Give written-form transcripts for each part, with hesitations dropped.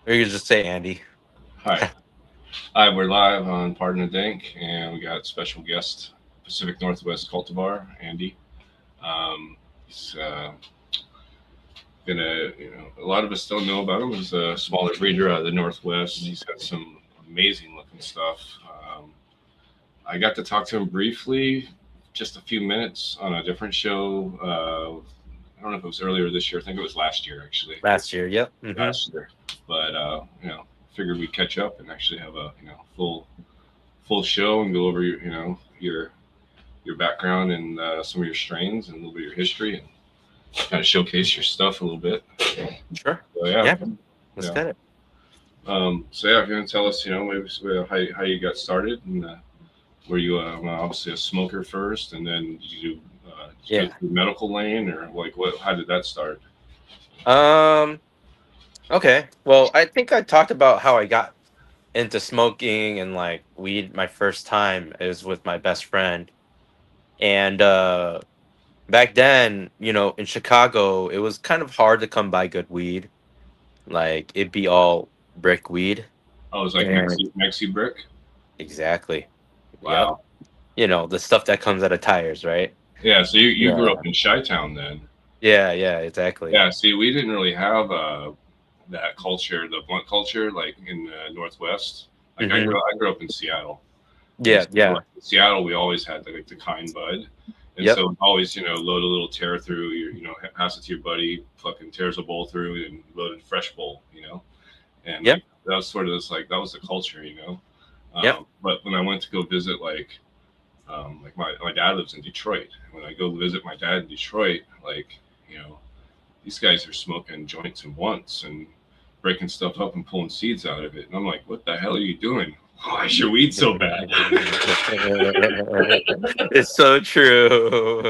Or you could just say Andy. Hi. Hi, we're live on Pardon the Dank, and we got special guest, Pacific Northwest Cultivar, Andy. He's gonna, a lot of us don't know about him. He's a smaller breeder out of the Northwest. He's got some amazing looking stuff. Um, I got to talk to him briefly, just a few minutes on a different show. I don't know if it was earlier this year. I think it was last year, actually. Last year, yep. Hmm. Last year. But, figured we'd catch up and actually have a, full show and go over your background and some of your strains and a little bit of your history and kind of showcase your stuff a little bit. Sure. So yeah, Yeah, let's yeah. get it. So yeah, if you want to tell us, maybe how you got started and were you well, obviously a smoker first, and then did you Yeah. go through medical lane or like what? How did that start? Um. Okay. Well, I think I talked about how I got into smoking and like weed. My first time is with my best friend, and back then, in Chicago, it was kind of hard to come by good weed. Like it'd be all brick weed. Oh, it was like And Mexi brick. exactly. Yep. Wow. The stuff that comes out of tires, right? Yeah. So you grew up Yeah. in Chi-Town then. Yeah. Yeah. Exactly. Yeah. See, we didn't really have that culture, the blunt culture, like in the Northwest. Like Hmm. I grew up in Seattle, and Yeah. so Yeah. like, in Seattle we always had like the kind bud, and Yep. so always load a little tear through, pass it to your buddy, fucking tears a bowl through, and loaded fresh bowl, and Yep. like that was sort of this like that was the culture. Yep. But when I went to go visit like my dad lives in Detroit, and when I go visit my dad in Detroit, like you know these guys are smoking joints and blunts and breaking stuff up and pulling seeds out of it. And I'm like, what the hell are you doing? Why is your weed so bad? It's so true.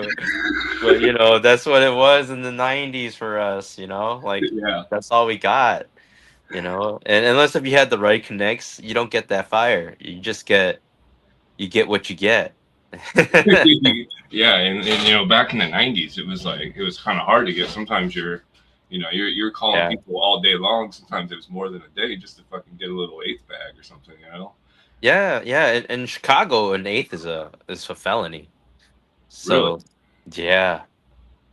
But that's what it was in the 90s for us, like Yeah. that's all we got. And unless if you had the right connects, you don't get that fire. You get what you get. Yeah, and back in the '90s, it was kind of hard to get. Sometimes you're calling Yeah. people all day long. Sometimes it was more than a day just to fucking get a little eighth bag or something. Yeah, yeah. In Chicago, an eighth is a felony. Really? So yeah.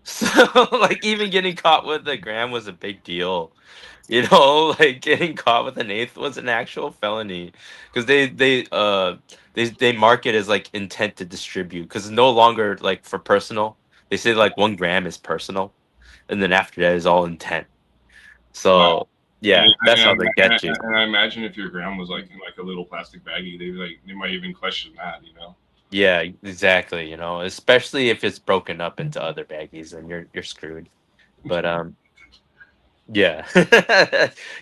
So like even getting caught with a gram was a big deal. Like getting caught with an eighth was an actual felony because they mark it as like intent to distribute because it's no longer like for personal. They say like 1 gram is personal, and then after that is all intent. Wow. So And, yeah, that's how they and, get you. and I imagine if your gram was like in like a little plastic baggie, they might even question that. Yeah, exactly. Especially if it's broken up into other baggies, then you're screwed. But yeah.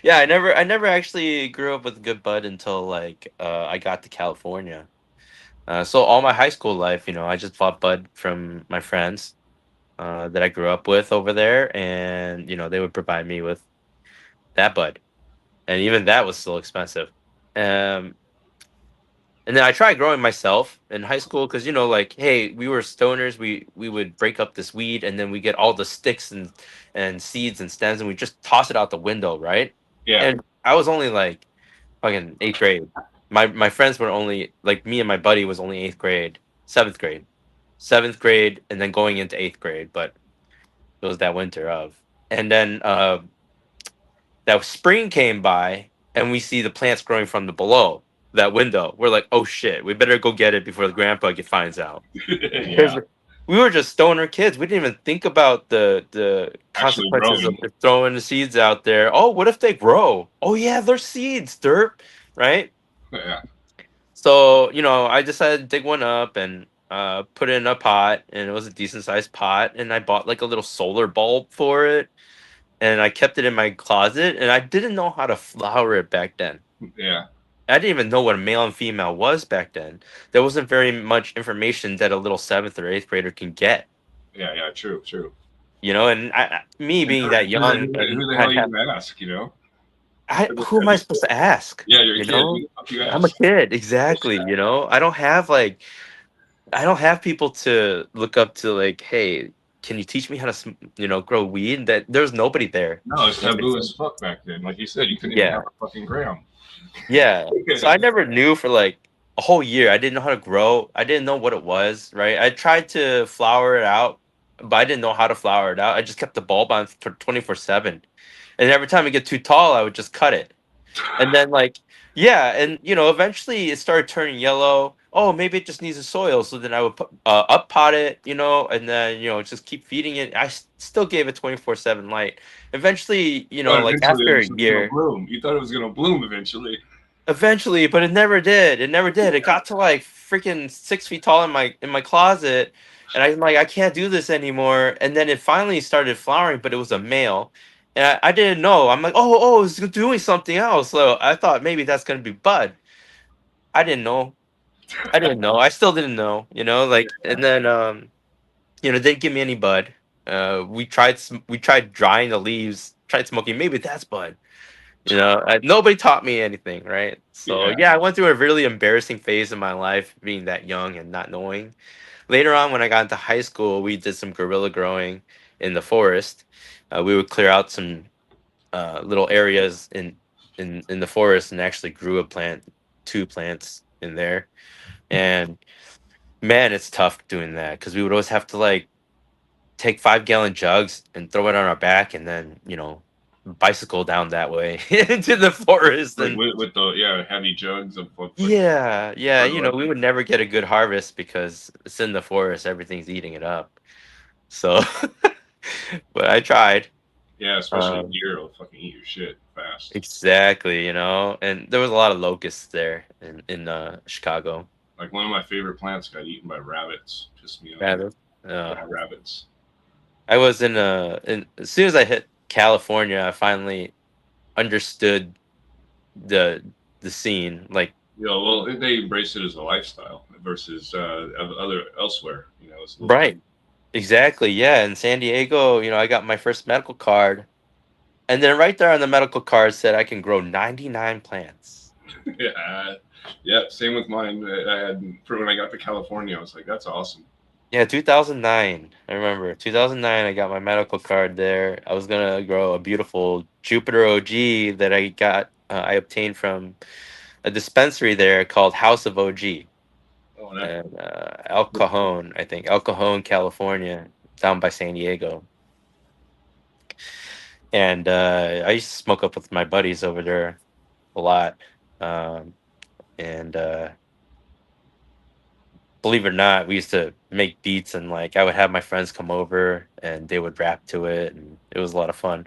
Yeah, I never actually grew up with good bud until like I got to California. So all my high school life, I just bought bud from my friends that I grew up with over there, and they would provide me with that bud, and even that was still expensive. Um, and then I tried growing myself in high school because like, hey, we were stoners. We would break up this weed, and then we get all the sticks and seeds and stems, and we just toss it out the window, right? Yeah. And I was only like fucking eighth grade. My friends were only like me and my buddy was only eighth grade, seventh grade, and then going into eighth grade. But it was that winter of, and then that spring came by, and we see the plants growing from the below that window. We're like, oh shit, we better go get it before the grandpa finds out. Because Yeah. we were just stoner kids. We didn't even think about the Actually consequences of growing. just throwing the seeds out there. Oh, what if they grow? Oh yeah, they're seeds, derp, right? Yeah. So, I decided to dig one up and put it in a pot, and it was a decent sized pot. And I bought like a little solar bulb for it, and I kept it in my closet. And I didn't know how to flower it back then. Yeah. I didn't even know what a male and female was back then. There wasn't very much information that a little seventh or eighth grader can get. Yeah. Yeah. True. True. And me And being that young, who the hell I are you have gonna ask? who am I supposed to ask? Yeah, you're a You kid. know, Who the fuck you I'm a ask? kid, exactly. I don't have people to look up to, like, hey. can you teach me how to grow weed? That there's nobody there. No, it's That makes taboo as sense. fuck back then. Like you said, you couldn't even have Yeah, a fucking gram. yeah. So I never knew for like a whole year. I didn't know how to grow. I didn't know what it was, right? I tried to flower it out, but I didn't know how to flower it out. I just kept the bulb on for 24/7. And every time it get too tall, I would just cut it. And then like, yeah, and eventually it started turning yellow. Oh, maybe it just needs a soil. So then I would up pot it, and then just keep feeding it. Still gave it 24/7 light. Eventually, But like eventually, after it a was gonna year, bloom. You thought it was gonna bloom eventually. eventually, but it never did. It never did. It got to like freaking 6 feet tall in my closet, and I'm like, I can't do this anymore. And then it finally started flowering, but it was a male, and I didn't know. I'm like, oh, it's doing something else. So I thought maybe that's gonna be bud. I didn't know. I didn't know. I still didn't know. Like, and then they didn't give me any bud. We tried drying the leaves, tried smoking. Maybe that's bud. Nobody taught me anything, right? So Yeah. yeah, I went through a really embarrassing phase in my life, being that young and not knowing. Later on, when I got into high school, we did some guerrilla growing in the forest. We would clear out some little areas in the forest and actually grew two plants in there. And man, it's tough doing that because we would always have to like take 5-gallon jugs and throw it on our back, and then bicycle down that way into the forest. Like And with the heavy jugs of like yeah, yeah, we fertilizer. would never get a good harvest because it's in the forest, everything's eating it up. So but I tried. Yeah, especially um deer will fucking eat your shit fast. exactly, and there was a lot of locusts there in Chicago. Like one of my favorite plants got eaten by rabbits. Pissed me off. Rabbit. uh Yeah, rabbits. I was as soon as I hit California, I finally understood the the scene, like. Well, they embrace it as a lifestyle versus other elsewhere. It's a little Right. different. Exactly. Yeah. In San Diego, I got my first medical card. And then right there on the medical card said I can grow 99 plants. Yeah, yeah. Same with mine. I had for when I got to California. I was like, that's awesome. Yeah, 2009. I remember 2009. I got my medical card there. I was gonna grow a beautiful Jupiter OG that I obtained from a dispensary there called House of OG, Oh, no. and El Cajon, I think El Cajon, California, down by San Diego. And I used to smoke up with my buddies over there a lot. Um, and believe it or not, we used to make beats, and like I would have my friends come over and they would rap to it, and it was a lot of fun.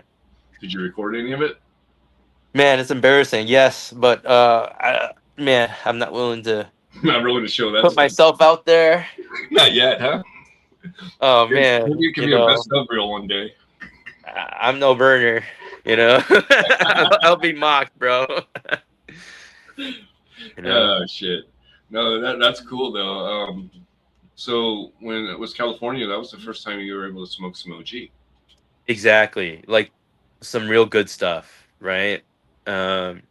Did you record any of it? Man, it's embarrassing, yes, but man, I'm not willing to Not willing to show that put stuff. myself out there. Not yet, huh? Oh Maybe man, it could be a best of reel one day. I'm no burner. I'll be mocked, bro. you know Oh shit. No, that's cool though. So when it was California, that was the first time you were able to smoke some OG. exactly, like some real good stuff, right? Um,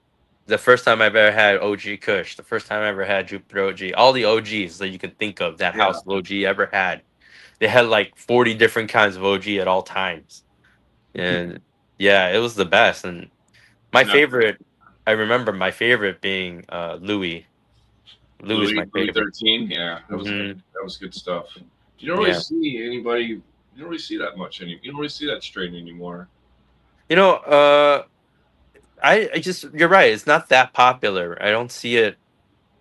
the first time I've ever had OG Kush, the first time I ever had Jupiter OG, all the OGs that you can think of that Yeah. House of OG ever had, they had like 40 different kinds of OG at all times, and yeah, it was the best. And my Not favorite, I remember my favorite being Louis. Louis is my Louis favorite. 13. Yeah, that was good. Hmm. That was good stuff. You don't really Yeah, see anybody. You don't really see that much any. You don't really see that strain anymore. you know, uh, I just you're right. It's not that popular. I don't see it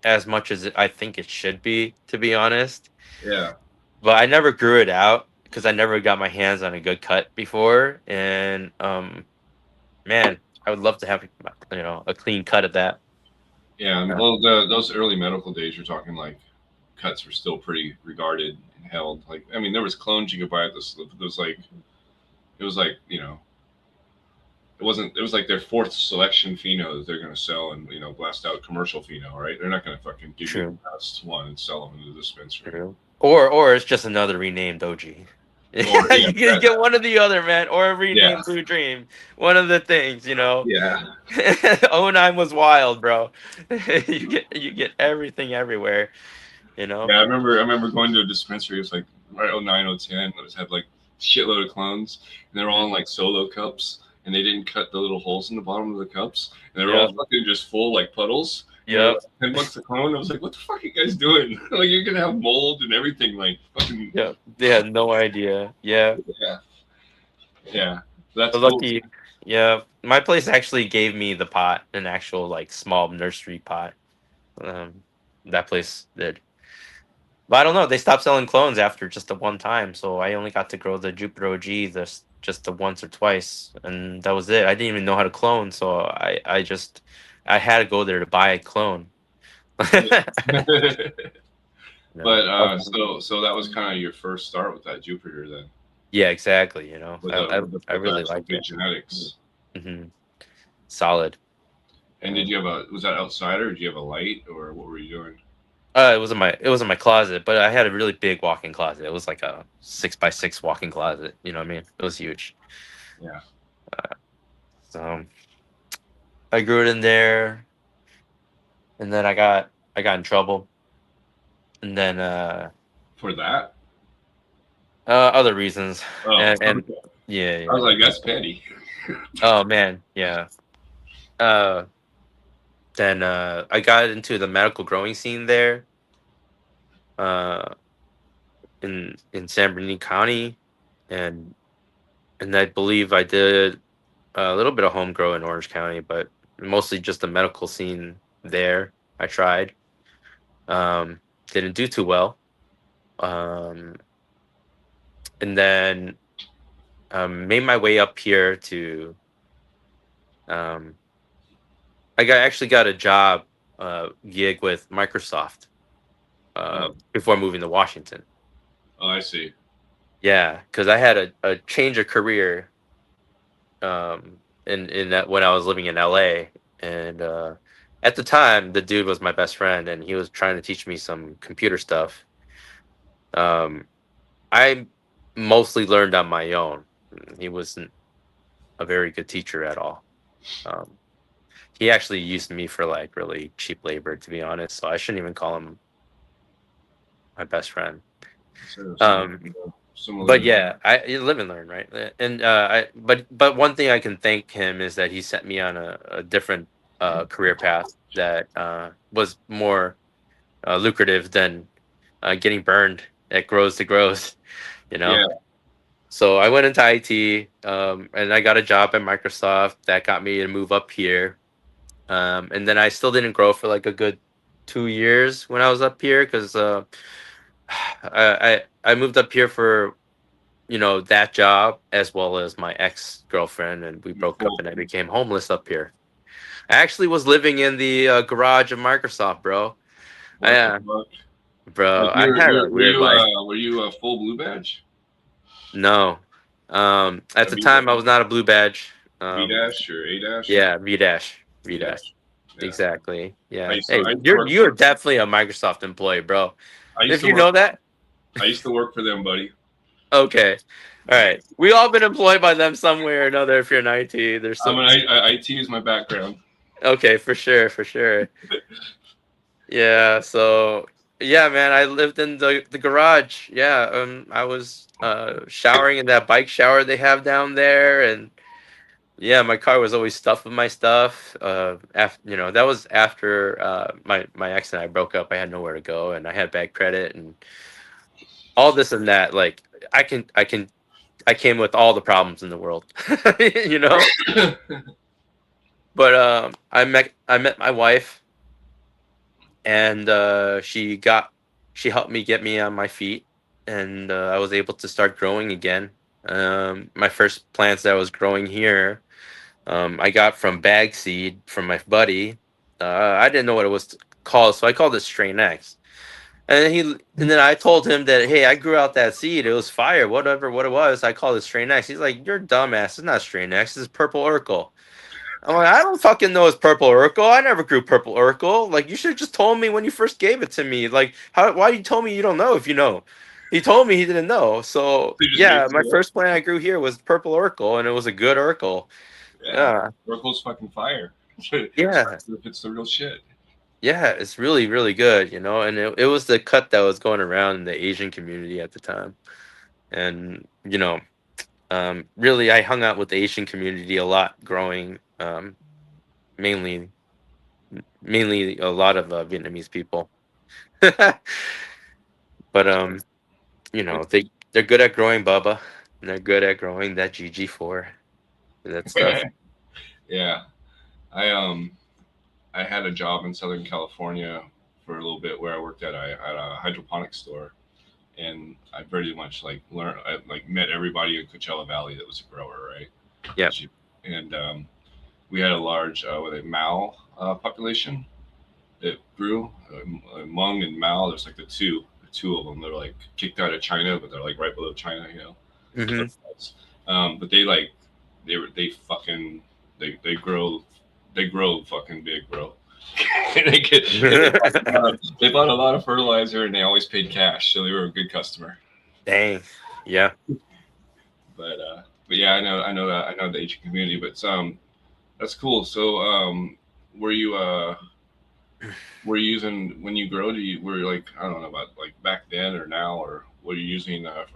as much as I think it should be, to be honest. Yeah. But I never grew it out because I never got my hands on a good cut before. And man, I would love to have a clean cut of that. Yeah. Uh, Well, those early medical days, you're talking like cuts were still pretty regarded and held. Like, I mean, there was clones you could buy at this. It was like it wasn't. It was like their fourth selection pheno that they're going to sell and blast out commercial pheno, right? They're not going to fucking give you True, the best one and sell them in the dispensary. true. Or it's just another renamed OG. Or yeah, You get one or the other, man, or a yeah, renamed Blue Dream. One of the things. yeah. '09 was wild, bro. You get everything everywhere. Yeah, I remember going to a dispensary. It was like right 09, 010. It was had like shitload of clones, and they're all in like solo cups, and they didn't cut the little holes in the bottom of the cups, and they're all Yep. fucking just full like puddles. And they're Yep. like $10 a clone. I was like, what the fuck are you guys doing? Like you're gonna have mold and everything. Like fucking Yep. They had no idea. Yeah. yeah, yeah. That's But cool. lucky. Yeah. My place actually gave me the pot, an actual like small nursery pot. Um, that place did. But I don't know. They stopped selling clones after just the one time, so I only got to grow the Jupiter OG just the once or twice, and that was it. I didn't even know how to clone, so I had to go there to buy a clone. No. But so that was kind of your first start with that Jupiter then, Yeah, exactly. You know, I with the really actual liked good it. genetics. Hmm. Solid. And did you have a was that outside or did you have a light or what were you doing? It was in my closet, but I had a really big walk-in closet. It was like a 6x6 walk-in closet. You know what I mean? It was huge. Yeah, So I grew it in there, and then I got in trouble, and then for that. other reasons, Oh, and okay. yeah, I was yeah. like, that's petty. Oh man, yeah. Uh, then I got into the medical growing scene there, uh, in San Bernardino County, and I believe I did a little bit of home grow in Orange County, but mostly just the medical scene there. I tried, um, didn't do too well, um, and then made my way up here to. Um, actually got a job gig with Microsoft Oh, before moving to Washington. oh, I see. Yeah, because I had a change of career in that when I was living in LA, and at the time the dude was my best friend, and he was trying to teach me some computer stuff. Um, I mostly learned on my own. He wasn't a very good teacher at all. Um, he actually used me for like really cheap labor, to be honest. So I shouldn't even call him my best friend. So Um, but similar. yeah, you live and learn, right? And but one thing I can thank him is that he set me on a different career path that was more lucrative than getting burned at grows to grows, you know. Yeah, So I went into IT, and I got a job at Microsoft that got me to move up here. And then I still didn't grow for like a good 2 years when I was up here because I moved up here for that job as well as my ex girlfriend, and we broke up, cool. and I became homeless up here. I actually was living in the garage of Microsoft, bro. What the Yeah, fuck? bro, Like I had a weird life. were you a full blue badge? No, at A the time I was not a blue badge. V Um, dash or A dash? yeah, V dash, V V dash, dash. Yeah. exactly. I Yeah, used to hey, I used to you're work you're definitely a Microsoft employee, bro. I used If to you work know that, I used to work for them, buddy. okay, all right. We all been employed by them some way or another. If you're in IT, there's I'm some. an IT is my background. Okay, for sure, for sure. Yeah, so yeah, man, I lived in the garage. Yeah, I was showering in that bike shower they have down there, and yeah, my car was always stuffed with my stuff. After that was after my ex and I broke up. I had nowhere to go, and I had bad credit, and all this and that. Like I came with all the problems in the world, you know. But I met my wife, and she helped me get me on my feet, and I was able to start growing again. My first plants that I was growing here, I got from bag seed from my buddy. I didn't know what it was called, so I called it strain X. And then I told him that, hey, I grew out that seed. It was fire, whatever what it was. I called it strain X. He's like, you're dumbass. It's not strain X. It's purple Urkel. I'm like, I don't fucking know it's purple Urkel. I never grew purple Urkel. Like, you should have just told me when you first gave it to me. Like, why you told me you don't know if you know? He told me he didn't know. So They just made yeah, my it up. first plant I grew here was purple Urkel, and it was a good Urkel. Yeah. Yeah, Oracle's fucking fire. yeah, Especially if it's the real shit. yeah. It's really, really good, and it was the cut that was going around in the Asian community at the time, and Really, I hung out with the Asian community a lot growing. Mainly, mainly a lot of Vietnamese people. But they're good at growing bubba, and they're good at growing that GG4 and that stuff. Yeah, I I had a job in Southern California for a little bit where I worked at a hydroponic store, and I pretty much like learned, I like met everybody in Coachella Valley that was a grower, right? Yeah. 'Cause and we had a large what a Mao population that grew. Hmong and Mao, there's like the two of them. They're like kicked out of China, but they're like right below China, you know. Hmm. But they like they fucking they grow fucking big, bro. they get and they bought a lot of fertilizer and they always paid cash, so they were a good customer. Dang. Yeah. But yeah, I know the Asian community, but that's cool. So were you were you using when you grow? Do you were you like I don't know about like back then or now or were you using like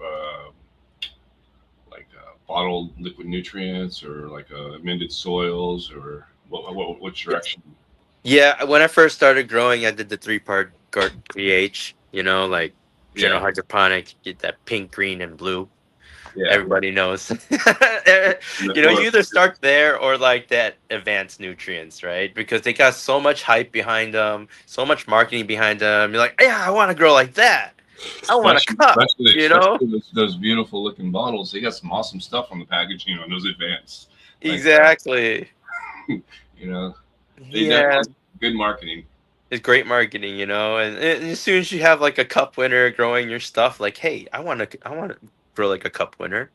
bottled liquid nutrients or like amended soils or what direction? Yeah. When I first started growing, I did the three-part pH. Like general Yeah, hydroponic, get that pink, green, and blue. yeah. Everybody knows. And the color. You either start there or like that advanced nutrients, right? Because they got so much hype behind them, so much marketing behind them. You're like, yeah, I want to grow like that. I want a cup, Especially those beautiful looking bottles. They got some awesome stuff on the packaging on those advanced. Like Exactly. you know, they Yeah. definitely good marketing. It's great marketing, and as soon as you have like a cup winner growing your stuff, like, hey, I want to grow like a cup winner.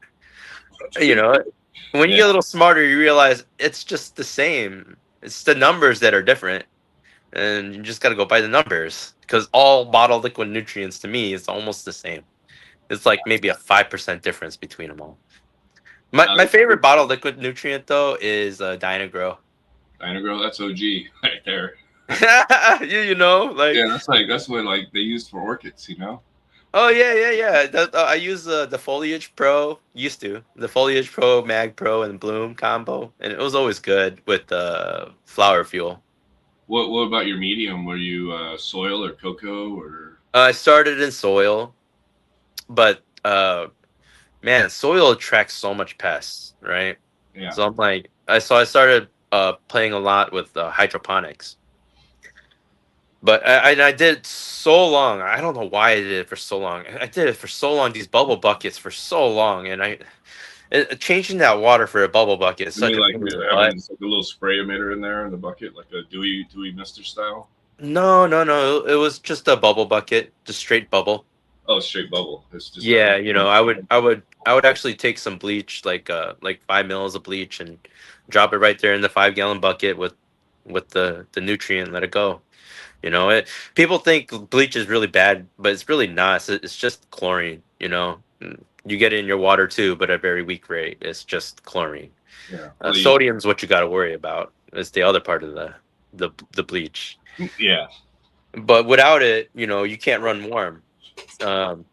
You know, when you Yeah, get a little smarter, you realize it's just the same. It's the numbers that are different, and you just got to go by the numbers because all bottled liquid nutrients to me is almost the same. It's like maybe a 5% difference between them all. My uh, favorite bottled liquid nutrient though is Dynagrow. Dynagrow, that's OG right there. Like, Yeah, that's what like they used for orchids, you know. oh yeah, yeah, yeah. I use the Foliage Pro. Used to the Foliage Pro, Mag Pro, and Bloom combo, and it was always good with the flower fuel. What about your medium? Were you soil or cocoa or I started in soil, but man, soil attracts so much pests, right? yeah? So I'm like, I started playing a lot with hydroponics, but I did so long. I don't know why I did it for so long. I did it for so long. These bubble buckets for so long, and changing that water for a bubble bucket is You mean such a like pain in the having butt. just like a little spray emitter in there in the bucket, like a Dewey Mister style? No, no, no. It was just a bubble bucket, just straight bubble. Oh, straight bubble. It's just a Yeah, I would actually take some bleach, like 5 mils of bleach, and drop it right there in the 5 gallon bucket with the nutrient, and let it go. People think bleach is really bad, but it's really not. It's just chlorine. You get it in your water too, but at a very weak rate. It's just chlorine. yeah. Well, they use Sodium's what you got to worry about. It's the other part of the bleach. yeah. But without it, you can't run warm. Um,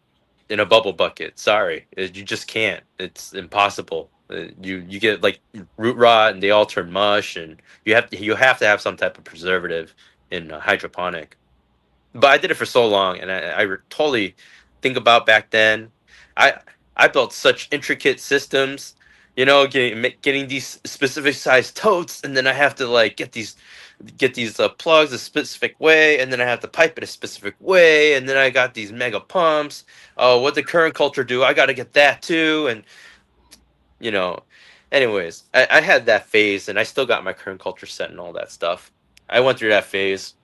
in a bubble bucket. Sorry, you just can't. It's impossible. You get like root rot, and they all turn mush, and you have to have some type of preservative in hydroponic. But I did it for so long, and totally think about back then. I I built such intricate systems, getting these specific size totes, and then I have to like get these plugs a specific way, and then I have to pipe it a specific way, and then I got these mega pumps. Oh, what the current culture do? I got to get that too, and you know. Anyways, I had that phase, and I still got my current culture set and all that stuff. I went through that phase.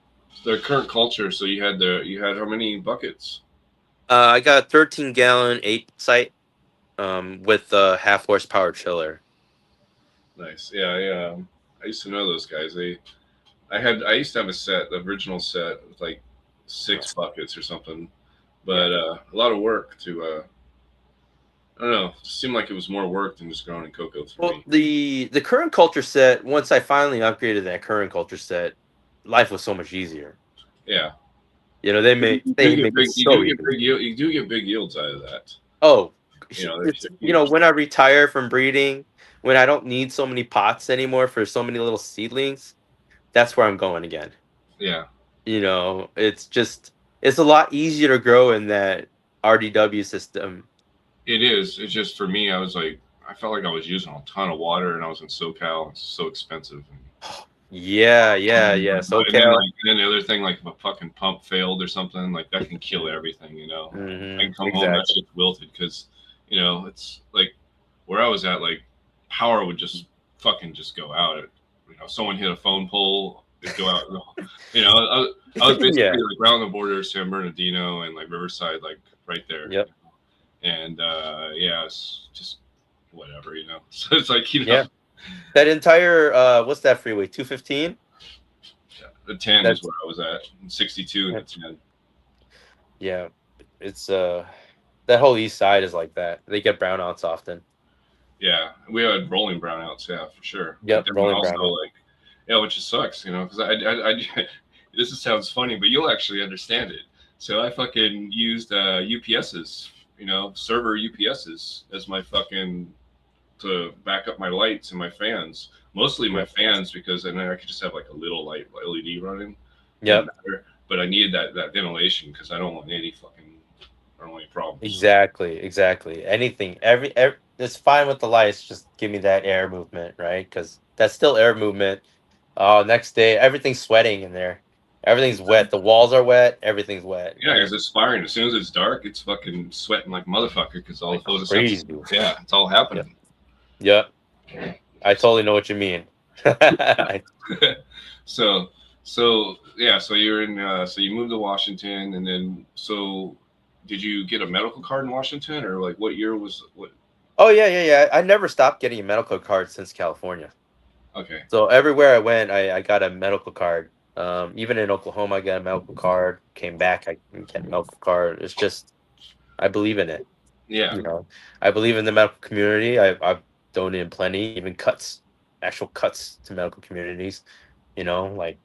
The current culture. So you had how many buckets? I got a 13-gallon 8 site with a half horsepower chiller. Nice. Yeah, I used to know those guys. I used to have a set, the original set with like 6 buckets or something, Yeah. but a lot of work to. I don't know. It seemed like it was more work than just growing in cocoa for Well, me. the current culture set, once I finally upgraded that current culture set, life was so much easier. Yeah, They make you they do get make it big. You so do get easy. big yield. You do get big yields out of that. Oh, You know, It's, if you, when I retire from breeding, when I don't need so many pots anymore for so many little seedlings, that's where I'm going again. yeah, It's a lot easier to grow in that RDW system. it is. It's just for me, I was like, I felt like I was using a ton of water, and I was in SoCal. It's so expensive. Yeah, yeah, yeah. SoCal. And then the other thing, like if a fucking pump failed or something, like that can kill everything. You know, I can come home, that Exactly. shit's wilted because, it's like where I was at, like power would just fucking just go out. Someone hit a phone pole, it'd go out. I was Yeah. basically like around the border of San Bernardino and like Riverside, like right there. Yep. And yeah, it's just whatever. So it's like Yeah. That entire what's that freeway? 215? the 10 is That's where I was at, 62 and the 10. yeah. It's that whole east side is like that. They get brownouts often. Yeah, we had rolling brownouts, yeah, for sure. But Yep, then rolling also brownout. like, which just sucks, because this sounds funny, but you'll actually understand it. So I fucking used UPSs, server UPSs as my fucking to back up my lights and my fans. Mostly my Yep. fans because then I could just have like a little light LED running. Didn't Yep. matter, but I needed that ventilation because I don't want any problems. Exactly. Anything, every it's fine with the lights. Just give me that air movement, right? Because that's still air movement. Oh, next day, everything's sweating in there. Everything's wet. The walls are wet. Everything's wet, Yeah, right? because it's firing. As soon as it's dark, it's fucking sweating like motherfucker because all Like the photosynthesis. crazy. Yeah, it's all Yep. happening. Yep. I totally know what you mean. so, so yeah, so you're in. So you moved to Washington, and then did you get a medical card in Washington, or like what year was what? Oh yeah, yeah, yeah. I never stopped getting a medical card since California. Okay, So everywhere I went, I got a medical card. Even in Oklahoma, I got a medical card. Came back, I get a medical card. It's just I believe in it. yeah, You know, I believe in the medical community. I've donated plenty, even cuts, actual cuts to medical communities. Like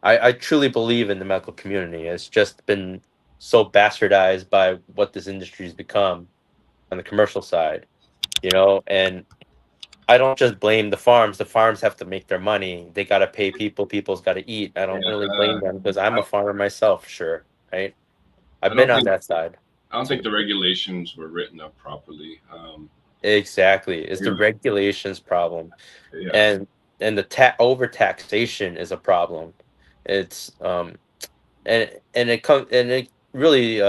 I truly believe in the medical community. It's just been so bastardized by what this industry's become on the commercial side. And I don't just blame the farms. The farms have to make their money. They got to pay people. People's got to eat. I don't yeah. really blame them because I'm I, a farmer myself, sure, right? I I've been don't on think that side I don't think too. the regulations were written up properly. Exactly. It's the You're- regulations problem. yeah, And the overtaxation is a problem. It's and it really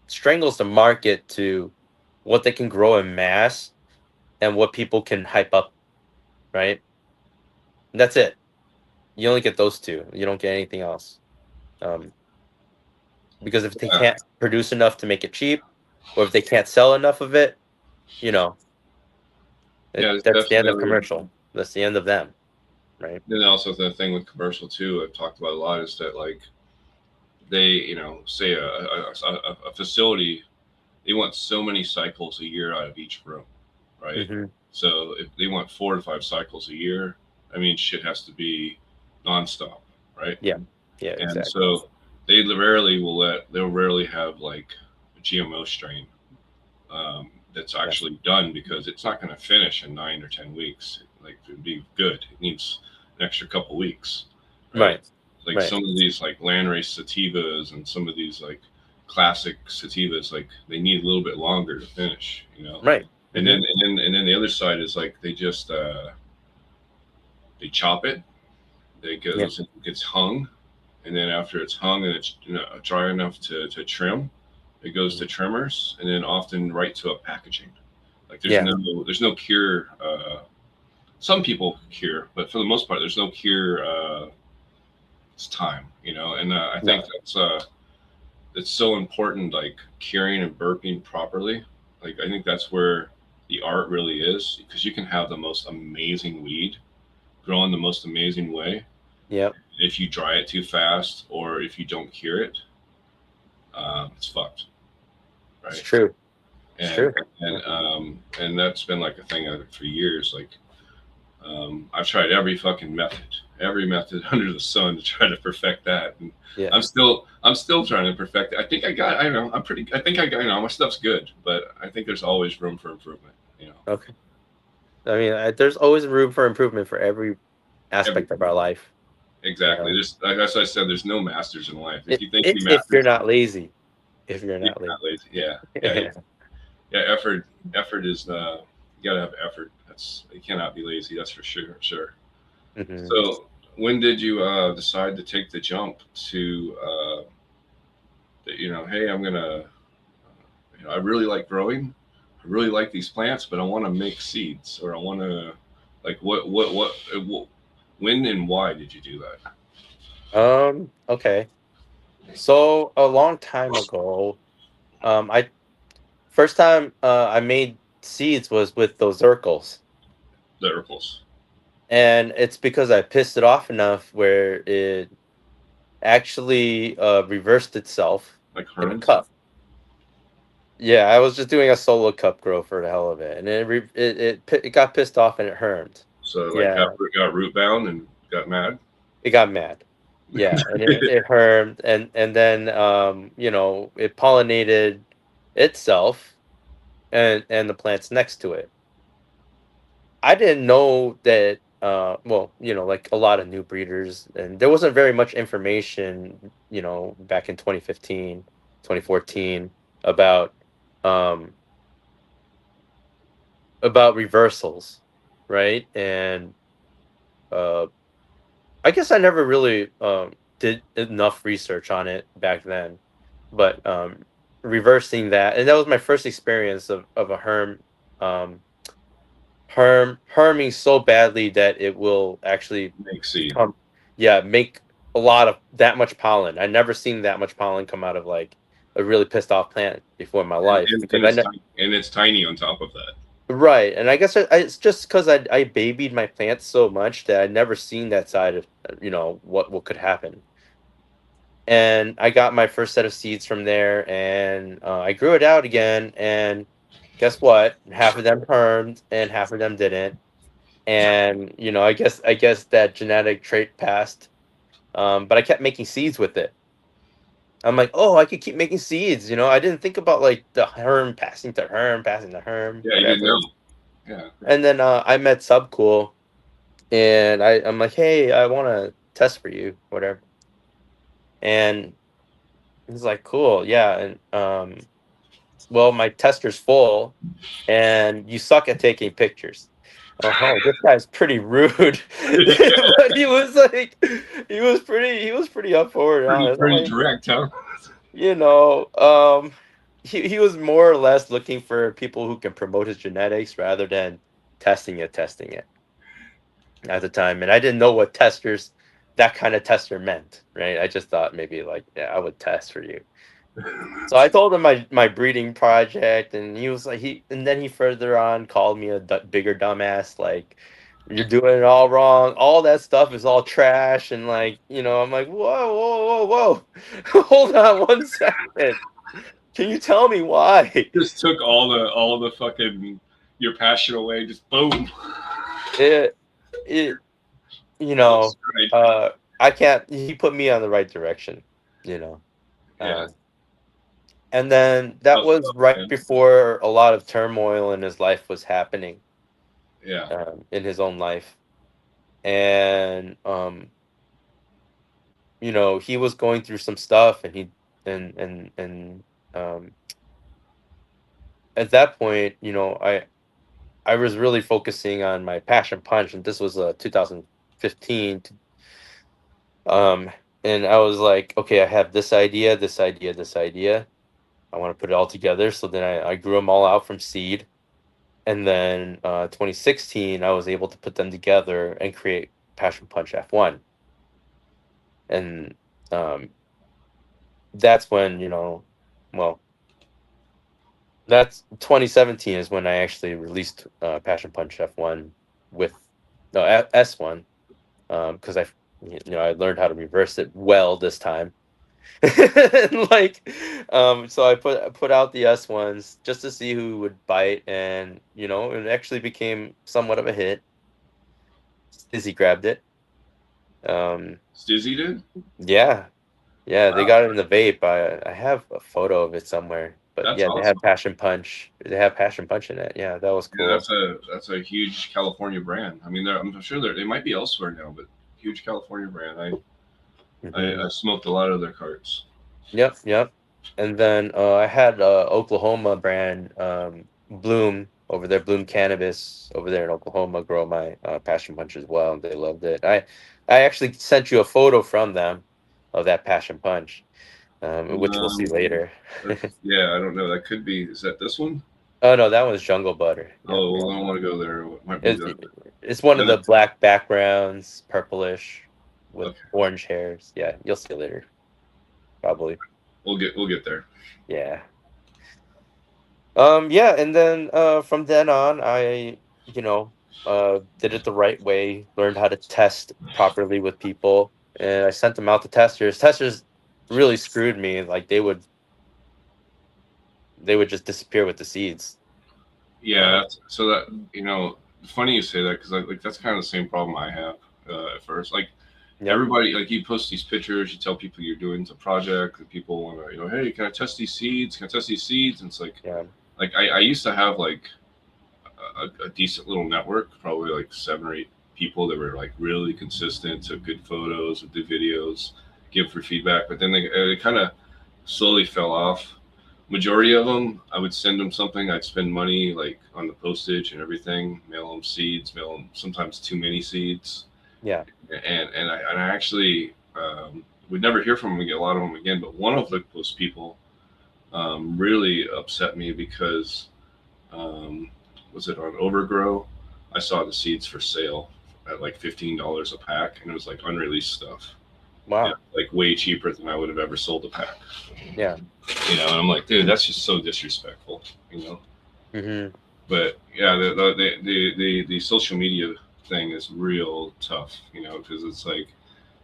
strangles the market to what they can grow in mass and what people can hype up, right? And that's it. You only get those two. You don't get anything else. Um, because if they yeah, can't produce enough to make it cheap, or if they can't sell enough of it, you know, yeah. It's that's the end of definitely. commercial. That's the end of them, right? Then also the thing with commercial too, I've talked about a lot, is that like they, say a facility, they want so many cycles a year out of each room, right? Hmm. So if they want 4 to 5 cycles a year, I mean, shit has to be nonstop, right? Yeah, yeah, And exactly. so they'll rarely have like a GMO strain that's Yeah. actually done because it's not going to finish in 9 or 10 weeks. Like to be good, it needs an extra couple weeks, right? Right, Like right, some of these like landrace sativas and some of these like classic sativas, like they need a little bit longer to finish. right. And Hmm. then the other side is like they just they chop it, it Yeah, goes and gets hung, and then after it's hung and it's dry enough to trim, it goes to mhm. trimmers and then often right to a packaging. Like Yeah, there's no cure. Some people cure, but for the most part, there's no cure. It's time. And I think no, that's it's so important, like curing and burping properly. Like I think that's where the art really is, because you can have the most amazing weed grow in the most amazing way. yeah, If you dry it too fast or if you don't cure it, it's fucked, it's right? true. It's And true. and that's been like a thing for years. Like I've tried every fucking method, every method under the sun to try to perfect that. And Yeah. I'm still trying to perfect it. I think I don't know, I think I got, my stuff's good, but I think there's always room for improvement, Okay. I mean, there's always room for improvement for every Every, aspect of our life. You exactly. know, That's what I said. There's no masters in life. If you think you if you're mastered not something, lazy, if you're you're not lazy. not lazy. Yeah, yeah, yeah. Effort is you gotta have effort. That's You cannot be lazy. That's for sure. Sure. Hmm. So when did you decide to take the jump to hey, I'm gonna I really like growing. I really like these plants, but I want to make seeds, or I want to like what when and why did you do that? Okay. So a long time ago, I first time I made seeds was with those Urkels. The Urkels, And it's because I pissed it off enough where it actually reversed itself like in a herms. cup. Yeah, I was just doing a solo cup grow for the hell of it, and it got pissed off and it hermed. So like Yeah, got root bound and got mad. it got mad. Yeah, and it hermed, and then it pollinated itself and the plants next to it. I didn't know that. Well, like a lot of new breeders, and there wasn't very much information, back in 2015, 2014 about um about reversals, right? And uh I guess I never really did enough research on it back then. But reversing that, and that was my first experience of a um herming so badly that it will actually Make seed. become, yeah, make a lot of that much pollen. I never seen that much pollen come out of like a really pissed off plant before in my and, life, and, because and it's tiny, and it's tiny on top of that. right. And I guess it's just because I babied my plants so much that I never seen that side of what could happen. And I got my first set of seeds from there, and I grew it out again. And guess what? Half of them permed, and half of them didn't. And I guess that genetic trait passed. But I kept making seeds with it. I'm like, oh, I could keep making seeds. I didn't think about like the herm passing to herm, passing to herm, Yeah, you didn't whatever. know. Yeah, And then I met Subcool, and I'm like, hey, I want to test for you, whatever. And he's like, cool, yeah. And well, my tester's full, and you suck at taking pictures. Oh, this guy's pretty rude. But he was pretty up for it, pretty honest. I'm pretty like, direct, huh? you know, um, he was more or less looking for people who can promote his genetics rather than testing it at the time. And I didn't know what that kind of tester meant, right? I just thought maybe like, yeah, I would test for you. So I told him my breeding project, and he was like, and then he further on called me a bigger dumbass, like, you're doing it all wrong. All that stuff is all trash, and like, I'm like, whoa, whoa, whoa, whoa, hold on one second. Can you tell me why? Just took all the fucking your passion away. Just boom. It it you Full know, stride. I can't. He put me on the right direction, you know. Yeah. Um, and then that Tough was love, right man. before a lot of turmoil in his life was happening, Yeah. in his own life. And he was going through some stuff, and he and um at that point, I was really focusing on my passion punch, and this was 2015. um and I was like, okay, I have this idea, this idea, this idea. I want to put it all together. So then I grew them all out from seed, and then 2016 I was able to put them together and create passion punch F1. And um that's when, well, that's 2017 is when I actually released Passion Punch F1 with no S1, because I learned how to reverse it well this time. And like, so I put out the S1s just to see who would bite, and it actually became somewhat of a hit. Izzy grabbed it, Stizzy did? Yeah, yeah, they Wow, got it in the vape. I have a photo of it somewhere, but that's yeah, they awesome. have passion punch. They have passion punch in it. Yeah, that was Yeah, cool. that's a huge California brand. I mean, I'm sure they might be elsewhere now, but huge California brand. I Hmm. smoked a lot of their carts. Yep, yep. And then I had Oklahoma brand Bloom over there, Bloom Cannabis over there in Oklahoma grow my passion punch as well, and they loved it. I actually sent you a photo from them of that passion punch, which we'll see Um, later. yeah, I don't know. That could be. Is that this one? Oh no, that was Jungle Butter. Yep, Oh, yep. well, I don't want to go there. It might be It, the. it's one of Yeah, the black backgrounds, purplish with okay, orange hairs. Yeah, you'll see it later, probably. we'll get there. Yeah. Yeah, and then from then on I, you know, did it the right way, learned how to test properly with people, and I sent them out to testers. Testers really screwed me. Like they would just disappear with the seeds. Yeah, Uh, so that funny you say that because like that's kind of the same problem I have at first. Like yep. everybody, like you post these pictures, you tell people you're doing the project, and people want to, hey, can I test these seeds? Can I test these seeds? And it's Yeah. like I used to have like a decent little network, probably like 7 or 8 people that were like really consistent, took good photos, would do videos, give for feedback. But then they kind of slowly fell off. Majority of them, I would send them something. I'd spend money like on the postage and everything, mail them seeds, mail them sometimes too many seeds, Yeah. and I actually would never hear from them again, a lot of them again. But one of those people really upset me because um, was it on Overgrow? I saw the seeds for sale at like $15 a pack, and it was like unreleased stuff. Yeah, Wow. like way cheaper than I would have ever sold a pack. Yeah. And I'm like, dude, that's just so disrespectful. You know. Hmm. But yeah, the social media thing is real tough. Because it's like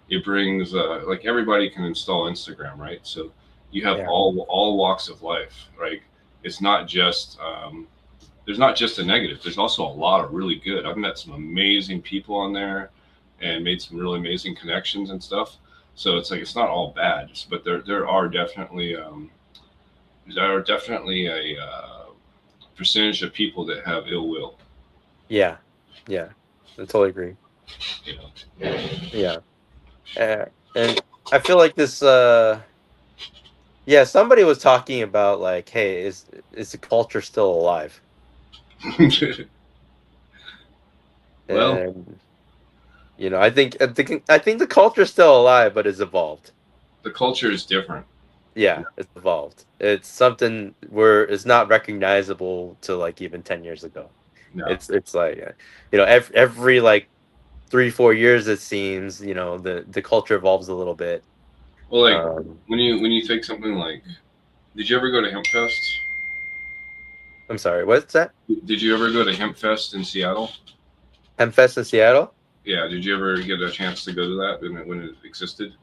it brings like everybody can install Instagram, right? So you have Yeah. all walks of life, right? It's not just there's not just a negative. There's also a lot of really good. I've met some amazing people on there, and made some really amazing connections and stuff. So it's like it's not all bad, but there are definitely a percentage of people that have ill will. Yeah. Yeah. I totally agree. You know, Yeah. Uh, and I feel like this. Yeah, somebody was talking about like, hey, is the culture still alive? well, And I think the culture's still alive, but it's evolved. the culture is different. Yeah, it's evolved. It's something where it's not recognizable to like even 10 years ago. No, It's like every like 3-4 years it seems the culture evolves a little bit. well, like Um, when you take something like, did you ever go to Hemp Fest? I'm sorry, what's that? Did you ever go to Hemp Fest in Seattle? Hempfest in Seattle? Yeah, did you ever get a chance to go to that when it existed?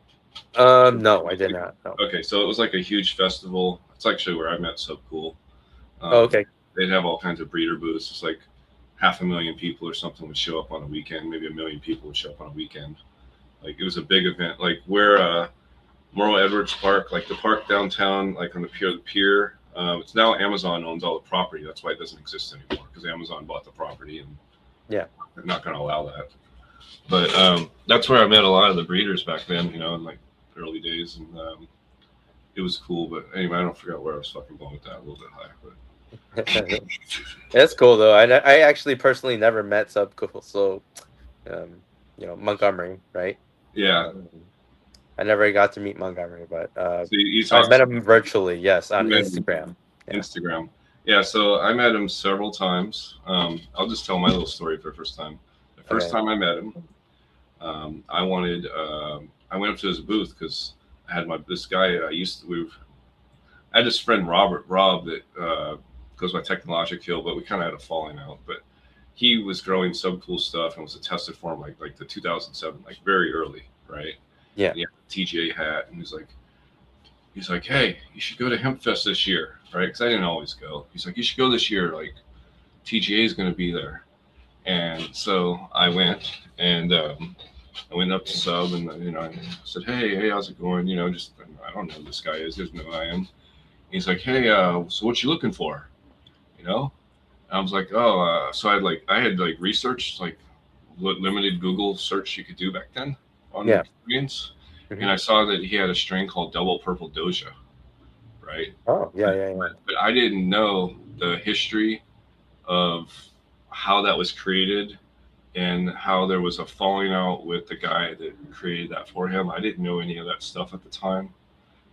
No, I did not. No. Okay, so it was like a huge festival. It's actually where I met So Cool. Oh, Um, okay. they'd have all kinds of breeder booths. It's like 500,000 people or something would show up on a weekend. Maybe 1 million people would show up on a weekend. Like it was a big event. Like where Morrow Edwards Park, like the park downtown, like on the pier. It's now Amazon owns all the property. That's why it doesn't exist anymore because Amazon bought the property and Yeah. they're not going to allow that. But that's where I met a lot of the breeders back then. In like early days, and it was cool. But anyway, I don't forget where I was fucking going with that a little bit high. But That's cool though. I actually personally never met Subcool, so um, Montgomery, right? yeah, Um, I never got to meet Montgomery, but so you I talked met him virtually, yes, you on met him Instagram. Yeah. Instagram. Yeah, so I met him several times. I'll just tell my little story for the first time. The first Okay. time I met him, I went up to his booth because I had this guy I had this friend Rob that goes by Technologic Hill, but we kind of had a falling out. But he was growing some cool stuff and was a tested form like the 2007, like very early, right? Yeah. And he had a TJ hat, and he's like, hey, you should go to Hemp Fest this year, right? Because I didn't always go. He's like, you should go this year. Like TGA is going to be there, and so I went, and I went up to sub and I said, hey, how's it going? Just I don't know who this guy is. He doesn't know who I am. He's like, hey, so what you looking for? You know? I was like, oh, so I had researched like what limited Google search you could do back then on Yeah. strains, and Hmm. I saw that he had a strain called Double Purple Doja, right? Oh, yeah, yeah, yeah. But I didn't know the history of how that was created and how there was a falling out with the guy that created that for him. I didn't know any of that stuff at the time,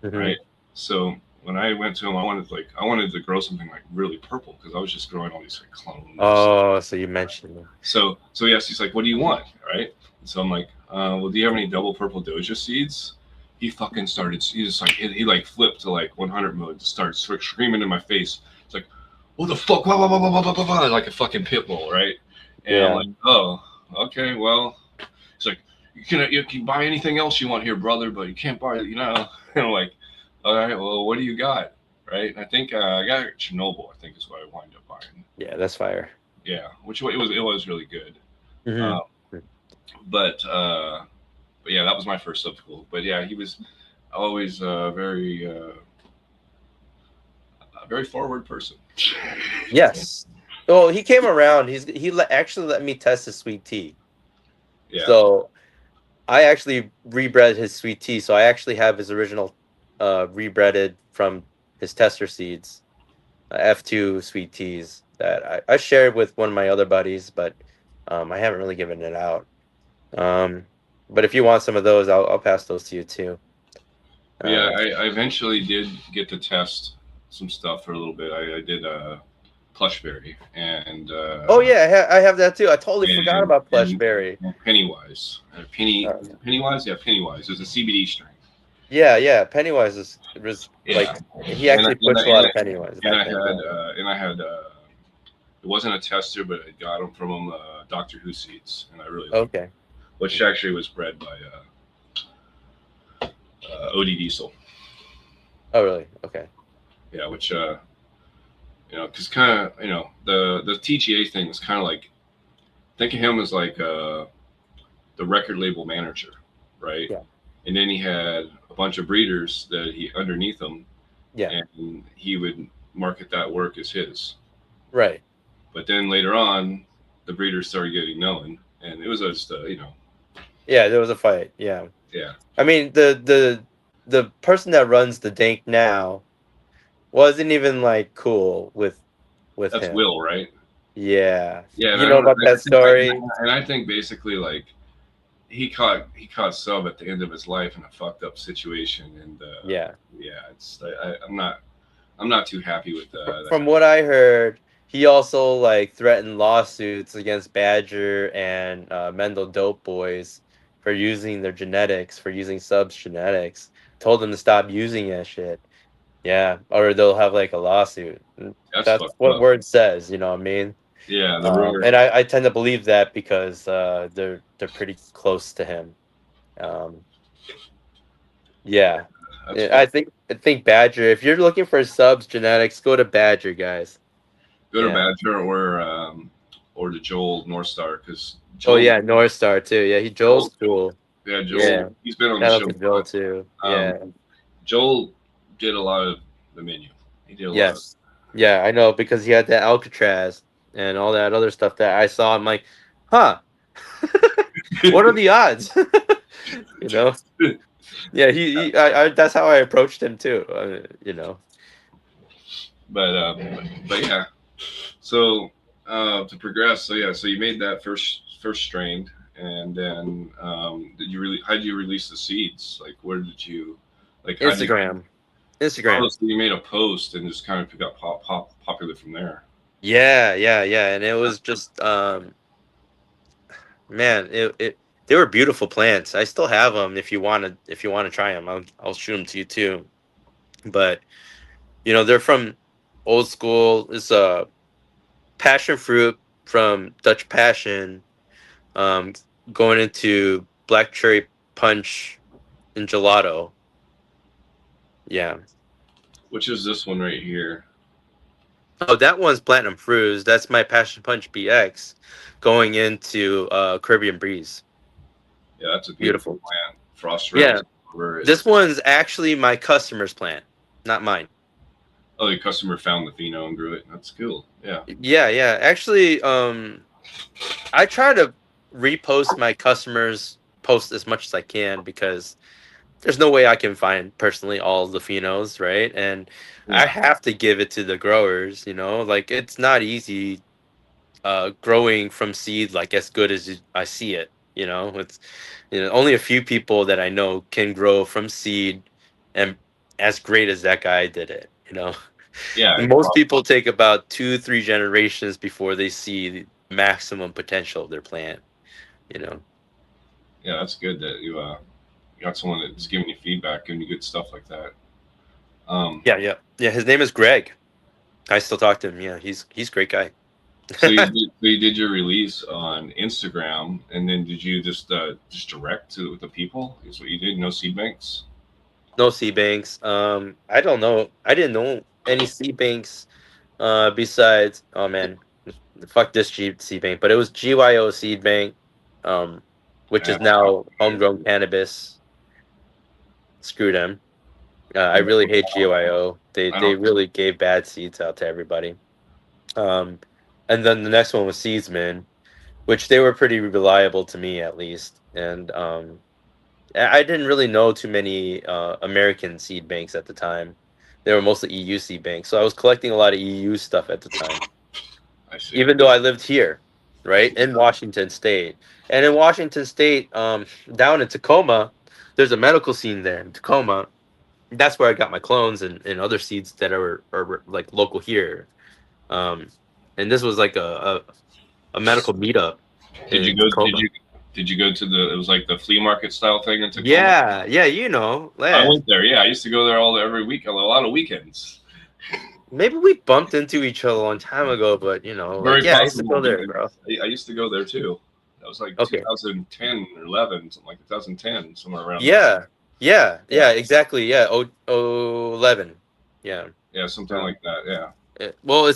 Hmm. right? So when I went to him, I wanted to grow something like really purple because I was just growing all these like clones. Oh, so you mentioned it. So yes, he's like, "What do you want?" Right? And so I'm like, "Well, do you have any double purple doja seeds?" He fucking started. He just like he like flipped to like 100 mode, to start screaming in my face. It's like, "What the fuck?" Blah, blah, blah, blah, blah, blah, blah, like a fucking pit bull, right? And I'm Yeah. like, "Oh, okay, well." He's like, "You can buy anything else you want here, brother, but you can't buy it." And I'm like, "All right, well, what do you got?" Right? And I think I got Chernobyl. I think is what I wind up buying. Yeah, that's fire. Yeah, which it was really good. Hmm. Uh, but yeah, that was my first subsequel. But yeah, he was always a very forward person. Yes. Well, he came around. Actually let me test his sweet tea. Yeah. So I actually rebred his sweet tea. So I actually have his original rebreaded from his tester seeds, F2 sweet teas that I shared with one of my other buddies, but I haven't really given it out. Um, but if you want some of those, I'll pass those to you too. But yeah, Uh, I eventually did get to test some stuff for a little bit. I did Plushberry oh yeah, I have that too. I totally forgot and about and, Plushberry. and Pennywise. Pennywise, yeah, Pennywise. It was a CBD strain. Yeah, yeah. Pennywise was Yeah, like he and I, actually and I, pushed a and lot I, of Pennywise and back I then. had Yeah. it wasn't a tester, but I got them from him, Doctor Who seeds, and I really liked them. Okay. Which actually was bred by OD Diesel. Oh really? Okay. Yeah, which because kind of the TGA thing was kind of like, think of him as like the record label manager, right? Yeah. And then he had a bunch of breeders that he underneath him, Yeah. and he would market that work as his. Right. But then later on, the breeders started getting known, and it was just Yeah, there was a fight. Yeah. yeah, I mean, the person that runs the Dank now wasn't even like cool with that's him. Will, right? Yeah. Yeah, and You I know don't. about I that think, story? I think basically like he caught sub at the end of his life in a fucked up situation, and Yeah. yeah, I'm not too happy with that From kind what I heard, he also like threatened lawsuits against Badger and Mendel Dope Boys for using their genetics, for using subs genetics. Told them to stop using that shit. Yeah, or they'll have like a lawsuit. that's That's fucked what up. word says. You know what I mean? Yeah, the rumor. And I tend to believe that because they're pretty close to him. Um, yeah, That's Yeah, fucked. I think Badger. If you're looking for subs genetics, go to Badger, guys. Go to Yeah. Badger or to Joel North Star, because Oh Joel yeah, North Star too. Yeah, Joel's Joel cool. yeah Yeah, Joel, he's been on the shout out show to a Joel lot. too. Um, Yeah. Joel did a lot of the menu. He did a lot of Yes. Yeah, I know because he had that Alcatraz and all that other stuff that I saw. I'm like, huh. What are the odds? you know. Yeah, I that's how I approached him too. but yeah. So to progress, so yeah, so you made that first strain, and then did you really how did you release the seeds? Like where did you like how did you Instagram, oh, Instagram. so you made a post and just kind of got popular from there. Yeah, yeah, yeah, and it was just man, it they were beautiful plants. I still have them. If you want to try them, I'll shoot them to you too. But they're from old school. It's a passion fruit from Dutch Passion, um, going into black cherry punch and gelato. Yeah. Which is this one right here. Oh, that one's Platinum Fruits. That's my Passion Punch BX going into Caribbean Breeze. Yeah, that's a beautiful Beautiful. plant. Frost Yeah. rails over it. This one's actually my customer's plant, not mine. Oh, the customer found the pheno and grew it. That's cool. Yeah. Yeah, yeah. Actually, I try to repost my customers' posts as much as I can because there's no way I can find personally all the phenos, right? And I Yeah. have to give it to the growers, you know, like it's not easy growing from seed like as good as I see it, you know. It's only a few people that I know can grow from seed and as great as that guy did it, you know. Yeah. Most people take about 2-3 generations before they see the maximum potential of their plant, you know. Yeah. That's good that you got someone that's giving you feedback, giving you good stuff like that. Yeah, yeah. Yeah, his name is Greg. I still talk to him. Yeah, he's a great guy. So you did your release on Instagram, and then did you just direct to the people? Is what you did? No seed banks? No seed banks. I don't know. I didn't know any seed banks besides, oh man, fuck this seed bank, but it was GYO seed bank, um which Yeah. is now homegrown cannabis. Screw them. I Yeah. really hate GYO. They I they don't. really gave bad seeds out to everybody. Um and then the next one was Seedsman, which they were pretty reliable to me at least. And I didn't really know too many American seed banks at the time. They were mostly EU seed banks, so I was collecting a lot of EU stuff at the time, I see. even though I lived here, right, in Washington State. And in Washington State, down in Tacoma, there's a medical scene there in Tacoma. That's where I got my clones and other seeds that are like local here. Um, and this was like a medical meetup Did you in go? Tacoma. Did you go to the? It was like the flea market style thing in Tacoma. Yeah, yeah, I yeah. went there. Yeah, I used to go there all every week, a lot of weekends. Maybe we bumped into each other a long time ago, but like Very yeah, I used to go possible there, because bro. I used to go there too. That was like Okay. 2010 or 11, something like 2010, somewhere around there. Yeah. Yeah. Yeah, Yeah. Exactly. Yeah. 11. Yeah. yeah, something Um, like that. Yeah. well,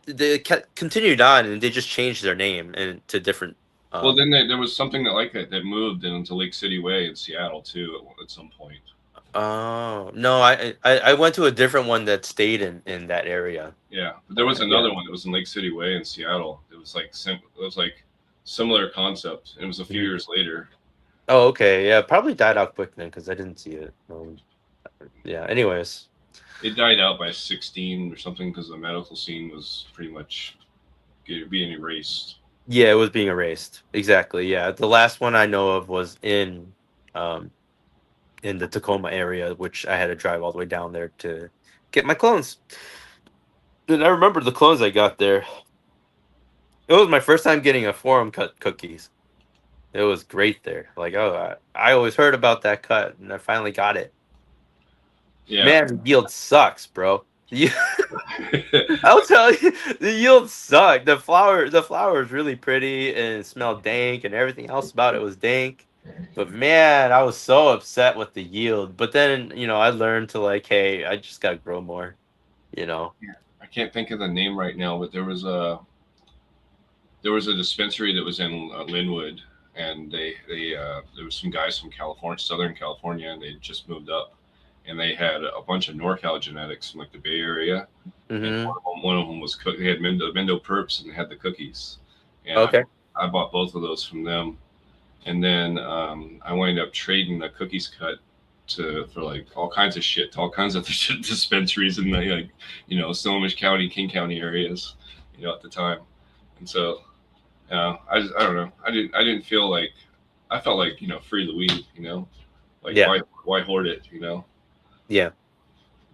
they continued on and they just changed their name and to different. Well, Um. then there was something that like that moved into Lake City Way in Seattle too at some point. Oh no, I went to a different one that stayed in that area. Yeah, but there was Yeah. another one that was in Lake City Way in Seattle. It was like it was like similar concept. It was a few Mhm. years later. Oh, okay. Yeah, probably died out quick then because I didn't see it. Yeah. Anyways. It died out by 16 or something because the medical scene was pretty much being erased. Yeah, it was being erased. Exactly. Yeah. The last one I know of was um in the Tacoma area, which I had to drive all the way down there to get my clones. And I remember the clones I got there. It was my first time getting a forum cut cookies. It was great there. Like, oh, I always heard about that cut, and I finally got it. Yeah. Man, the yield sucks, bro. I'll tell you, the yield sucked. The flower is really pretty and it smelled dank, and everything else about it was dank. But man, I was so upset with the yield. But then, I learned to like, hey, I just gotta grow more. You know. I can't think of the name right now, but there was a dispensary that was in Linwood, and they there was some guys from California, Southern California, and they just moved up, and they had a bunch of NorCal genetics from like the Bay Area, and Mm-hmm. one of them was They had Mendo Perps, and they had the cookies, and Okay. I bought both of those from them, and then I wound up trading the cookies cut for like all kinds of shit to all kinds of dispensaries in the like Snohomish County, King County areas, at the time, and so I don't know. I didn't feel like I felt like free the weed. Like Yeah. why hoard it. Yeah.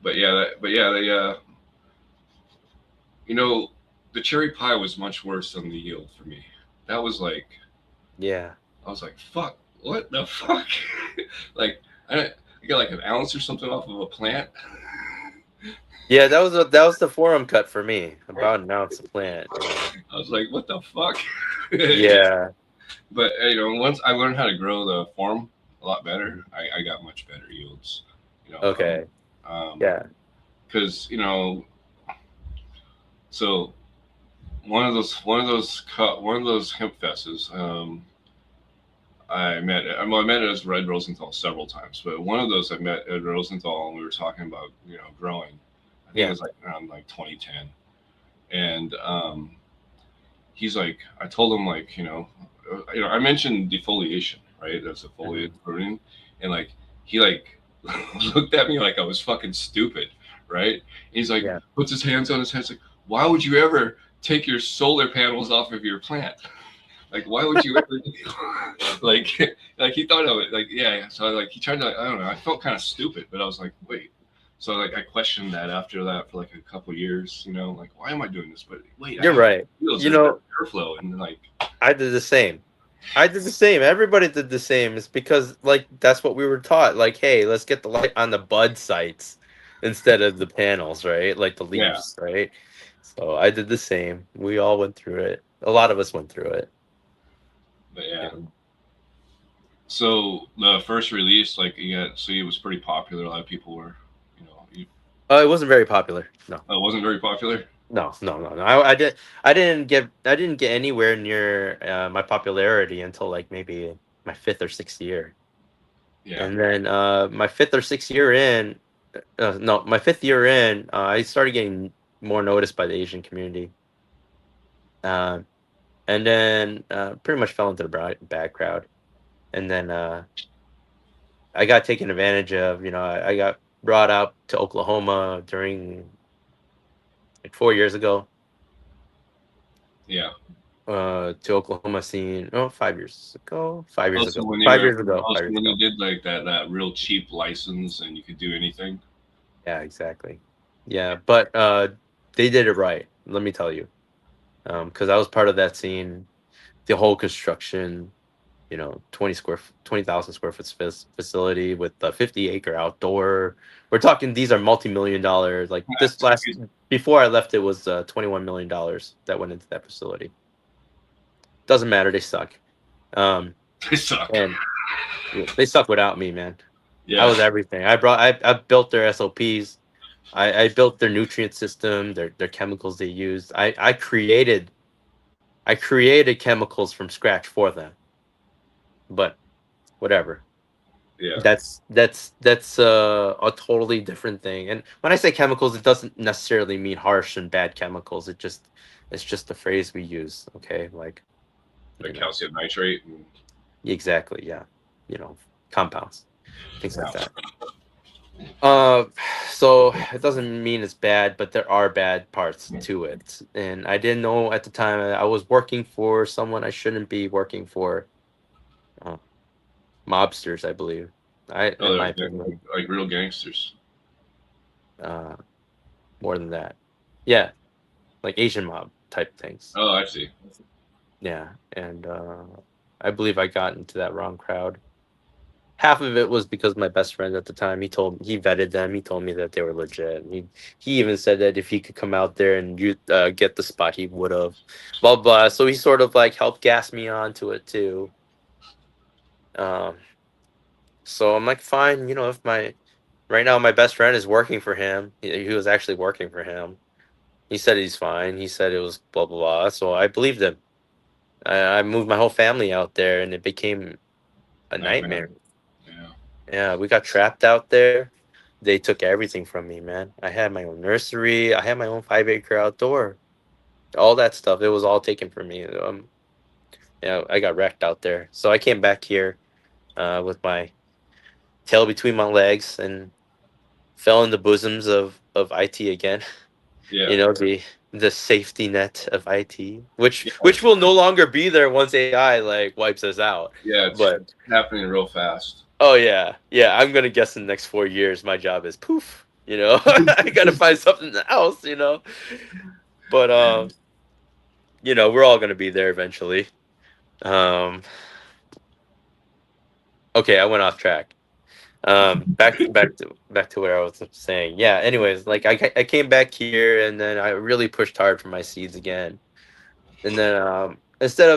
But yeah, they you know the cherry pie was much worse than the yield for me. That was like Yeah. I was like fuck what the fuck like I got like an ounce or something off of a plant. Yeah. That was the forum cut for me. About an ounce of plant. I was like what the fuck. Yeah. But once I learned how to grow the form a lot better, I got much better yields. You know, Okay. Yeah. because so one of those hemp fests, I met Ed Rosenthal several times, but one of those I met Ed Rosenthal and we were talking about growing. I think it Yeah. was like around like 2010, and he's like, I told him like I mentioned defoliation, right? That's a foliage Hmm. pruning, and like he like looked at me like I was fucking stupid, right? And he's like Yeah. puts his hands on his head, he's like, why would you ever take your solar panels off of your plant? Like, why would you ever like like he thought of it like yeah. So like he tried to I don't know. I felt kind of stupid, but I was like, wait. So like I questioned that after that for like a couple years, like why am I doing this? But wait, I You're have right. wheels You that are better know, airflow and like I did the same. I did the same. Everybody did the same. It's because like that's what we were taught. Like, hey, let's get the light on the bud sites instead of the panels, right? Like the yeah, leaves, right? So I did the same. We all went through it. A lot of us went through it. but You yeah. know. So the first release, like yeah, so it was pretty popular. A lot of people were, you, It wasn't very popular. No. it wasn't very popular. No, no, no, no. I didn't get anywhere near my popularity until like maybe my fifth or sixth year. Yeah, And then my fifth or sixth year in, no, my fifth year in, I started getting more noticed by the Asian community. Uh, and then pretty much fell into the bad crowd. And then I got taken advantage of. I got brought out to Oklahoma during like 4 years ago. yeah. To Oklahoma scene. Oh, 5 years ago. 5 years Also, ago. when they Five were, years ago. also 5 years when they ago. did like that real cheap license and you could do anything. Yeah, exactly. Yeah, but they did it right. Let me tell you, because I was part of that scene, the whole construction. 20,000 square foot facility with a 50-acre outdoor. We're talking these are multi-million dollars. Like this That's last crazy. before I left, it was $21 million that went into that facility. Doesn't matter. They suck. Um, They suck. and yeah, they suck without me, man. I Yeah, was everything. I built their SOPs. I built their nutrient system, their chemicals they used. I created chemicals from scratch for them. But whatever. yeah, That's a totally different thing. And when I say chemicals, it doesn't necessarily mean harsh and bad chemicals. It's just the phrase we use. Okay, like like you know calcium nitrate. And, exactly. Yeah, you know compounds, things like yeah, that. Uh, so it doesn't mean it's bad, but there are bad parts to it. And I didn't know at the time I was working for someone I shouldn't be working for. Uh, Mobsters, I believe. oh, In my they're opinion, like real gangsters. uh, more than that. Yeah, like Asian mob type things. Oh, I see. Yeah, and I believe I got into that wrong crowd. Half of it was because my best friend at the time, he vetted them. He told me that they were legit. And he even said that if he could come out there and get the spot, he would have. Blah blah. So he sort of like helped gas me on to it too. Um, so I'm like, fine. If my right now my best friend is working for him, he was actually working for him. He said he's fine. He said it was blah blah blah. So I believed him. I moved my whole family out there, and it became a Nightmare. nightmare. Yeah, Yeah, we got trapped out there. They took everything from me, man. I had my own nursery. I had my own 5 acre outdoor. All that stuff. It was all taken from me. Yeah, I got wrecked out there. So I came back here with my tail between my legs and fell in the bosoms of IT again. yeah, The safety net of IT, which yeah, which will no longer be there once AI like wipes us out. yeah. But It's happening real fast. oh yeah, yeah, I'm gonna guess in the next 4 years my job is poof. I gotta find something else. But Man. we're all gonna be there eventually. Um, okay, I went off track. Back to where I was saying. Yeah. Anyways, like I came back here and then I really pushed hard for my seeds again. And then instead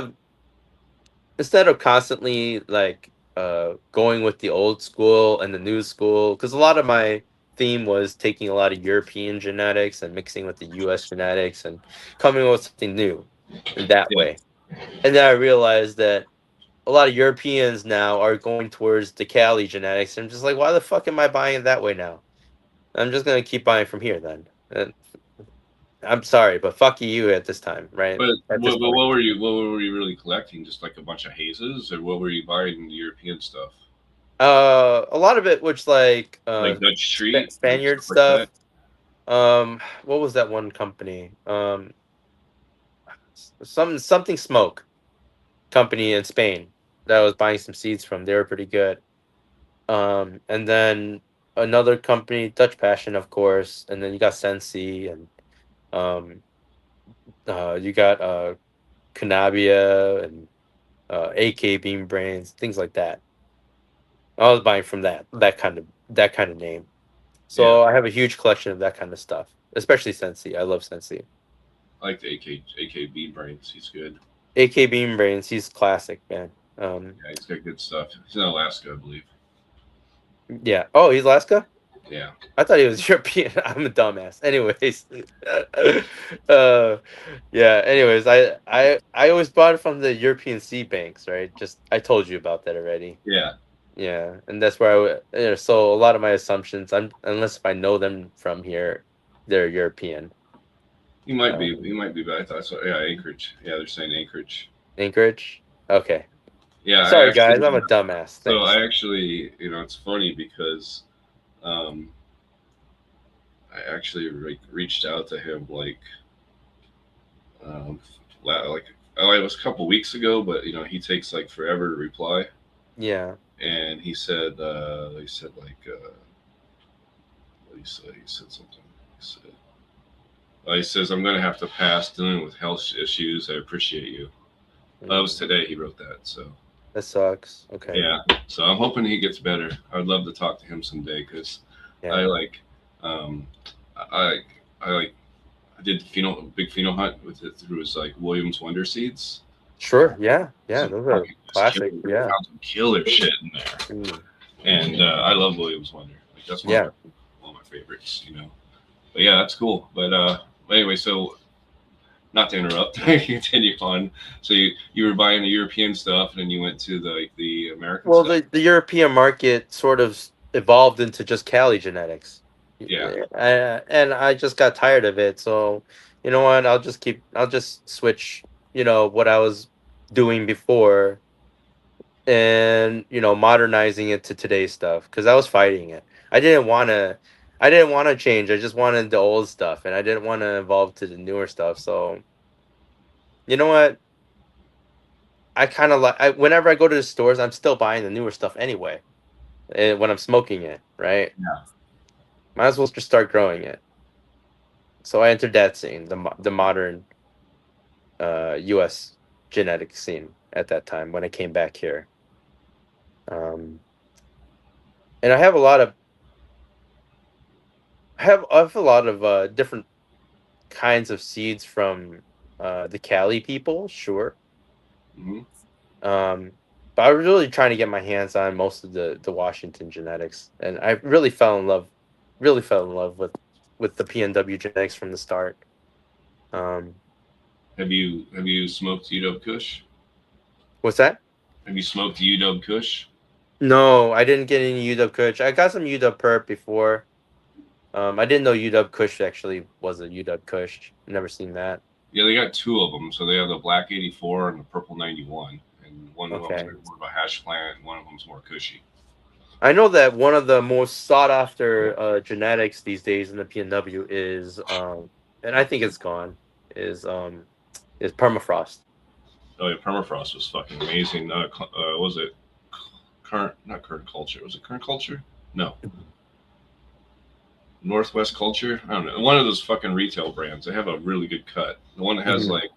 of constantly like going with the old school and the new school, because a lot of my theme was taking a lot of European genetics and mixing with the US genetics and coming up with something new in that Yeah, way. And then I realized that a lot of Europeans now are going towards the Cali genetics. I'm just like, why the fuck am I buying it that way now? I'm just gonna keep buying from here then. And I'm sorry, but fuck you at this time, right? But At this point. what were you really collecting? Just like a bunch of hazes, or what were you buying? The European stuff, A lot of it, which like like Dutch Street, like Spaniard stuff like stuff. that. What was that one company? Something smoke company in Spain that I was buying some seeds from. They were pretty good. And then another company, Dutch Passion, of course, and then you got Sensi, and um, you got Canabia and AK Beam Brains, things like that. I was buying from that kind of name. Yeah, So I have a huge collection of that kind of stuff, especially Sensi. I love Sensi. I like the AKB brains. He's good. AK Beam Brains, he's classic, man. Yeah, he's got good stuff. He's in Alaska, I believe. Yeah. Oh, he's Alaska? Yeah, I thought he was European. I'm a dumbass. Anyways, uh, yeah. Anyways, I always bought it from the European seed banks, right? Just I told you about that already. yeah. Yeah, and that's where so a lot of my assumptions, unless if I know them from here, they're European. He might be. He Um, might be. But I thought so. Yeah, Anchorage. Yeah, they're saying Anchorage. Anchorage. Okay. Yeah, I Sorry, guys. actually. I'm a dumbass. So Thanks. I actually, it's funny because um, I actually reached out to him um, like it was a couple weeks ago, but he takes like forever to reply. Yeah. And he said like, what he said something. He said, he says, I'm gonna have to pass dealing with health issues. I appreciate you. That was Mm, today. He wrote that. So that sucks. Okay. yeah. So I'm hoping he gets better. I would love to talk to him someday because I Yeah. like, um, I I like I did big pheno hunt with it through his like Williams Wonder seeds. Sure. Yeah. Yeah. Some Those are fucking just classic. Yeah. found some killer shit in there, Mm, and I love Williams Wonder. Like that's yeah. one of my favorites. But yeah, that's cool. But anyway, so not to interrupt, continue on. So you were buying the European stuff, and then you went to the American Well, stuff. the European market sort of evolved into just Cali genetics, Yeah, and I just got tired of it. So, you know what? I'll just switch. What I was doing before, and modernizing it to today's stuff because I was fighting it. I didn't want to change. I just wanted the old stuff, and I didn't want to evolve to the newer stuff. So, you know what? I kind of whenever I go to the stores, I'm still buying the newer stuff anyway. When I'm smoking it, right? yeah. Might as well just start growing it. So I entered that scene, the modern U.S. genetic scene at that time when I came back here. Um, and I have a lot of different kinds of seeds from the Cali people, sure. Hmm. Um, but I was really trying to get my hands on most of the Washington genetics, and I really fell in love with the PNW genetics from the start. Um, Have you smoked UW Kush? what's that? Have you smoked UW Kush? No, I didn't get any UW Kush. I got some UW Perp before. I didn't know UW Kush actually was a UW Kush. Never seen that. Yeah, they got two of them. So they have the black 84 and the purple 91, and one of them's Okay. more of a hash plant, and one of them's more cushy. I know that one of the most sought after genetics these days in the PNW is and I think it's gone, is is permafrost. Oh yeah, permafrost was fucking amazing. Was it current? Not current culture. Was it current culture? No, Northwest Culture. I don't know. One of those fucking retail brands. They have a really good cut. The one that has Mhm. like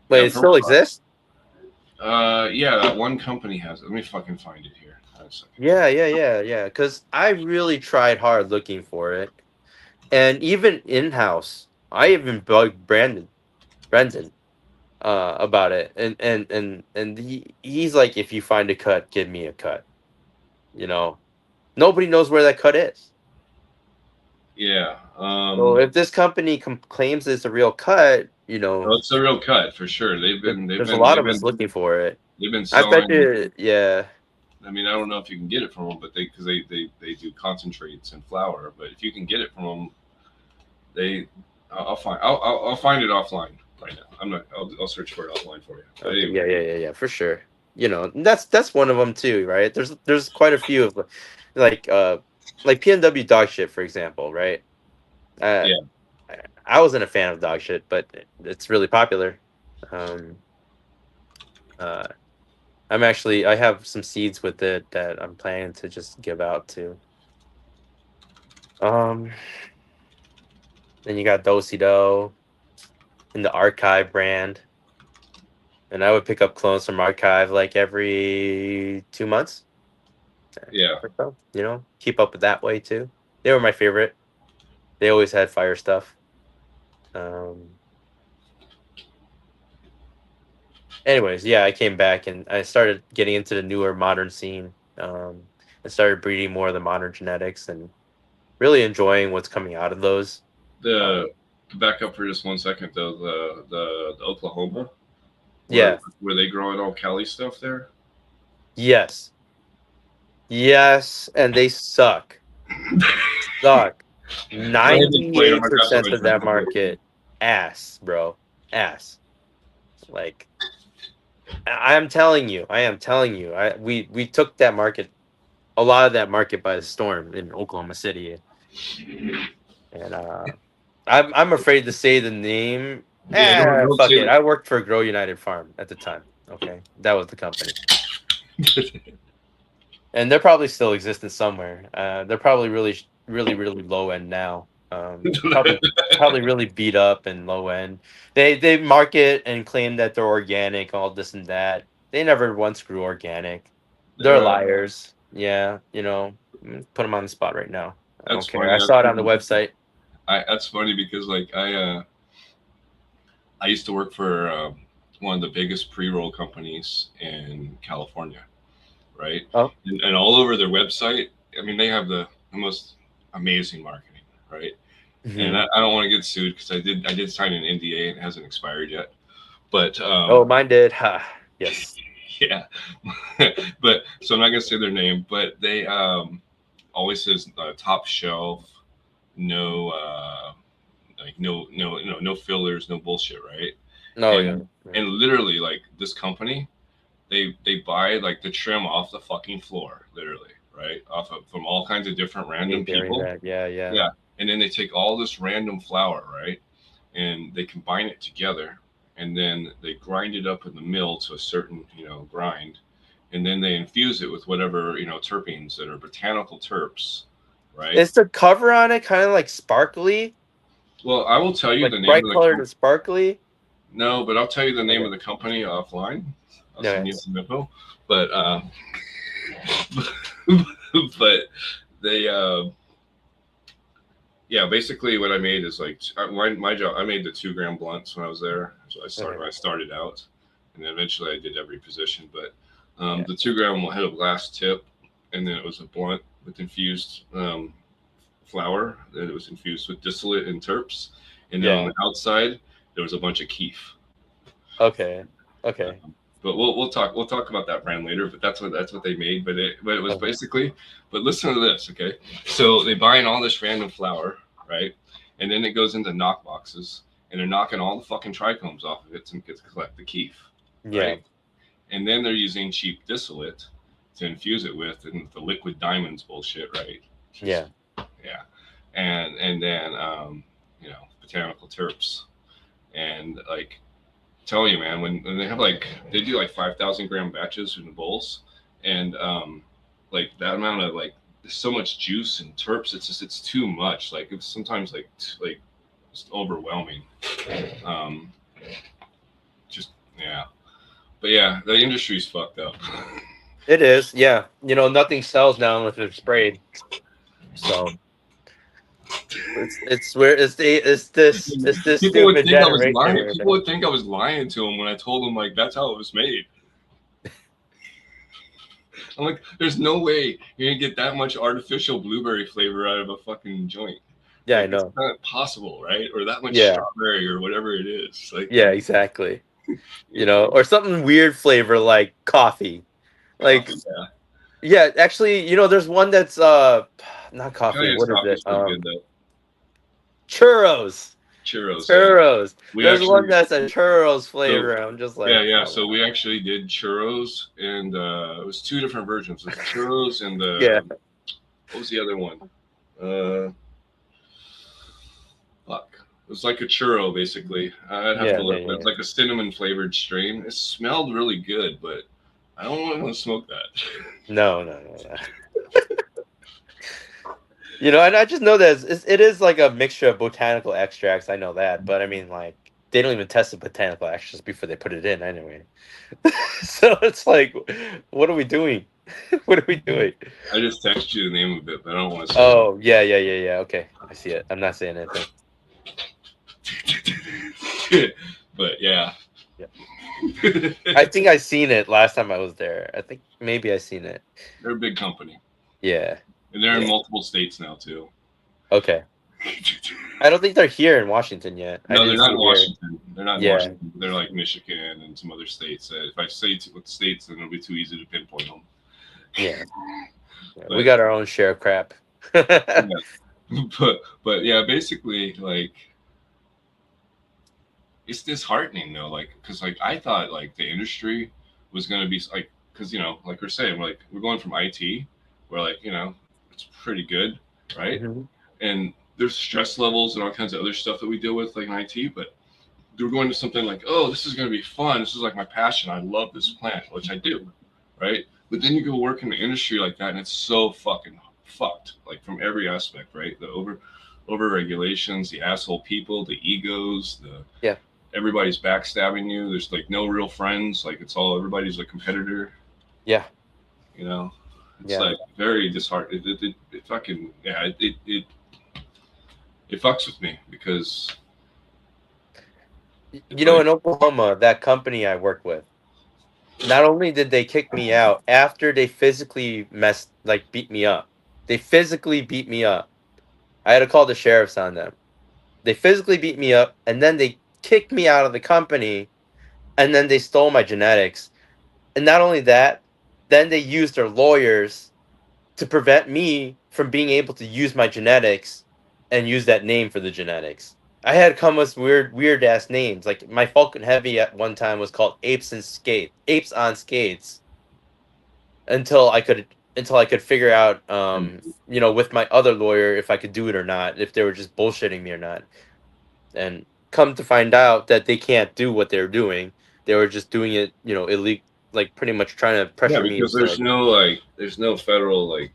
Wait, yeah, it still permafrost. exists? Yeah, that one company has it. Let me fucking find it here. Hold on a second. Yeah. Because I really tried hard looking for it, and even in house, I even bugged Brendan about it, and he's like, if you find a cut, give me a cut. You know, nobody knows where that cut is. Yeah. So if this company claims it's a real cut, you know, No, it's a real cut for sure. They've been they've there's a been lot they've of us been looking for it. they've been I bet selling. you, yeah. I mean, I don't know if you can get it from them, but because they do concentrates and flour. But if you can get it from them, they I'll find it offline right now. I'm not. I'll search for it offline for you. But Okay, anyway, yeah, for sure. You know, that's one of them too, right? There's quite a few of like like PNW dog shit, for example, right? Uh, yeah, I wasn't a fan of dog shit, but it's really popular. Um, uh, I have some seeds with it that I'm planning to just give out to. Um, then you got Dosido in the Archive brand, and I would pick up clones from Archive like every 2 months yeah. or so. You know, keep up with that way too. They were my favorite. They always had fire stuff. Um, anyways, yeah, I came back and I started getting into the newer modern scene. I started breeding more of the modern genetics and really enjoying what's coming out of those. Uh, The to back up for just 1 second though, the Oklahoma yeah, where they growing all Cali stuff there. yes, yes, and they suck. Suck. Go ahead and explain them. Ninety-eight I got some percent of that interesting questions. market, ass, bro, ass. Like I'm telling you, I am telling you, we took that market, a lot of that market by the storm in Oklahoma City, and I'm afraid to say the name. Yeah, don't Fuck say it. that. I worked for Grow United Farm at the time. Okay, that was the company, and they're probably still existing somewhere. They're probably really low end now. Probably really beat up and low end. They market and claim that they're organic, all this and that. They never once grew organic. They're They're liars. Yeah, put them on the spot right now. I that's don't care. funny. I saw it on the website. That's funny because like I used to work for one of the biggest pre-roll companies in California, right? Oh, And all over their website, I mean, they have the most amazing marketing, right? And hmm I don't want to get sued because I did sign an NDA and it hasn't expired yet. But oh, mine did. Ha. Yes. yeah, but so I'm not gonna say their name, but they always says top shelf, no like no fillers, no bullshit, right? No, yeah. And literally like this company, they buy like the trim off the fucking floor, literally, right? Off of from all kinds of different random Hate hearing people. that. Yeah, yeah. Yeah. And then they take all this random flour, right? And they combine it together and then they grind it up in the mill to a certain, grind. And then they infuse it with whatever, terpenes that are botanical terps, right? Is the cover on it kind of like sparkly, Well, I will tell you like the name bright of the colored and sparkly? no, but I'll tell you the name Okay. of the company offline. I'll No, send you it's some info. But but they yeah, basically what I made is like my job. I made the 2 gram blunts when I was there. So okay. I started out, and then eventually I did every position. But Yeah, the 2 gram had a glass tip, and then it was a blunt with infused flour. Then it was infused with distillate and terps, and then on yeah. the outside there was a bunch of keef. Okay, okay, But we'll talk about that brand later. But that's what they made. But it was okay. basically. But listen to this, okay? So they buy in all this random flour, right? And then it goes into knock boxes, and they're knocking all the fucking trichomes off of it to get to collect the keef, Yeah, right? And then they're using cheap distillate to infuse it with, and the liquid diamonds bullshit, right? Just yeah. yeah, and then botanical terps, and like tell you, man, when they have like they do like 5,000 gram batches in the bowls, and like that amount of like there's so much juice and terps, it's too much. Like it's sometimes like just overwhelming. Um, just yeah, but yeah, the industry's fucked up. It is. Yeah, nothing sells now unless it's sprayed. So it's where it's this People would stupid think I was generation lying. where People would think I was lying to them when I told them like that's how it was made. I'm like, there's no way you're gonna get that much artificial blueberry flavor out of a fucking joint. Yeah, I Like, it's know. not possible, right? Or that much Yeah. strawberry or whatever it is. Like, Yeah, exactly. you know, Or something weird flavor like coffee. Like, coffee. Yeah, yeah, actually, there's one that's not coffee. Italian's What is coffee is it? pretty good though. Churros. Churros, yeah. Churros. We There's one actually that's a churros so flavor. I'm just yeah, like, yeah. come So we on. actually did churros, and it was two different versions. It was churros and Yeah. what was the other one? Uh, fuck. It was like a churro, basically. I'd have Yeah, to yeah, look. But it's yeah. like a cinnamon flavored strain. It smelled really good, but I don't want to smoke that. No, no, no, no. And I just know that it is like a mixture of botanical extracts. I know that, but I mean, like, they don't even test the botanical extracts before they put it in, anyway. So it's like, what are we doing? What are we doing? I just text you the name of it, but I don't want to say Oh, yeah, yeah, yeah, yeah. Okay, I see it. I'm not saying anything. it. But yeah. Yeah, I think I seen it last time I was there. I think maybe I seen it. They're a big company, Yeah, and they're in yeah. multiple states now too. Okay. I don't think they're here in Washington yet. I No, they're didn't not see in here. Washington. They're not in Yeah, Washington. They're like Michigan and some other states. If I say what states, then it'll be too easy to pinpoint them. yeah, yeah. We But got our own share of crap. yeah, but yeah, basically, like, it's disheartening though, like, because like I thought like the industry was gonna be like, because like we're saying, like we're going from IT, where like it's pretty good, right? Mhm. And there's stress levels and all kinds of other stuff that we deal with like in IT, but they're going to something like, oh, this is going to be fun. This is like my passion. I love this plant, which I do, right? But then you go work in the industry like that, and it's so fucking fucked, like from every aspect, right? The over regulations, the asshole people, the egos, the Yeah, everybody's backstabbing you. There's like no real friends. Like it's all everybody's a competitor. yeah, You know, it's yeah. like very disheartening. It fucking yeah. It fucks with me because it's like In Oklahoma, that company I work with, not only did they kick me out after they physically beat me up, they physically beat me up. I had to call the sheriffs on them. They physically beat me up, and then they kicked me out of the company, and then they stole my genetics. And not only that, then they used their lawyers to prevent me from being able to use my genetics and use that name for the genetics. I had come with weird ass names. Like my Falcon Heavy at one time was called Apes on Skates, until I could figure out, with my other lawyer, if I could do it or not, if they were just bullshitting me or not. And come to find out that they can't do what they're doing. They were just doing it, illegal, like pretty much trying to yeah, pressure me because into, like, there's no federal like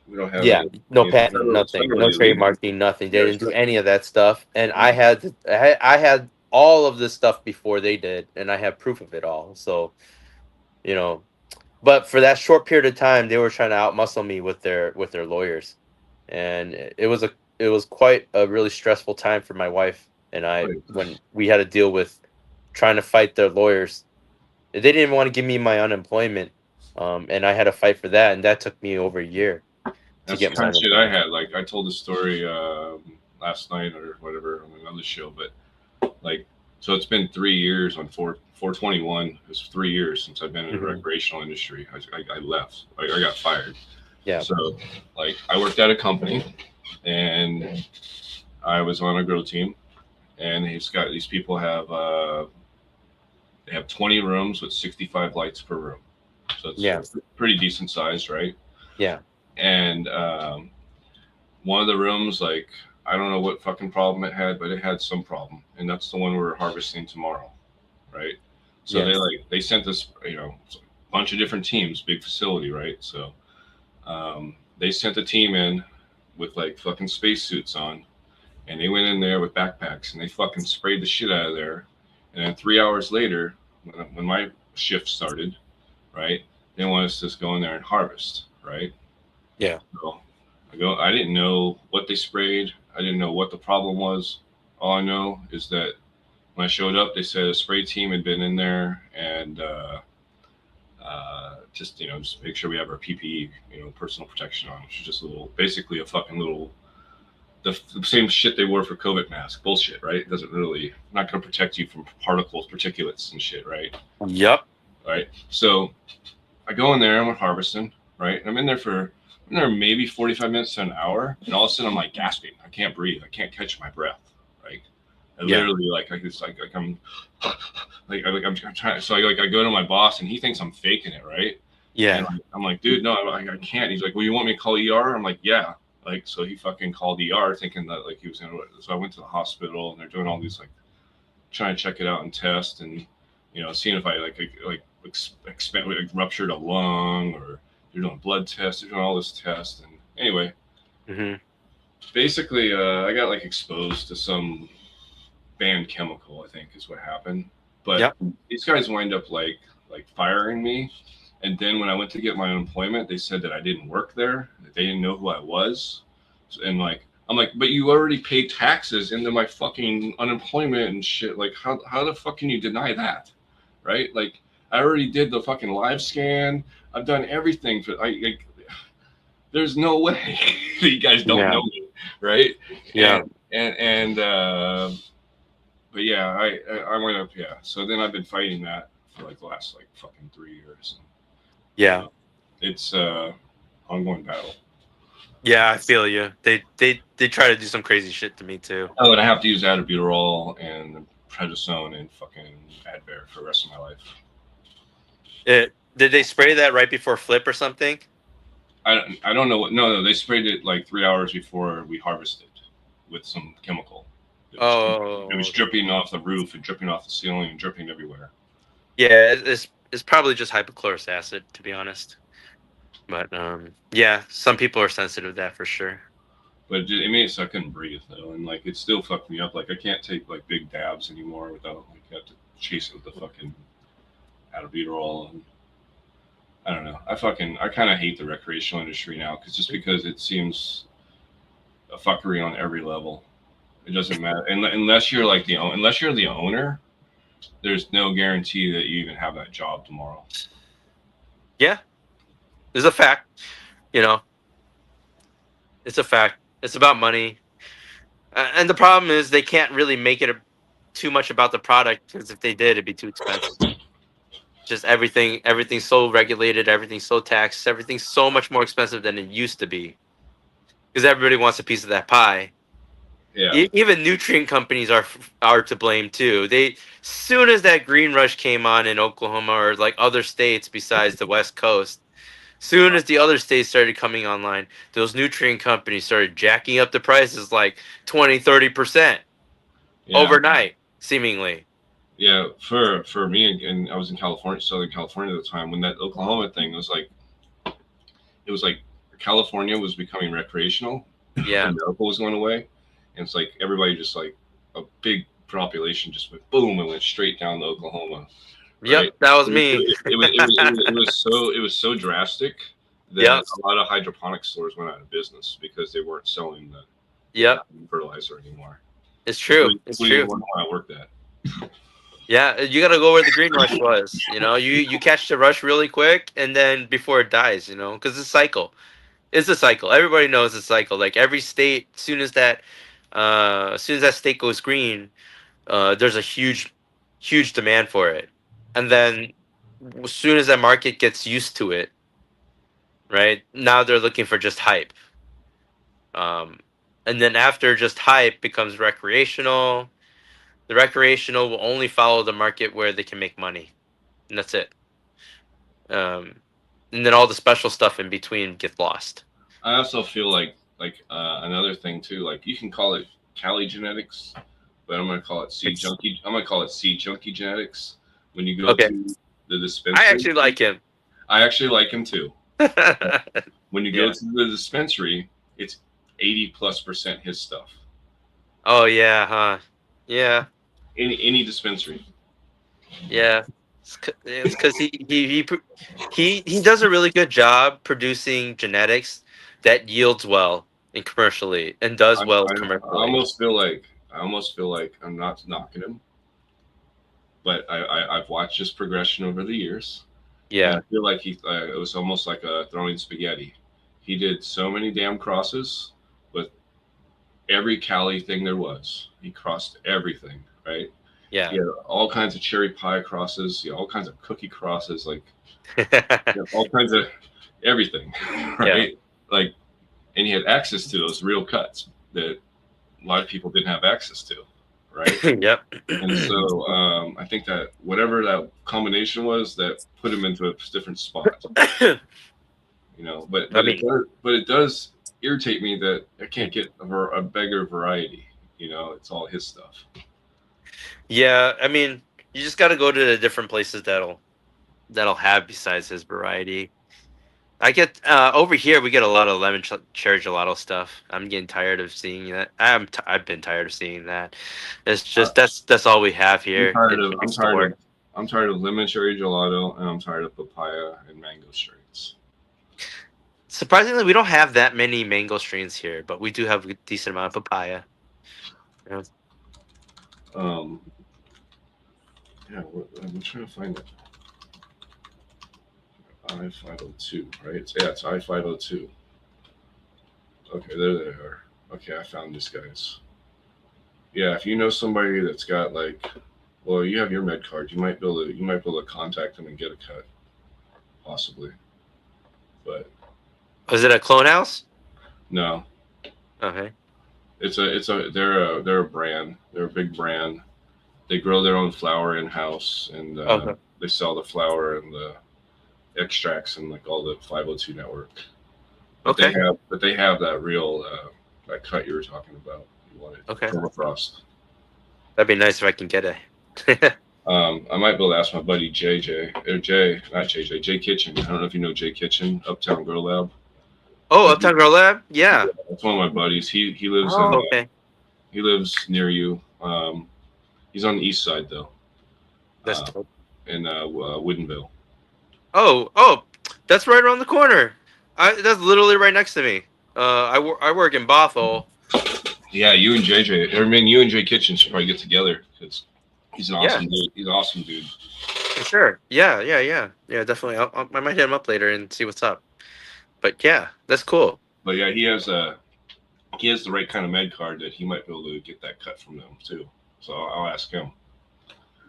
we don't have yeah, any no patent, it's nothing, no federally illegal. trademarking, nothing. They Yeah, didn't do any of that stuff, and I had all of this stuff before they did, and I have proof of it all. So, you know, but for that short period of time, they were trying to outmuscle me with their lawyers, and it was quite a really stressful time for my wife and I right. when we had to deal with trying to fight their lawyers. They didn't even want to give me my unemployment, and I had to fight for that, and that took me over a year to That's get the my kind of shit I unemployment. had. Like I told the story last night or whatever on another show, but like so it's been 3 years on 4/21. It's 3 years since I've been in the Hmm. recreational industry. I left. I got fired. Yeah, So like I worked at a company and I was on a grow team, and these people have they have 20 rooms with 65 lights per room, so it's yeah, pretty decent size, right? yeah, And one of the rooms, like I don't know what fucking problem it had, but it had some problem, and that's the one we're harvesting tomorrow, right? So yeah, they sent us, a bunch of different teams, big facility, right? So they sent a team in with like fucking spacesuits on, and they went in there with backpacks and they fucking sprayed the shit out of there. And then 3 hours later, when my shift started, right, they want us to just go in there and harvest, right? yeah, So I didn't know what they sprayed. I didn't know what the problem was. All I know is that when I showed up, they said a spray team had been in there and just make sure we have our PPE, personal protection on, which is just basically a fucking little the same shit they wore for COVID mask. Bullshit, right? It doesn't really not going to protect you from particles, particulates, and shit, right? Yep. Right. So I go in there, I'm harvesting, right? And I'm in there maybe 45 minutes to an hour, and all of a sudden I'm like gasping. I can't breathe. I can't catch my breath. Right. I Yeah. literally like it's like I'm I'm trying. So I go to my boss, and he thinks I'm faking it, right? And Yeah. I'm like, dude, no, I can't. He's like, well, you want me to call ER? I'm like, yeah. Like, so he fucking called ER, thinking that like he was gonna. So I went to the hospital, and they're doing all these like trying to check it out and test, and seeing if I expand, like, ruptured a lung, or they're doing blood tests, they're doing all this test, and anyway, Hmm. basically, I got like exposed to some banned chemical. I think is what happened, but Yep. these guys wind up like firing me. And then when I went to get my unemployment, they said that I didn't work there, that they didn't know who I was. And like, I'm like, but you already paid taxes into my fucking unemployment and shit. Like, how the fuck can you deny that? Right? Like, I already did the fucking live scan. I've done everything for, like, there's no way you guys don't Yeah. know me. Right? Yeah. And but yeah, I went up, yeah. So then I've been fighting that for like the last like fucking 3 years. You Yeah. know, it's ongoing battle. Yeah. I feel you. They try to do some crazy shit to me too. Oh, and I have to use albuterol and prednisone and fucking Advair for the rest of my life. Did they spray that right before flip or something? I don't know what. No, they sprayed it like 3 hours before we harvested with some chemical. It Oh, was okay. dripping off the roof and dripping off the ceiling and dripping everywhere. Yeah. It's probably just hypochlorous acid, to be honest. But yeah, some people are sensitive to that for sure. But it made it so I couldn't breathe though, and like it still fucked me up. Like I can't take like big dabs anymore without like I have to chase it with the fucking albuterol. And I don't know. I kind of hate the recreational industry now because just because it seems a fuckery on every level. It doesn't matter unless you're like unless you're the owner. There's no guarantee that you even have that job tomorrow. Yeah, it's a fact. You know, it's a fact. It's about money, and the problem is they can't really make it too much about the product because if they did, it'd be too expensive. Just everything's so regulated, everything's so taxed, everything's so much more expensive than it used to be because everybody wants a piece of that pie. Yeah, Even nutrient companies are to blame too. They soon as that green rush came on in Oklahoma or like other states besides the West Coast, soon as the other states started coming online, those nutrient companies started jacking up the prices like 20-30% yeah, overnight, seemingly. yeah. For me, and I was in California, Southern California at the time when that Oklahoma thing was like, it was like California was becoming recreational, Yeah. and medical was going away, and it's like everybody just like a big population just went boom and went straight down to Oklahoma, right? Yep, that was It, me. it, it, was- it, was- it, was- it was so drastic that Yep. a lot of hydroponic stores went out of business because they weren't selling the Yep. fertilizer anymore. It's true. It's What do you true. want when I worked at? Yeah, you got to go where the green rush was. You catch the rush really quick and then before it dies, because it's a cycle. It's a cycle. Everybody knows it's a cycle. Like every state, as soon as that state goes green, there's a huge demand for it. And then as soon as that market gets used to it, right? Now they're looking for just hype. Um, and then after just hype becomes recreational, the recreational will only follow the market where they can make money, and that's it. Um, and then all the special stuff in between gets lost. I also feel like another thing too. Like you can call it Cali genetics, but I'm gonna call it seed It's junkie. I'm gonna call it seed junkie genetics. When you go okay. to the I dispensary, actually like him. I actually like him too. When you go Yeah. to the dispensary, it's 80+% his stuff. Oh yeah, huh? Yeah, Any dispensary. yeah. It's because he does a really good job producing genetics that yields well and commercially and does well commercially. I almost feel like I'm not knocking him, but I've watched his progression over the years, and I Yeah. feel like it was almost like throwing spaghetti. He did so many damn crosses with every Cali thing there was. He crossed everything, right? Yeah. He had all kinds of cherry pie crosses, all kinds of cookie crosses, like all kinds of everything, Yeah. right? Like, and he had access to those real cuts that a lot of people didn't have access to, right? Yep. And so I think that whatever that combination was, that put him into a different spot, But I it mean, does, irritate me that I can't get a bigger variety. It's all his stuff. yeah, I mean, you just got to go to the different places that'll have besides his variety. I get over here we get a lot of cherry gelato stuff. I'm getting tired of seeing that. I've been tired of seeing that. It's Uh, just that's all we have I'm here tired in of I'm next tired of door. I'm tired of lemon cherry gelato, and I'm tired of papaya and mango straights. Surprisingly, we don't have that many mango strains here, but we do have a decent amount of papaya. You know? Um, yeah, I'm trying to find it. I-502, right? Yeah, it's I-502. Okay, there they are. Okay, I found these guys. Yeah, if you know somebody that's got like, well, you have your med card, you might be able to contact them and get a cut, possibly. But Was it a clone house? no, Okay. they're a brand. They're a big brand. They grow their own flower in house, and Okay. they sell the flower and the extracts and like all the 502 network. Okay. But they have that real that cut you were talking about. You want it Okay. permafrost. That'd be nice if I can get it. I might be able to ask my buddy JJ or Jay, not JJ, Jay Kitchen. I don't know if you know Jay Kitchen, Uptown Grow Lab. Oh, But Uptown Girl Lab. yeah, Yeah. that's one of my buddies. Oh, okay. He lives near you. He's on the east side though, That's uh, dope. in Woodinville. Oh, that's right around the corner. That's literally right next to me. I work in Bothell. Yeah, you and JJ. I mean, you and Jay Kitchen should probably get together because he's an Yeah, awesome dude. He's an awesome dude. for sure. Yeah. Definitely. I might hit him up later and see what's up. But yeah, that's cool. But yeah, he has the right kind of med card that he might be able to get that cut from them too. So I'll ask him.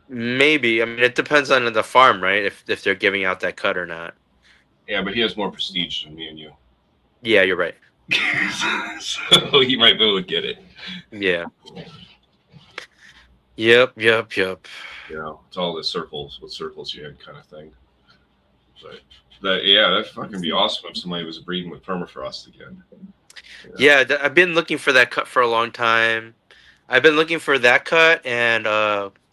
Maybe. I mean, it depends on the farm, right? If they're giving out that cut or not. Yeah, but he has more prestige than me and you. Yeah, you're right. So he might be able to get it. Yeah. Yep. It's all the circles, what circles you had kind of thing. But that'd fucking be awesome if somebody was breeding with permafrost again. Yeah, I've been looking for that cut for a long time. I've been looking for that cut and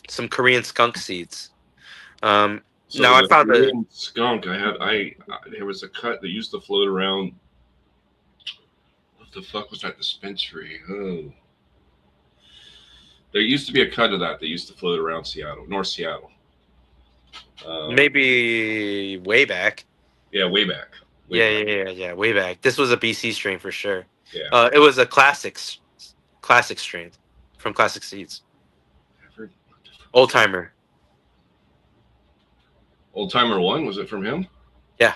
some Korean skunk seeds. Um, So now I the found the Korean skunk, there was a cut that used to float around. What the fuck was that dispensary? Oh, there used to be a cut of that used to float around Seattle, North Seattle. maybe way back. Yeah, way back. Yeah. Way back. This was a BC strain for sure. Yeah. It was a classic strain from Classic Seeds. Old timer. Old Timer One, was it from him? Yeah.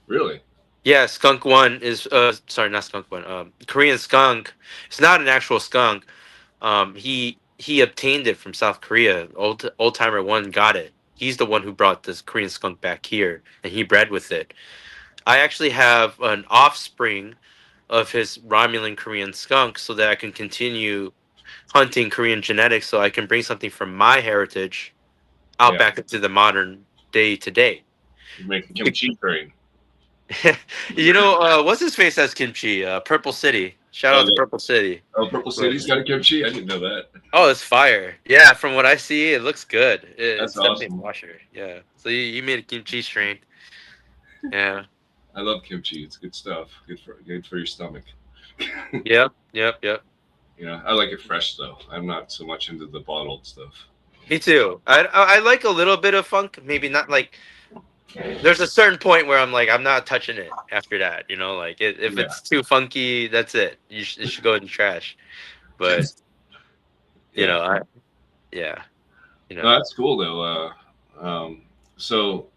Really? Yeah, Skunk One is sorry, not Skunk One. Korean skunk. It's not an actual skunk. He obtained it from South Korea. Old timer one got it. He's the one who brought this Korean skunk back here, and he bred with it. I actually have an offspring of his Romulan Korean skunk, so that I can continue hunting Korean genetics, so I can bring something from my heritage out Yeah. back into the modern day today. You make kimchi train. What's his face has kimchi? Purple City. Shout out to Purple City. Purple City's got a kimchi? I didn't know that. Oh, it's fire. Yeah, from what I see, it looks good. That's It's definitely a awesome. washer. Yeah. So you made a kimchi strain. Yeah. I love kimchi. It's good stuff. Good for your stomach. Yep. I like it fresh though. I'm not so much into the bottled stuff. Me too. I like a little bit of funk. Maybe not like. There's a certain point where I'm like, I'm not touching it after that. Like if Yeah. it's too funky, that's it. It should go in the trash. But Yeah. yeah. No, that's cool though. So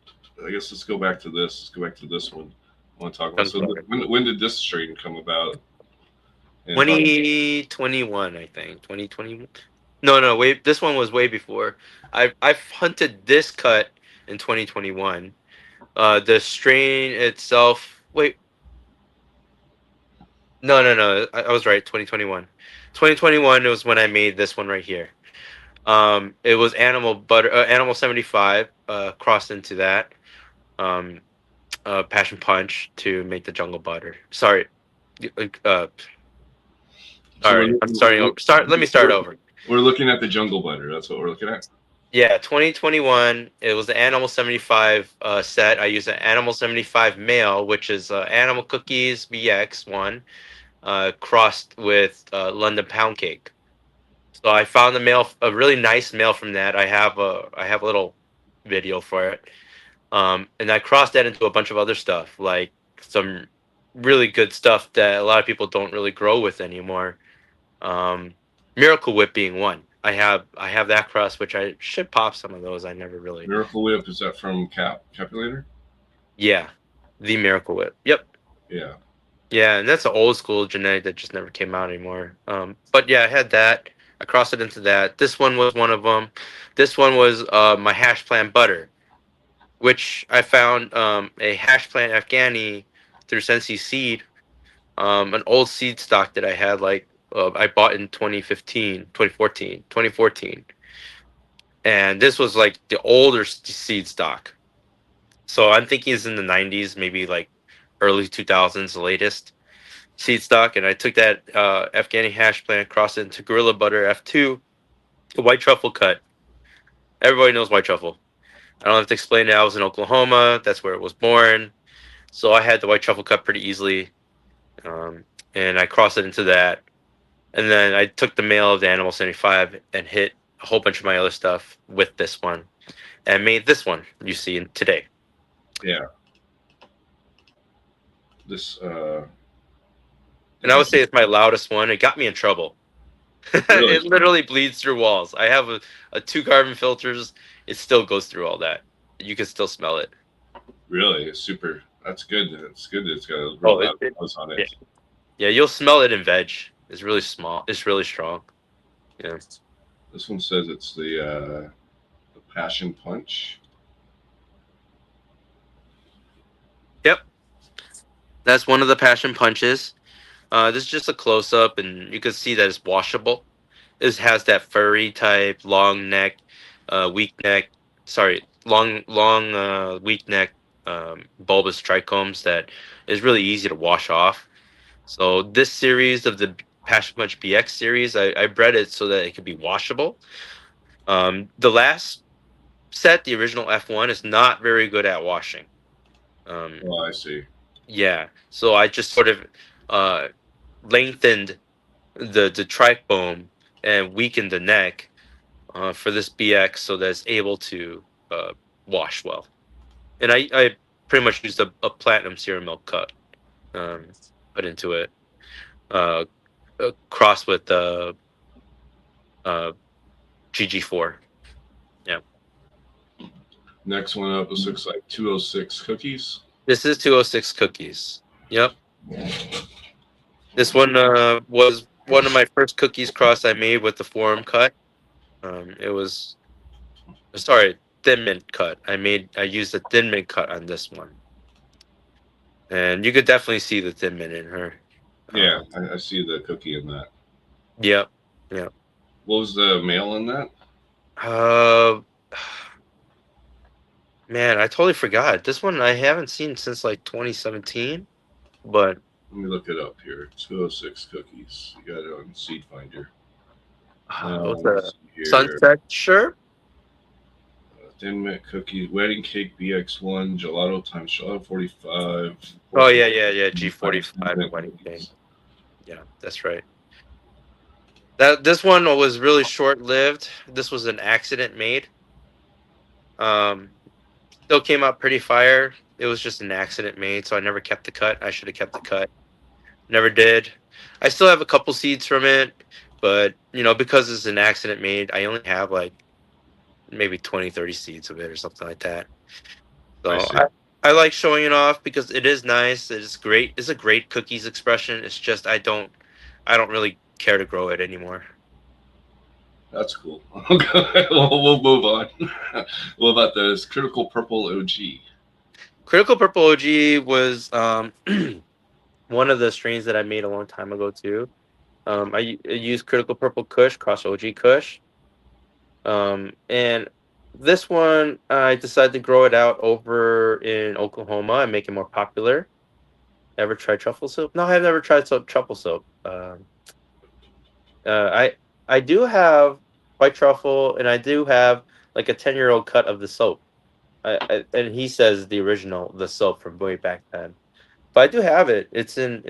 I guess let's go back to this. Let's go back to this one. I want to talk about. So when did this strain come about? And how? 2021, I think. 2021. No, no, wait. This one was way before. I've hunted this cut in 2021. The strain itself. Wait, no, no, no. I was right. 2021. 2021 was when I made this one right here. It was animal butter, animal 75, crossed into that. Um, passion punch to make the jungle butter. Sorry, uh, So sorry. I'm starting over. Start. Let me start we're, over. we're looking at the jungle butter. That's what we're looking at. Yeah, 2021. It was the Animal 75 set. I used an Animal 75 male, which is Animal Cookies BX one, crossed with London Pound Cake. So I found the male, a really nice male from that. I have a little video for it. And I crossed that into a bunch of other stuff, like some really good stuff that a lot of people don't really grow with anymore. Um, Miracle Whip being one. I have that cross, which I should pop some of those. I never really. Miracle Whip, is that from Capulator? Yeah, the Miracle Whip. Yep. Yeah. Yeah, and that's an old school genetic that just never came out anymore. But yeah, I had that. I crossed it into that. This one was one of them. This one was my hash plant butter, which I found a hash plant Afghani through Sensi Seed, an old seed stock that I had I bought in 2015, 2014, 2014. And this was like the older seed stock. So I'm thinking it's in the 90s, maybe like early 2000s, the latest seed stock. And I took that Afghani hash plant, crossed it into Gorilla Butter F2, the white truffle cut. Everybody knows white truffle. I don't have to explain it. I was in Oklahoma. That's where it was born. So I had the white truffle cut pretty easily. Um, and I crossed it into that. And then I took the male of the Animal 75 and hit a whole bunch of my other stuff with this one and made this one you see in today. Yeah. This And I would this say it's my loudest one. It got me in trouble. really It literally bleeds through walls. I have a two carbon filters. It still goes through all that. You can still smell it. really super. That's good. That's good. It's got a real Oh, loud buzz on yeah. it. Yeah, you'll smell it in veg. It's really small. It's really strong. Yeah. This one says it's the passion punch. Yep. That's one of the passion punches. This is just a close up, and you can see that it's washable. It has that furry type, long neck, weak neck. Sorry, weak neck, bulbous trichomes that is really easy to wash off. So this series of the Passion Punch BX series, I bred it so that it could be washable. The last set, the original F1, is not very good at washing. Um, Oh, I see. yeah, so I just sort of uh, lengthened the trichome and weakened the neck for this BX so that it's able to wash well. And I pretty much used a platinum serum milk cut, um, put into it, uh, crossed with uh, GG4. Yeah, Next one up, this looks like 206 cookies. this is 206 cookies. Yep, this one was one of my first cookies cross I made with the forum cut. It was sorry, thin mint cut. I used a thin mint cut on this one, and you could definitely see the thin mint in her. Yeah, Um, I see the cookie in that. yep, yep. What was the male in that? Uh, man, I totally forgot. This one I haven't seen since like 2017, but Let me look it up here. 206 cookies. You got it on Seed Finder. what's Let's the see here. sunset shirt? Thin Mint Cookie, Wedding Cake BX1, Gelato times Gelato 45, Oh 14 yeah, yeah, yeah. times Thin G45 and Mint wedding cake. Cookies. Yeah, that's right. That this one was really short lived. This was an accident made. Um, Still came out pretty fire. It was just an accident made, so I never kept the cut. I should have kept the cut. Never did. I still have a couple seeds from it, but because it's an accident made, I only have like maybe 20, 30 seeds of it or something like that. I So see. I like showing it off because it is nice. It's great. It's a great cookies expression. It's just I don't. I don't really care to grow it anymore. That's cool. We'll move on. What about this critical purple OG? Critical Purple OG was one of the strains that I made a long time ago too. I used Critical Purple Kush cross OG Kush. And this one, I decided to grow it out over in Oklahoma and make it more popular. Ever tried truffle soap? No, I've never tried truffle soap. I do have white truffle, and I do have like a 10-year-old cut of the soap. And he says the original, the soap from way back then. But I do have it. It's in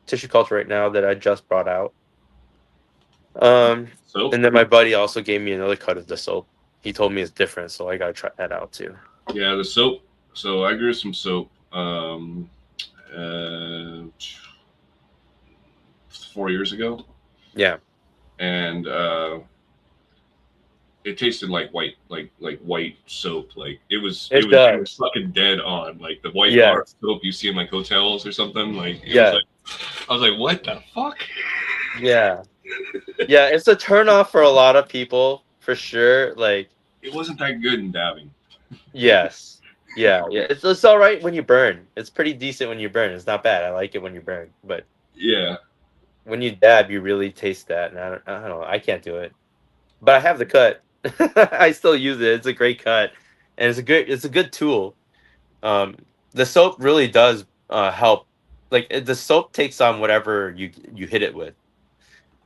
tissue culture right now that I just brought out. Um, Soap? and then my buddy also gave me another cut of the soap. He told me it's different, so I gotta try that out too. Yeah, the soap. So I grew some soap uh, 4 years ago, Yeah, and it tasted like white, like white soap. Like it it was does. fucking dead on, like the white bar Yes, soap you see in like hotels or something. Like it was yeah, like I was like, what the fuck? yeah, yeah. It's a turn off for a lot of people for sure. Like, It wasn't that good in dabbing. yes, yeah, yeah. It's all right when you burn. It's pretty decent when you burn. It's not bad. I like it when you burn, but Yeah, when you dab, you really taste that. And I don't know. I can't do it, but I have the cut. I still use it. It's a great cut, and it's a good tool. Um, the soap really does help. Like the soap takes on whatever you hit it with.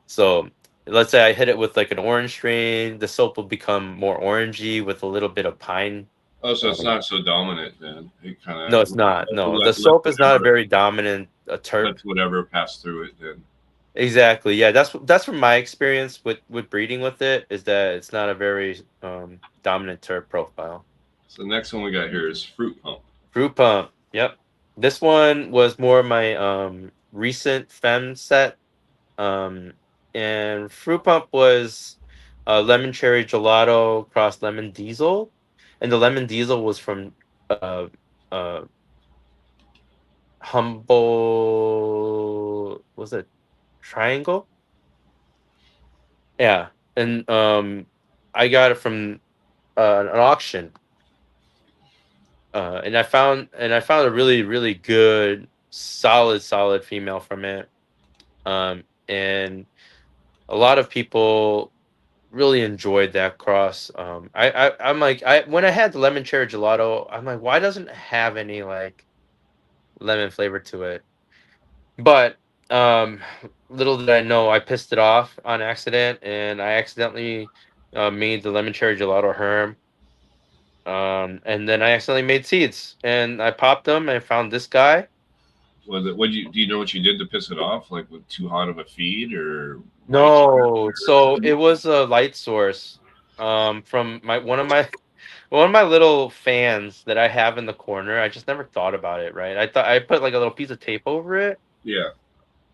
So let's say I hit it with like an orange strain, the soap will become more orangey with a little bit of pine. oh, so it's Um, not so dominant then. It kind no, of it's not. No, the let soap is not a very dominant terp. whatever pass through it then. Exactly. Yeah, that's from my experience with breeding with it is that it's not a very dominant terp profile. So the next one we got here is fruit pump. Fruit pump. Yep. This one was more my recent fem set. Um and fruit pump was lemon cherry gelato cross lemon diesel. And the lemon diesel was from uh uh humble, was it triangle? Yeah. And I got it from an auction. And I found a really good solid female from it. And a lot of people really enjoyed that cross. I'm like, I when I had the lemon cherry gelato, I'm like, why doesn't it have any like lemon flavor to it? But um, little did I know, I pissed it off on accident, and I accidentally made the lemon cherry gelato herm. And then I accidentally made seeds, and I popped them, and I found this guy. Was it? What do you know what you did to piss it off? Like with too hot of a feed or light? No, so it was a light source from my one of my little fans that I have in the corner. I just never thought about it, right? I thought I put like a little piece of tape over it, Yeah.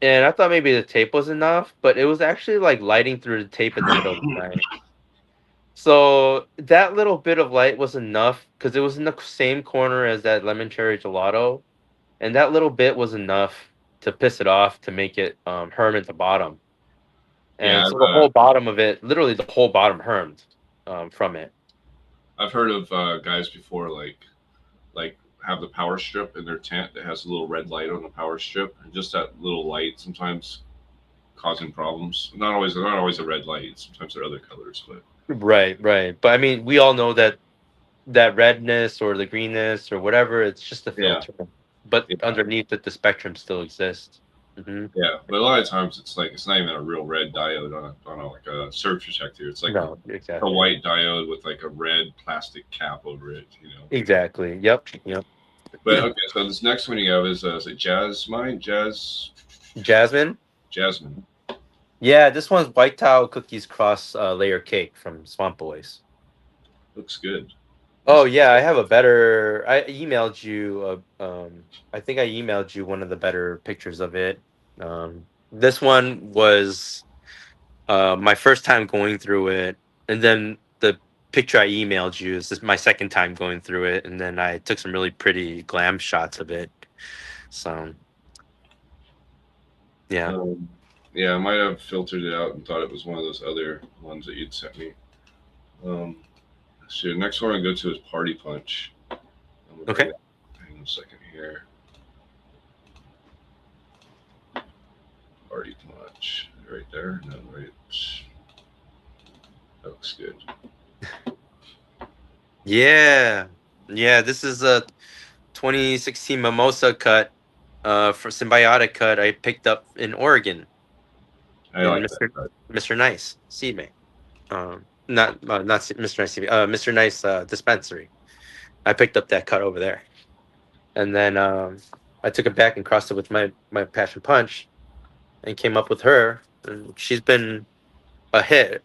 and I thought maybe the tape was enough, but it was actually like lighting through the tape in the middle of the night. So that little bit of light was enough because it was in the same corner as that lemon cherry gelato, and that little bit was enough to piss it off to make it herm at the bottom. Yeah, And so the whole bottom of it, literally the whole bottom hermed from it. I've heard of guys before like have the power strip in their tent that has a little red light on the power strip, and just that little light sometimes causing problems. Not always a red light. Sometimes they're other colors, but Right, right. But I mean, we all know that that redness or the greenness or whatever, it's just a yeah, filter. But yeah, underneath it, the spectrum still exists. Hmm. yeah. But a lot of times it's like it's not even a real red diode on a like a surge protector. It's like No, a exactly. white diode with like a red plastic cap over it. You know. Exactly. Yep. Yep. But okay, so this next one you have is it Jasmine. Jasmine. Yeah, this one's white tile cookies cross layer cake from Swamp Boys. Looks good. Oh Looks yeah, I have a better. I emailed you. I think I emailed you one of the better pictures of it. This one was my first time going through it, and then the picture I emailed you is this my second time going through it, and then I took some really pretty glam shots of it. So Yeah. Um, yeah, I might have filtered it out and thought it was one of those other ones that you'd sent me. Um, so the next one I go to is Party Punch. I'm gonna bring Okay. it. Hang on a second here. Party Punch, right there. No, right. That looks good. Yeah. Yeah. This is a 2016 Mimosa cut, for Symbiotic cut I picked up in Oregon I in like that. Mr. Nice seed mate. Not Mr. Nice, Mr. Nice dispensary. I picked up that cut over there, and then I took it back and crossed it with my passion punch, and came up with her. And she's been a hit,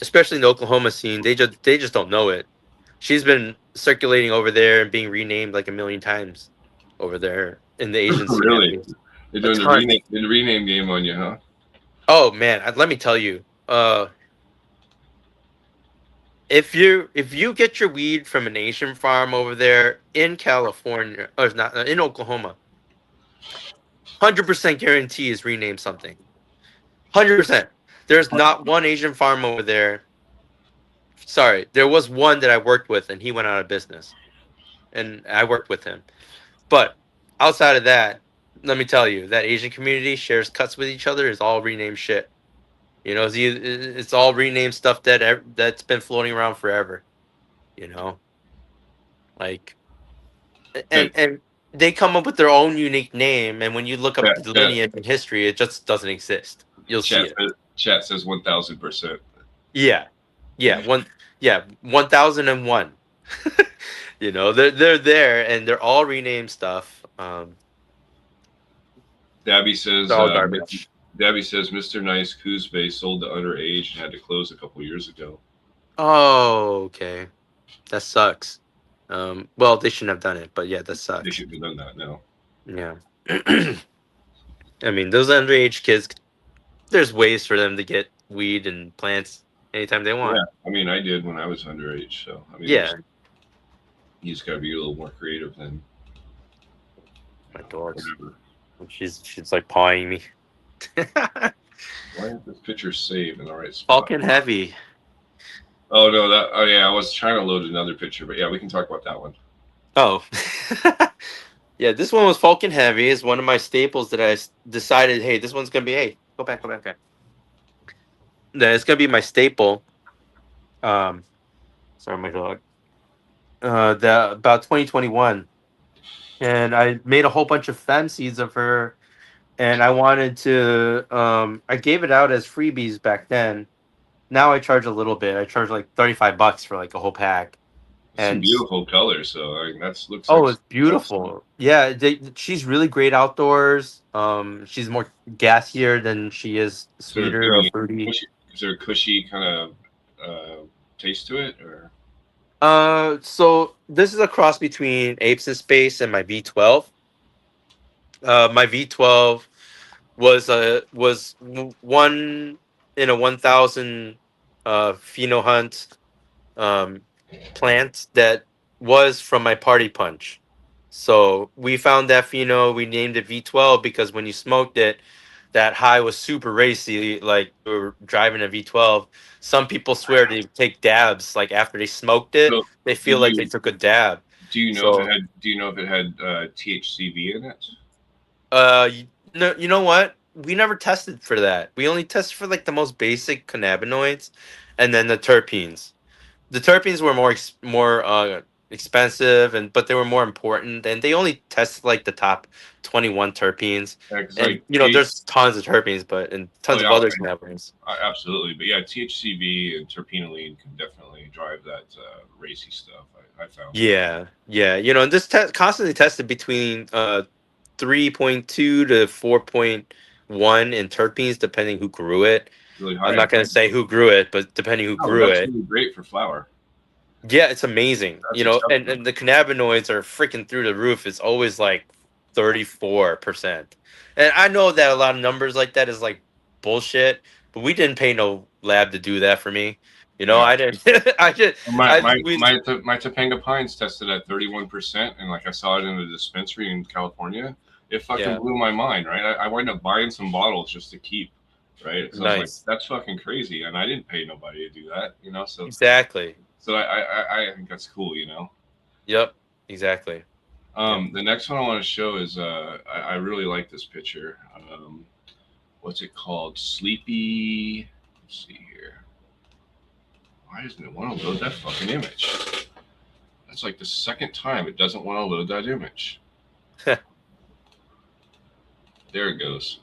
especially in the Oklahoma scene. They just don't know it. She's been circulating over there and being renamed like a million times over there in the Asian scene at Really, least. they're A doing ton. the rename game on you, huh? Oh man, let me tell you. If you get your weed from an Asian farm over there in California, or not in Oklahoma, 100% guarantee is rename something. 100%. There's not one Asian farm over there. Sorry, there was one that I worked with, and he went out of business, and I worked with him. But outside of that, let me tell you, that Asian community shares cuts with each other is all renamed shit. It's all renamed stuff that's been floating around forever. You know, like Hey, and they come up with their own unique name, and when you look up chat, the chat, lineage and history, it just doesn't exist. You'll see chat, it. chat says 1000%. Yeah, yeah, 1001. They're there, and they're all renamed stuff. Dabby It's says, all garbage. Dabby says, Mr. Nice Coos Bay sold to underage and had to close a couple years ago. Oh, okay, that sucks. Well, they shouldn't have done it, but yeah, that They sucks. shouldn't have done that now. Yeah. I mean, those underage kids, there's ways for them to get weed and plants anytime they want. Yeah, I mean, I did when I was underage. So, I mean, Yeah, you just got to be a little more creative than my dog's. whatever. She's like pawing me. Why is this picture saved in the right spot? Falcon Heavy. Oh no, that. Oh yeah, I was trying to load another picture, but yeah, we can talk about that one. Oh. Yeah, this one was Falcon Heavy. Is one of my staples that decided, hey, this one's gonna be, hey, go back, okay. That it's gonna be my staple. Um, sorry, my dog. The about 2021, and I made a whole bunch of fem seeds of her, and I wanted to. I gave it out as freebies back then. Now I charge a little bit. I charge like $35 for like a whole pack, Some and beautiful colors, so I mean, that's looks like oh, it's awesome. beautiful. Yeah, she's really great outdoors. She's more gassier than she is Is there sweeter or any fruity. cushy, is there a cushy kind of taste to it, or So this is a cross between Apes in Space and my V12. My V12 one in a 1,000 pheno hunt, um, plant that was from my party punch. So we found that pheno. We named it V12 because when you smoked it, that high was super racy. Like we were driving a V12. Some people swear they take dabs. Like after they smoked it, so? they Did feel like they you took a dab. do you know if it So, had do you know if it had THCV in it? no, you know what? We never tested for that. We only tested for like the most basic cannabinoids, and then the terpenes. The terpenes were more expensive, but they were more important, and they only tested like the top 21 terpenes. Because And like there's tons of terpenes, but and oh tons of yeah, other cannabinoids. absolutely. But yeah, THCV and terpenoline can definitely drive that racy stuff. I found. Yeah, yeah. And this constantly tested between 3.2 to 4.1 in terpenes, depending who grew it. Really I'm high. not gonna say who grew it, but depending who Oh, but grew that's it. really great for flower. Yeah, it's amazing. That's And exceptional. the cannabinoids are freaking through the roof. It's always like 34%. And I know that a lot of numbers like that is like bullshit, but we didn't pay no lab to do that for me. Yeah. I didn't. I just, My I my we my Topanga Pines tested at 31%, and like I saw it in the dispensary in California, it fucking Yeah. blew my mind, right? I wound up buying some bottles just to keep, right? Because I was like, Nice. that's fucking crazy, and I didn't pay nobody to do that, you know. So Exactly. I think that's cool, you know. Yep. Exactly. Yep. The next one I want to show is I really like this picture. What's it called? Sleepy. Let's see here. Why doesn't it want to load that fucking image? That's like the second time it doesn't want to load that image. There it goes.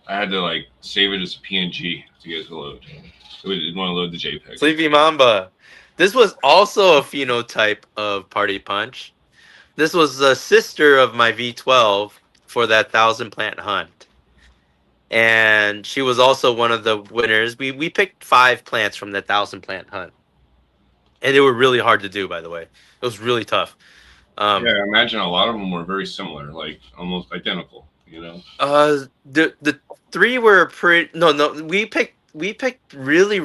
I had to like save it as a PNG to get it to load. It didn't want to load the JPEG. Sleepy Mamba. This was also a phenotype of Party Punch. This was the sister of my V12 for that 1,000 plant hunt. And she was also one of the winners. We picked 5 plants from that 1,000 plant hunt. And they were really hard to do, by the way. It was really tough. Yeah, Um, I imagine a lot of them were very similar, like almost identical. You know. the 3 were pretty. No, we picked really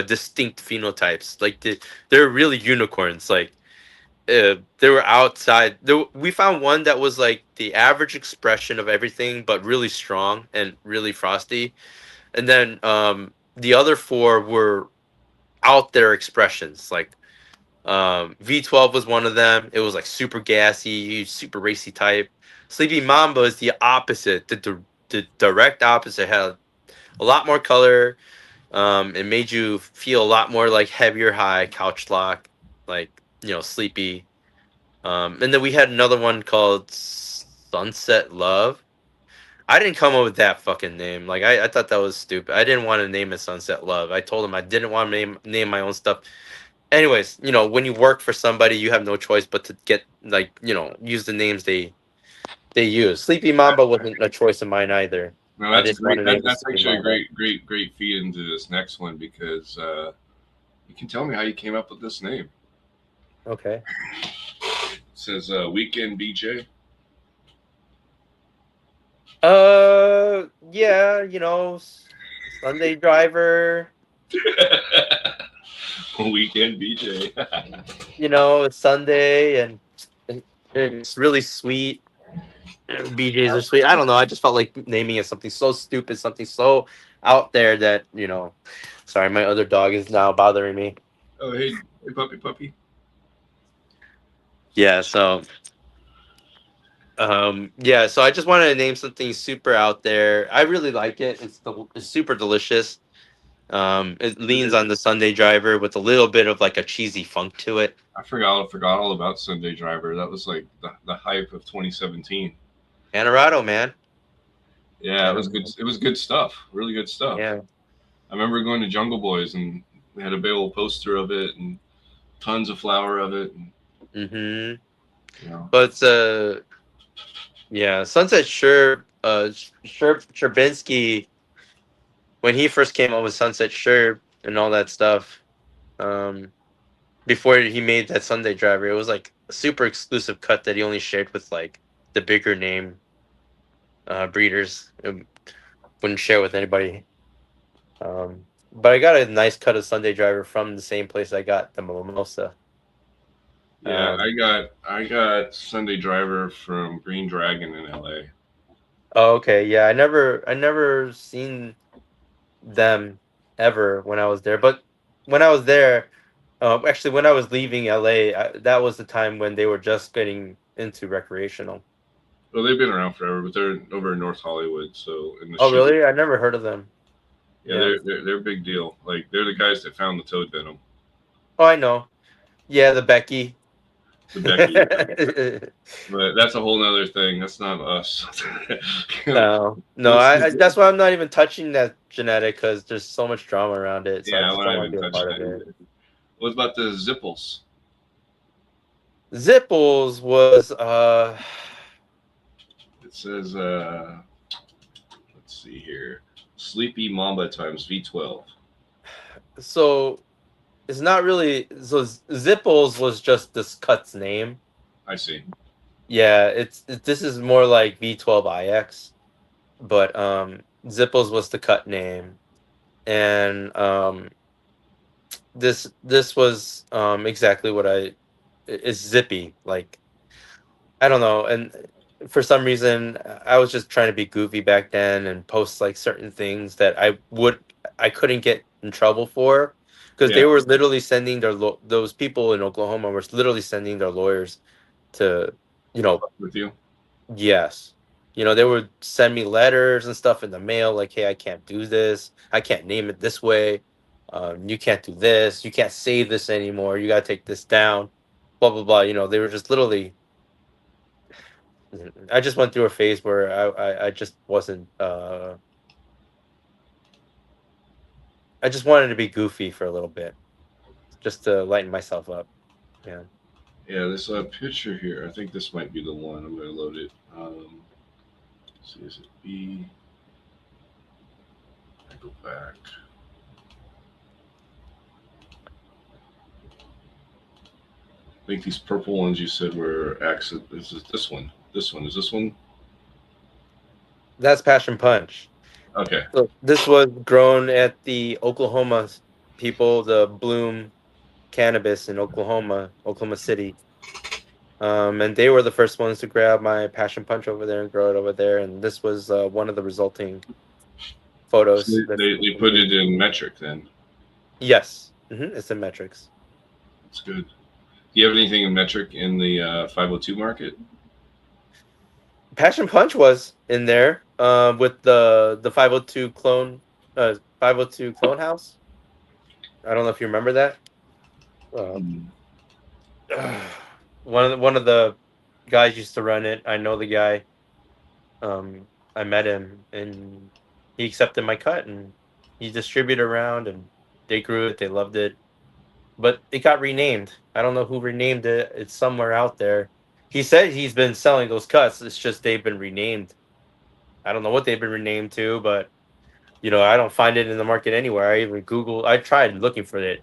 distinct phenotypes. Like they're really unicorns. Like they were outside. We found one that was like the average expression of everything, but really strong and really frosty. And then the other 4 were out there expressions. Like V12 was one of them. It was like super gassy, super racy type. Sleepy Mamba is the opposite. The direct opposite. Had a lot more color. It made you feel a lot more like heavier high, couch lock, like sleepy. And then we had another one called Sunset Love. I didn't come up with that fucking name. Like I thought that was stupid. I didn't want to name it Sunset Love. I told him I didn't want to name my own stuff. Anyways, when you work for somebody, you have no choice but to get like use the names they use. Sleepy Mamba wasn't a choice of mine either. Now I that's a didn't want great. to name it That's Sleepy actually a Mamba. great feed into this next one because you can tell me how you came up with this name. Okay. It says Weekend BJ. Yeah, Sunday driver. Weekend BJ. It's Sunday and it's really sweet. BJ's are sweet. I don't know. I just felt like naming it something so stupid, something so out there that. Sorry, my other dog is now bothering me. Oh hey puppy. Yeah. Yeah. So I just wanted to name something super out there. I really like it. It's super delicious. It leans on the Sunday driver with a little bit of like a cheesy funk to it. I forgot all about Sunday Driver. That was like the hype of 2017. Anorado, man. Yeah, it was good. Anorado. It was good stuff. Really good stuff. Yeah. I remember going to Jungle Boys and we had a big old poster of it and tons of flour of it. And, Mm-hmm. you know, But yeah, Sunset Sherbinsky, when he first came up with Sunset Sherb and all that stuff, um, before he made that Sunday driver, it was like a super exclusive cut that he only shared with like the bigger name breeders. It wouldn't share with anybody. But I got a nice cut of Sunday driver from the same place I got the Mimosa. yeah, Um, I got Sunday Driver from Green Dragon in LA. oh, okay, yeah, I never seen them ever when I was there. But when I was there, actually, when I was leaving LA, that was the time when they were just getting into recreational. Well, they've been around forever, but they're over in North Hollywood, so in the Oh, shoot. really? I never heard of them. Yeah, Yeah. they're a big deal. Like they're the guys that found the toad venom, Oh, I know. Yeah, the Becky. the Becky. But that's a whole nother thing. That's not us. No, no. Let's That's why I'm not even touching that genetic because there's so much drama around it. So I yeah, just we're don't not want even to be a touching part of that it. either. What about the Zipples? Zipples was It says let's see here. Sleepy Mamba times V12. so it's not really so Zipples was just this cut's name. I see. Yeah, this is more like V12IX, but Zipples was the cut name, and this was exactly what it's zippy. Like I don't know, and for some reason, I was just trying to be goofy back then and post like certain things that I couldn't get in trouble for, because Yeah, they were literally sending those people in Oklahoma were literally sending their lawyers to, you know, with you. yes, they would send me letters and stuff in the mail like, hey, I can't do this, I can't name it this way, you can't do this, you can't say this anymore, you gotta take this down, blah blah blah. They were just literally. I just went through a phase where I just wasn't. I just wanted to be goofy for a little bit, just to lighten myself up. Yeah, Yeah, there's a picture here. I think this might be the one. I'm gonna load it. Let's see, is it B? I go back. I think these purple ones you said were accident. This one. This one is this one. that's Passion Punch. Okay. So this was grown at the Oklahoma people, the Bloom Cannabis in Oklahoma City. And they were the first ones to grab my Passion Punch over there and grow it over there. And this was one of the resulting So photos. they put it in metric then. Yes, it's in metrics. That's good. Do you have anything in metric in the 502 market? Passion Punch was in there with the 502 clone 502 clone house. I don't know if you remember that. Uh, Mm. one of the guys used to run it. I know the guy. I met him and he accepted my cut and he distributed around and they grew it. They loved it, but it got renamed. I don't know who renamed it. It's somewhere out there. He said he's been selling those cuts. It's just they've been renamed. I don't know what they've been renamed to, but I don't find it in the market anywhere. I even Google. I tried looking for it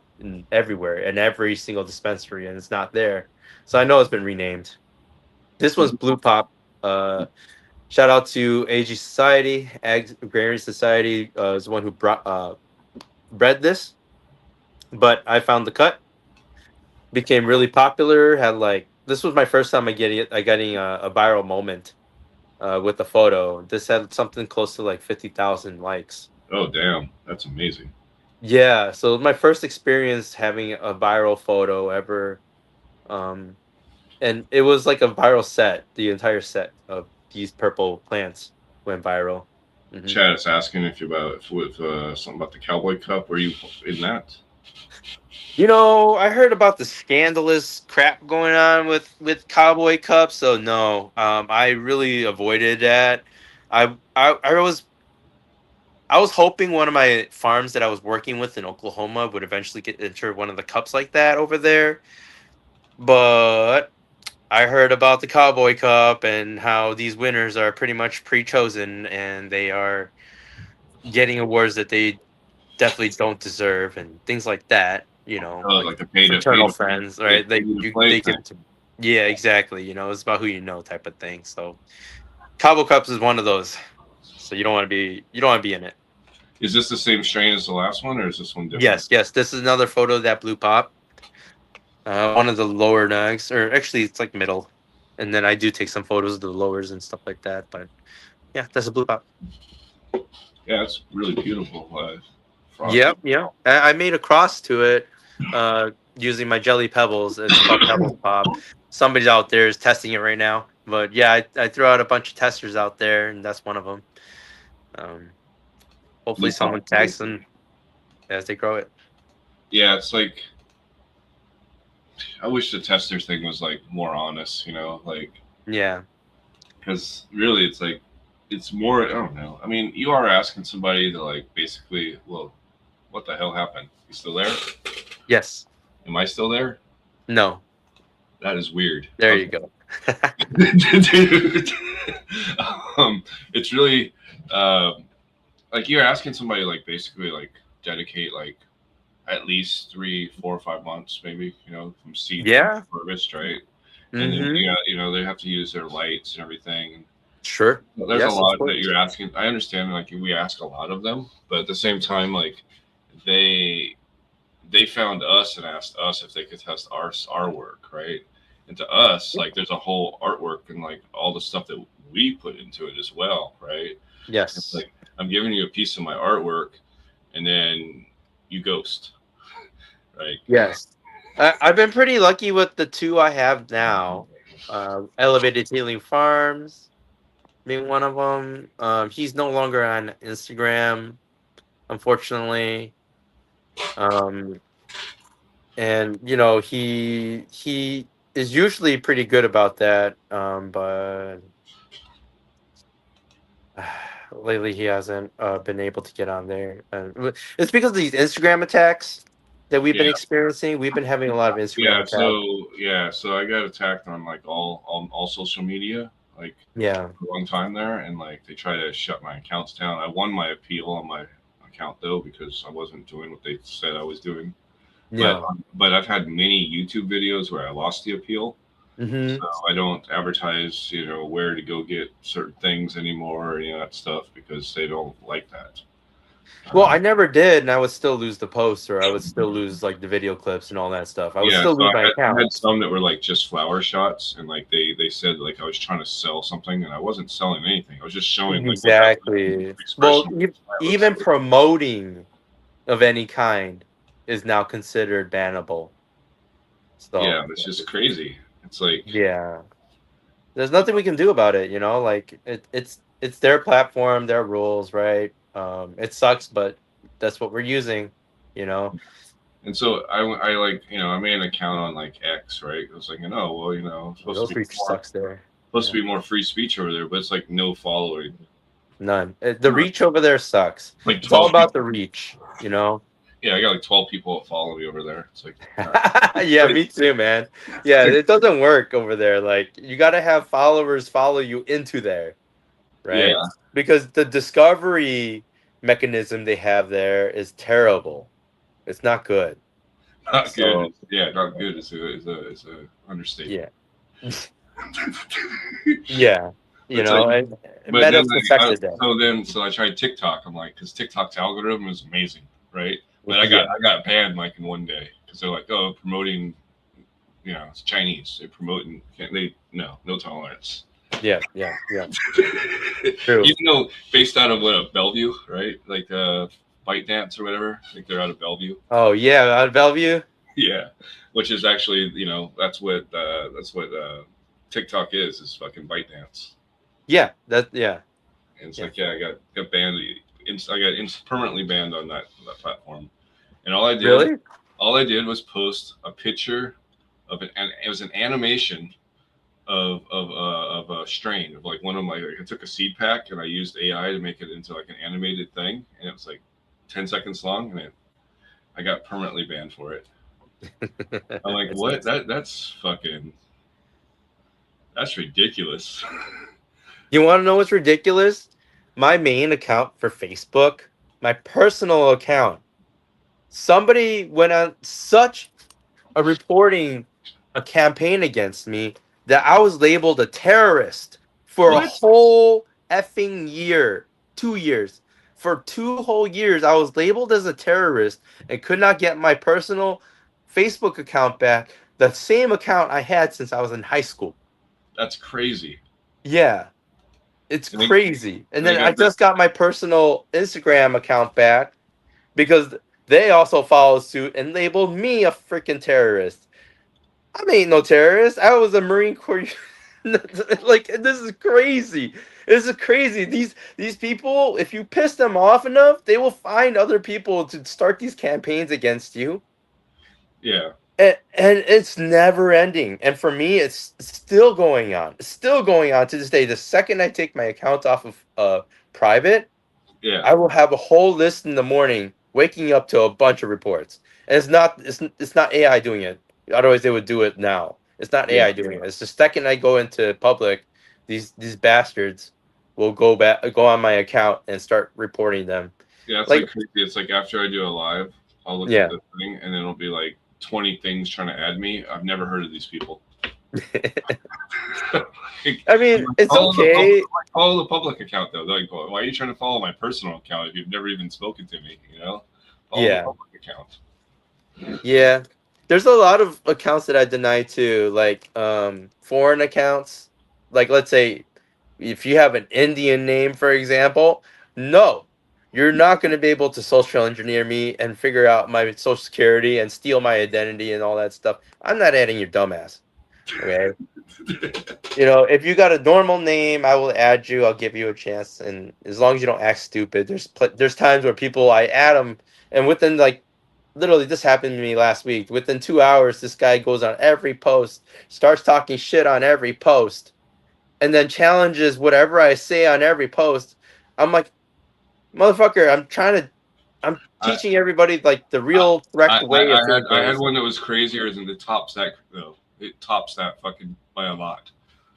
everywhere, in every single dispensary, and it's not there. So I know it's been renamed. This one's Blue Pop. Uh, Shout out to AG Society, Ag Agrarian Society is the one who bred this. But I found the cut, became really popular. Had like this was my first time I getting a viral moment with the photo. This had something close to like 50,000 likes. Oh damn, that's amazing. Yeah, so my first experience having a viral photo ever, um, and it was like a viral set. The entire set of these purple plants went viral. hmm Chad is asking if you about with something about the Cowboy Cup. Were you in that? I heard about the scandalous crap going on with Cowboy Cup, so no, I really avoided that. I was hoping one of my farms that I was working with in Oklahoma would eventually get enter one of the cups like that over there, but I heard about the Cowboy Cup and how these winners are pretty much pre-chosen and they are getting awards that they definitely don't deserve and things like that. Oh, Like like the pay to fraternal friends, right? pay They to you play they give thing. it to. Yeah, exactly. It's about who you know type of thing. So Cowboy Cups is one of those. So you don't want to be in it. Is this the same strain as the last one, or is this one different? Yes, yes. This is another photo of that blue pop. One of the lower nugs, or actually it's like middle. And then I do take some photos of the lowers and stuff like that. But yeah, that's a blue pop. Yeah, it's really beautiful. Frosty. Yep, yeah. I made a cross to it using my jelly pebbles. It's called Pebbles Pop. Somebody out there is testing it right now. But yeah, I threw out a bunch of testers out there, and that's one of them. Um, Hopefully, Blue pop. someone tags them as they grow it. Yeah, it's like I wish the tester thing was like more honest, like Yeah. because really it's like it's more. I don't know. I mean, you are asking somebody to like basically, well, what the hell happened? You still there? Yes. Am I still there? No. That is weird. There you Okay. go. Dude, it's really like you're asking somebody like basically like dedicate like at least 3, 4, 5 months maybe from seed to Yeah. harvest, right? And then Mm-hmm. yeah, they have to use their lights and everything. Sure. Well, there's a Yes, of lot that course. you're asking. I understand, like we ask a lot of them, but at the same time, like they they found us and asked us if they could test our work, right? And to us, like there's a whole artwork and like all the stuff that we put into it as well, right? It's Yes. like I'm giving you a piece of my artwork, and then you ghost, right? Yes. I've been pretty lucky with the two I have now. Elevated Healing Farms being one of them. He's no longer on Instagram, unfortunately. Um, and you know he is usually pretty good about that. But lately he hasn't been able to get on there. It's because of these Instagram attacks that we've Yeah, been experiencing. We've been having a lot of Instagram yeah. attacks. So I got attacked on like all social media, like Yeah, a long time there, and like they try to shut my accounts down. I won my appeal on my account though because I wasn't doing what they said I was doing. But yeah. but I've had many YouTube videos where I lost the appeal, so Hmm. I don't advertise, where to go get certain things anymore or any of that stuff because they don't like that. Well, Um, I never did, and I would still lose the posts, or I would still lose like the video clips and all that stuff. I would yeah, still so lose my I had account. some that were like just flower shots, and like they said like I was trying to sell something, and I wasn't selling anything. I was just showing like what that Exactly. Well, expression of the plant looks even like. promoting of any kind is now considered bannable. Yeah, So it's just crazy. It's like, yeah, there's nothing we can do about it. Like it's their platform, their rules, right? It sucks, but that's what we're using. You know, and so I like I made an account on like X, right? I was like, oh well, it's supposed to those be reach more sucks there. supposed Yeah. to be more free speech over there, but it's like no following. None. The reach over there sucks. Like It's all 12 about people. the reach, you know? Yeah, I got like 12 people that follow me over there. It's like, all right. Yeah, Like, me too, man. Yeah, it doesn't work over there. Like, you got to have followers follow you into there, yeah, right? Because the discovery mechanism they have there is terrible. It's not good. not good. So, Yeah, not good is a understatement. yeah. Yeah. It's like, And but then Meta's affected that. so I tried TikTok. I'm like, because TikTok's algorithm is amazing, right? But I got Yeah. I got banned like in one day because they're like, oh, promoting, it's Chinese. They're promoting. Can't they? No tolerance. Yeah. Yeah. Yeah. True. Even though based out of what, Bellevue, right? Like Bite Dance or whatever. I think they're out of Bellevue. Oh, yeah. Out of Bellevue? Yeah, which is actually that's what TikTok is fucking Bite Dance. Yeah. Yeah. And it's Yeah. like, yeah, I got banned. I got permanently banned on that platform. And all I did was post a picture of and it was an animation of a strain of like one of my. I took a seed pack and I used AI to make it into like an animated thing, and it was like 10 seconds long, and I got permanently banned for it. I'm like, It's what? nuts. That's ridiculous. You want to know what's ridiculous? My main account for Facebook, my personal account, somebody went on such reporting a campaign against me that I was labeled a terrorist for a What? whole effing year, 2 years. For 2 whole years, I was labeled as a terrorist and could not get my personal Facebook account back, the same account I had since I was in high school. That's crazy. Yeah, it's And they, crazy. And and they then I got that. just got my personal Instagram account back because they also followed suit and labeled me a freaking terrorist. I ain't no terrorist. I was a Marine Corps. Like this is crazy. This is crazy. These people, if you piss them off enough, they will find other people to start these campaigns against you. Yeah, And it's never ending. And for me, it's still going on. It's still going on to this day. The second I take my account off of private, yeah, I will have a whole list in the morning, waking up to a bunch of reports. And it's not AI doing it. Otherwise, they would do it now. It's not yeah, AI doing it. It's the second I go into public, these bastards will go on my account and start reporting them. yeah. It's like Like, crazy. It's like after I do a live, I'll look at yeah. the thing, and then it'll be like 20 things trying to add me. I've never heard of these people. Like, I I'm mean, like, it's okay. follow the public account though. They're like, why are you trying to follow my personal account if you've never even spoken to me? Follow the Yeah. public account. Yeah. there's a lot of accounts that I deny too, like foreign accounts. Like let's say if you have an Indian name, for example, no, you're not going to be able to social engineer me and figure out my social security and steal my identity and all that stuff. I'm not adding your dumbass. Okay. You know, if you got a normal name, I will add you. I'll give you a chance, and as long as you don't act stupid. There's times where people I add them, and within like literally this happened to me last week. Within 2 hours, this guy goes on every post, starts talking shit on every post, and then challenges whatever I say on every post. I'm like, motherfucker, I'm I, teaching everybody like the I, real correct way of doing I had things. one that was crazier than the tops that though. It tops that fucking by a lot.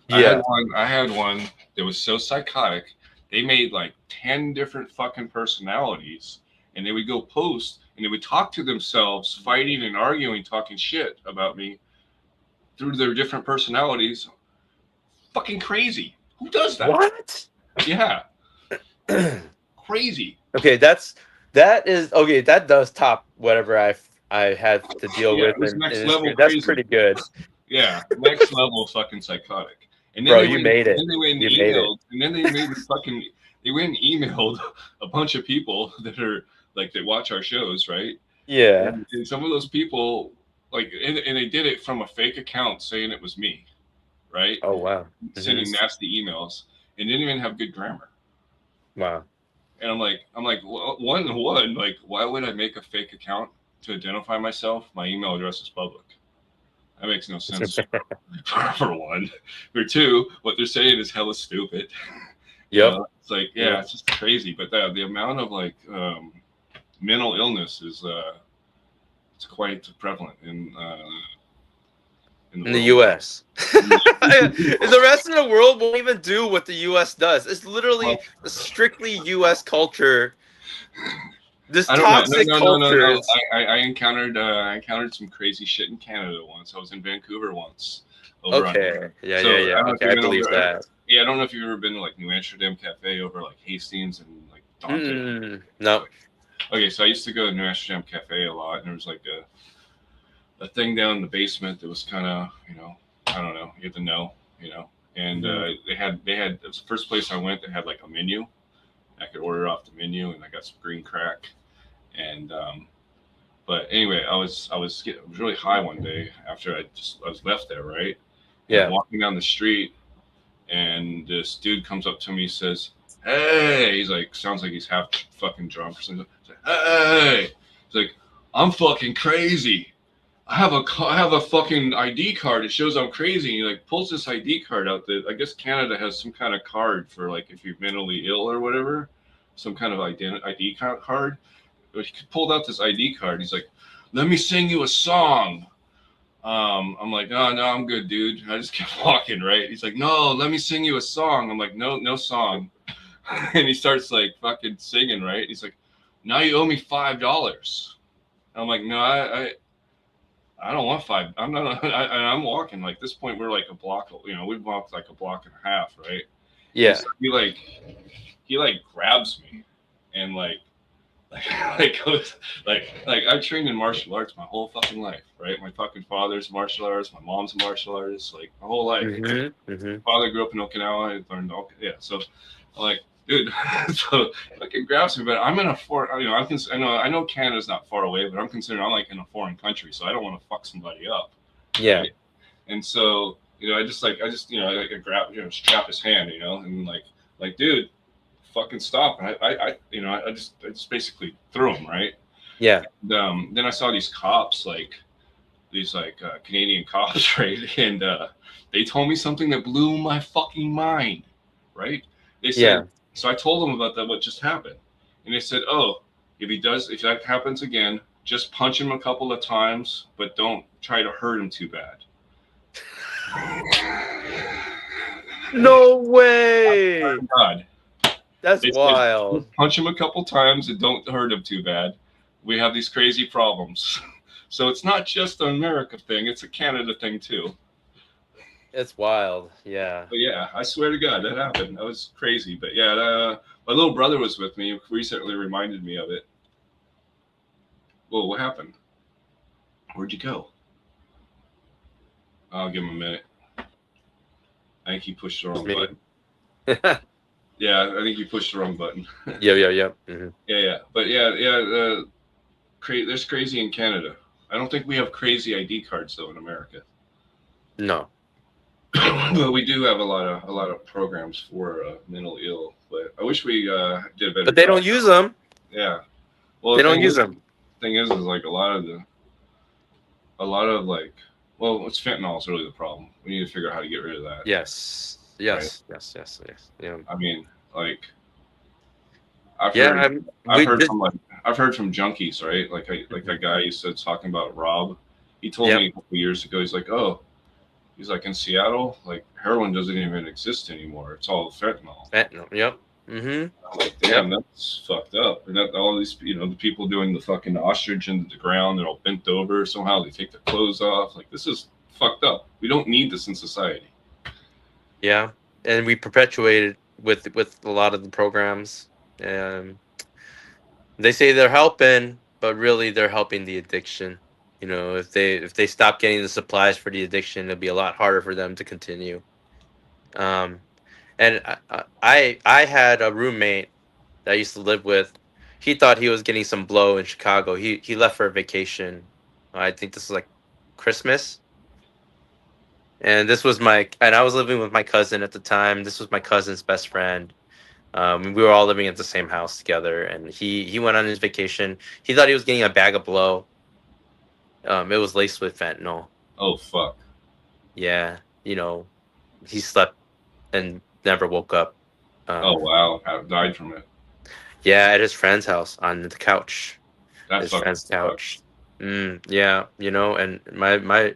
Yeah. I had one that was so psychotic. They made like 10 different fucking personalities, and they would go post and they would talk to themselves, fighting and arguing, talking shit about me through their different personalities. Fucking crazy. Who does that? What? Yeah, crazy. Okay, that is okay. That does top whatever I had to deal Yeah, with it was in next this. level That's crazy. pretty good, Yeah, next level fucking psychotic. And then bro. they You went, made and it. then they went and You made it. emailed, and then they made fucking, they went and emailed a bunch of people that are like they watch our shows, right? Yeah. And some of those people, like, and they did it from a fake account saying it was me, right? Oh wow. Hmm. Sending nasty emails and didn't even have good grammar. Wow. And I'm like, one, like, why would I make a fake account to identify myself? My email address is public. That makes no sense for one. For two, what they're saying is hella stupid. You Yep. know, it's like, yeah, Yep. it's just crazy. But the amount of like mental illness is it's quite prevalent in the In the world. U.S. The rest of the world won't even do what the U.S. does. It's literally Well, a strictly U.S. culture. This I don't know. toxic No. culture is. I encountered some crazy shit in Canada once. I was in Vancouver once, over on. Okay. Yeah. So Yeah. I Yeah. don't know if Okay. you've I been over. believe that. Yeah, I don't know if you've ever been to like New Amsterdam Cafe over like Hastings and like Dante. No. Okay, so I used to go to New Amsterdam Cafe a lot, and there was like a thing down in the basement that was kind of, you know, I don't know, you have to know, you know. And Mhm. they had it was the first place I went that had like a menu. I could order off the menu, and I got some green crack. And but anyway, I was really high one day after I was left there, right? And I'm Yeah. walking down the street, and this dude comes up to me, says, "Hey," he's like, sounds like he's half fucking drunk or something. He's like, "Hey," he's like, "I'm fucking crazy. I have a fucking ID card. It shows I'm crazy." And he like pulls this ID card out that I guess Canada has some kind of card for like if you're mentally ill or whatever, some kind of ID card. But he pulled out this ID card. He's like, "Let me sing you a song." I'm like, "No, no, I'm good, dude." I just kept walking, right? He's like, "No, let me sing you a song." I'm like, "No, no song." And he starts like fucking singing, right? He's like, "Now you owe me $5." I'm like, "No, I don't want five. I'm not. I'm walking. Like this point, we're like a block. You know, we've walked like a block and a half, right?" And Yeah. so he like grabs me, and like like goes like I've trained in martial arts my whole fucking life, right? My fucking father's martial arts, my mom's martial artist, like my whole life. Mhm. Mhm. Father grew up in Okinawa. I learned all, yeah. So I'm like, dude, so fucking grabs me, but I'm in a foreign. You know, I know Canada's not far away, but I'm considering I'm like in a foreign country, so I don't want to fuck somebody up, Yeah. right? And so you know, I just you know, I grab, you know, strap his hand, you know, and like, dude, fucking stop. And you know, I just basically threw him, right? Yeah. And, then I saw these cops, like these Canadian cops, right? And they told me something that blew my fucking mind, right? They said, Yeah. so I told them about that, what just happened. And they said, "Oh, if that happens again, just punch him a couple of times, but don't try to hurt him too bad." No way. God. That's They said, wild. "Just punch him a couple times and don't hurt him too bad. We have these crazy problems." So it's not just an America thing, it's a Canada thing too. It's wild. Yeah. But yeah, I swear to God, that happened. That was crazy. But yeah, my little brother was with me. Recently reminded me of it. Whoa, what happened? Where'd you go? I'll give him a minute. I think he pushed the It's wrong me. button. Yeah, I think you pushed the wrong button. Yeah. Yeah. But yeah. There's crazy in Canada. I don't think we have crazy ID cards though in America. No, But no. we do have a lot of programs for mentally ill. But I wish we did a better But they job. don't use them. Yeah. Well, They the don't thing use is, them. like a lot of like, well, it's fentanyl is really the problem. We need to figure out how to get rid of that, Yes. right? Yeah. I mean, like I've Yeah. heard, I've We heard did. from like I've heard from junkies, right? Like Mhm. that guy you said talking about Rob. He told Yep. me a couple years ago. He's like, oh, he's like in Seattle, like heroin doesn't even exist anymore. It's all fentanyl. Fentanyl. Yep. I'm like, Yep. damn, that's fucked up. And that all these, the people doing the fucking ostrich into the ground, they're all bent over. Somehow they take their clothes off. Like this is fucked up. We don't need this in society. Yeah. And we perpetuated with a lot of the programs. And they say they're helping, but really they're helping the addiction. If they stop getting the supplies for the addiction, it'll be a lot harder for them to continue. Um, and I had a roommate that I used to live with. He thought he was getting some blow in Chicago. He left for a vacation. I think this was like Christmas, and I was living with my cousin at the time. This was my cousin's best friend. We were all living at the same house together, and he went on his vacation. He thought he was getting a bag of blow. It was laced with fentanyl. Oh fuck. Yeah, he slept and never woke up. Oh Um, wow, I died from it. yeah, at his friend's house on the couch. That His fucking friend's sucks. couch. Yeah, and my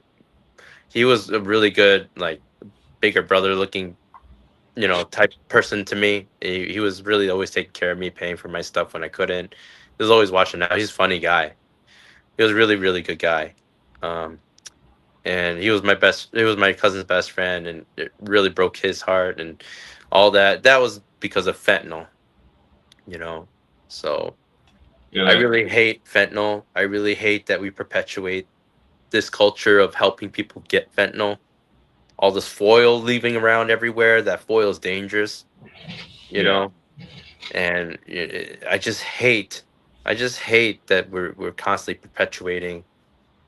he was a really good, like, bigger brother looking, type person to me. He was really always taking care of me, paying for my stuff when I couldn't. He was always watching out. He's a funny guy. He was a really, really good guy. Um, and he was my cousin's best friend, and it really broke his heart and all that. That was because of fentanyl, you know. So Yeah, I really hate fentanyl. I really hate that we perpetuate this culture of helping people get fentanyl. All this foil leaving around everywhere. That foil is dangerous, you yeah. know. And I just hate that we're constantly perpetuating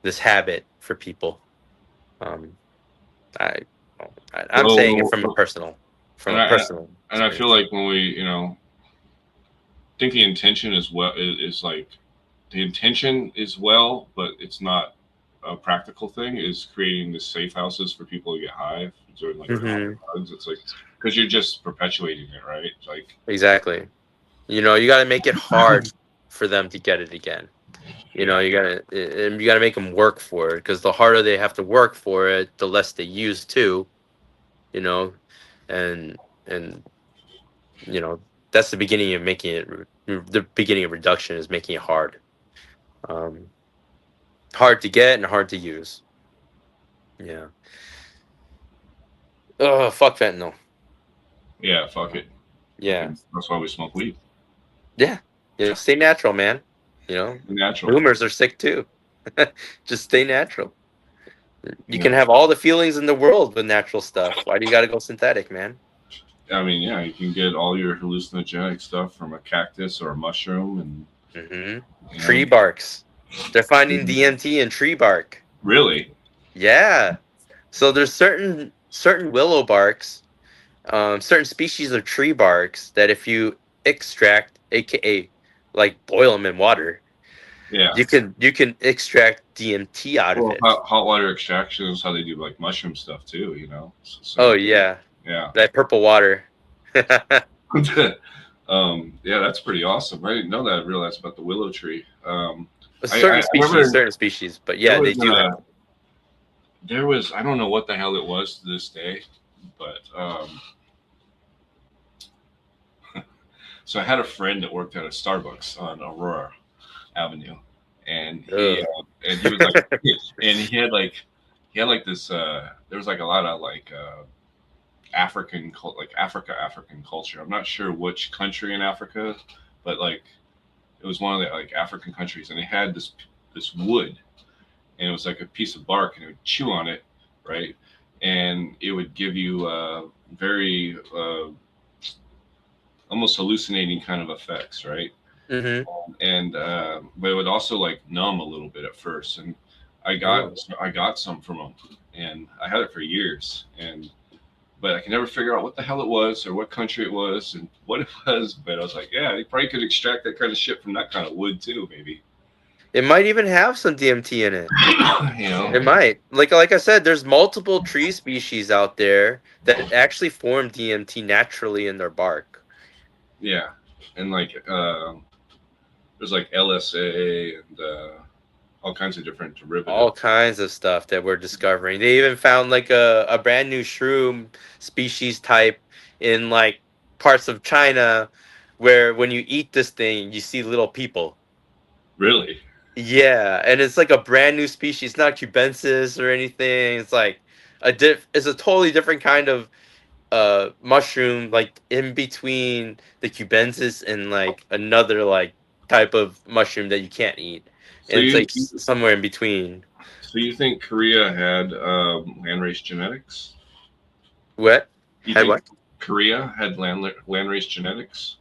this habit for people. Um, I, I'm saying it Well, from and a I personal and I feel experience. like when we, think the intention is well is like the intention is well, but it's not a practical thing. Is creating the safe houses for people to get high during like Hmm. drugs. It's like because you're just perpetuating it, right? Like Exactly. You got to make it hard for them to get it again. yeah, You gotta make them work for it, because the harder they have to work for it, the less they use too. You know, and and that's the beginning of making it. The beginning of reduction is making it hard, um, hard to get and hard to use. Yeah. Oh, fuck fentanyl. yeah. Fuck it. Yeah. That's why we smoke weed. Yeah. Stay natural, man. You know, Natural. boomers are sick too. Just stay natural. You You can know. have all the feelings in the world with natural stuff. Why do you got to go synthetic, man? I mean, yeah, you can get all your hallucinogenic stuff from a cactus or a mushroom, and Hmm. you Tree know, barks. They're finding DMT in tree bark. really, Yeah. So there's certain willow barks, certain species of tree barks that if you extract, aka like boil them in water, yeah. you can extract DMT out of Well, it. hot water extraction is how they do like mushroom stuff too. Oh So yeah, yeah. that purple water. Yeah, that's pretty awesome. I didn't know that. I realized about the willow tree. I Certain species, remember certain species, but there yeah, they was do have. I don't know what the hell it was to this day, but so I had a friend that worked at a Starbucks on Aurora Avenue, and he Ugh. and he was like, and he had like this. There was like a lot of like like African culture. I'm not sure which country in Africa, but like it was one of the like African countries, and they had this wood, and it was like a piece of bark, and it would chew on it, right? And it would give you very almost hallucinating kind of effects, right? Mm-hmm. And but it would also like numb a little bit at first. And Oh. I got some from them, and I had it for years, and but I can never figure out what the hell it was or what country it was and what it was. But I was like, yeah, you probably could extract that kind of shit from that kind of wood too, maybe. It might even have some DMT in it. You know? It might. Like I said, there's multiple tree species out there that actually form DMT naturally in their bark. Yeah. And like there's like LSA and all kinds of different derivatives. All kinds of stuff that we're discovering. They even found like a brand new shroom species type in like parts of China where when you eat this thing, you see little people. Really? Yeah, and it's like a brand new species. It's not cubensis or anything. It's like it's a totally different kind of mushroom, like in between the cubensis and like another like type of mushroom that you can't eat. So And it's you like somewhere in between. so you think Korea had landrace genetics? What? You Had think what? Korea had landrace genetics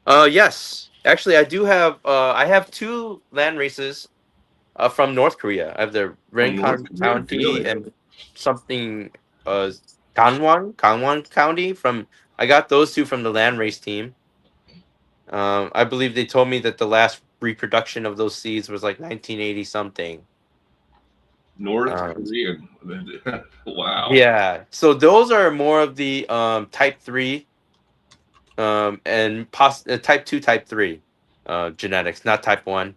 Yes. Actually, I have two land races from North Korea. I have the from North Rinkan Korea? County Really? and something Gangwon County from I got those two from the land race team. I believe they told me that the last reproduction of those seeds was like 1980 something. North Um, Korean. Wow. yeah. So those are more of the type 3 and type 2, type 3 genetics, not type 1.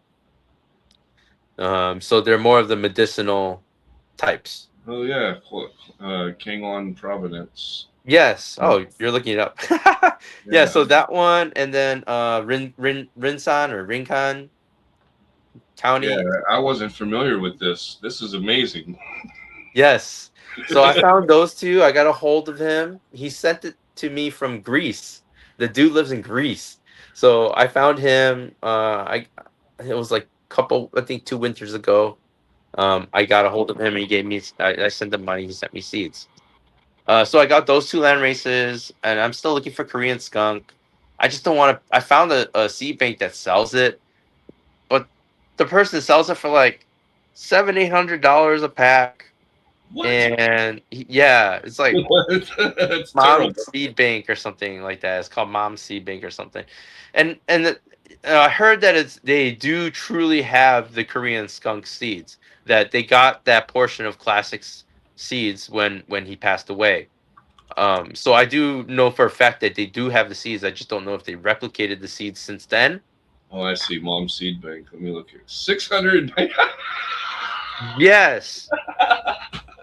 So they're more of the medicinal types. Oh yeah, Kangwon Providence. Yes. Uh, Oh, you're looking it up. Yeah. yeah, So that one, and then Rinsan or Rinkan yeah. County. I wasn't familiar with this. This is amazing. Yes. So I found those two. I got a hold of him. He sent it to me from Greece. The dude lives in Greece. So I found him. It was like couple, I think 2 winters ago. I got a hold of him and he gave me. I sent him money. He sent me seeds. So I got those two land races, and I'm still looking for Korean skunk. I just don't want to. I found a seed bank that sells it, but the person sells it for like $700-800 a pack, What? and yeah, it's like What? That's Mom terrible. Seed Bank or something like that. It's called Mom Seed Bank or something, and I heard that they do truly have the Korean skunk seeds. That they got that portion of Classic's seeds when he passed away. So I do know for a fact that they do have the seeds. I just don't know if they replicated the seeds since then. Oh, I see. Mom Seed Bank. Let me look here. 600. Yes.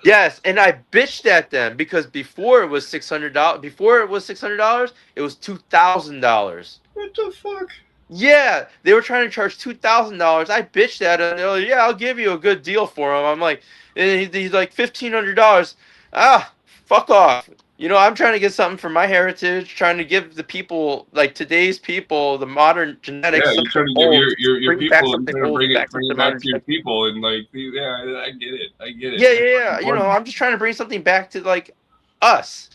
Yes, and I bitched at them because before it was $600. Before it was $600, it was $2,000. What the fuck? Yeah, they were trying to charge $2,000. I bitched at him. They're like, "Yeah, I'll give you a good deal for him." I'm like, and he's like $1,500. Ah, fuck off. I'm trying to get something for my heritage, trying to give the people, like today's people, the modern genetics, Yeah, you're something trying to give old. your Bring back people. You're something trying to old, back bring it something back modern. to your people, and like, yeah, I get it. I get it. Yeah, yeah, yeah. I'm just trying to bring something back to like us,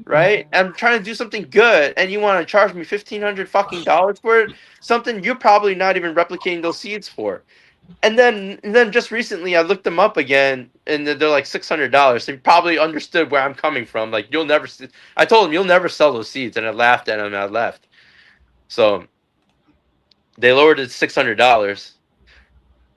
right? I'm trying to do something good, and you want to charge me $1,500 for it? Something you're probably not even replicating those seeds for. And then just recently, I looked them up again, and they're like $600. They probably understood where I'm coming from. Like you'll never. I told them you'll never sell those seeds, and I laughed at them and I left. So they lowered it to $600.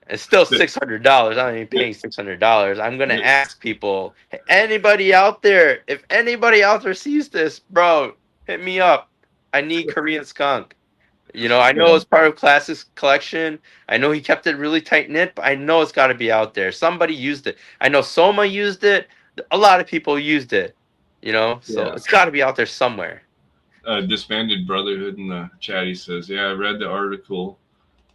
It's still $600. I'm not even paying $600. I'm gonna ask people, "Hey, anybody out there, if anybody out there sees this, bro, hit me up. I need Korean skunk. I know Yeah, it's part of Classic's collection. I know he kept it really tight knit, but I know it's got to be out there. Somebody used it. I know Soma used it. A lot of people used it. So yeah. it's got to be out there somewhere. Disbanded Brotherhood in the chat. He says, "Yeah, I read the article.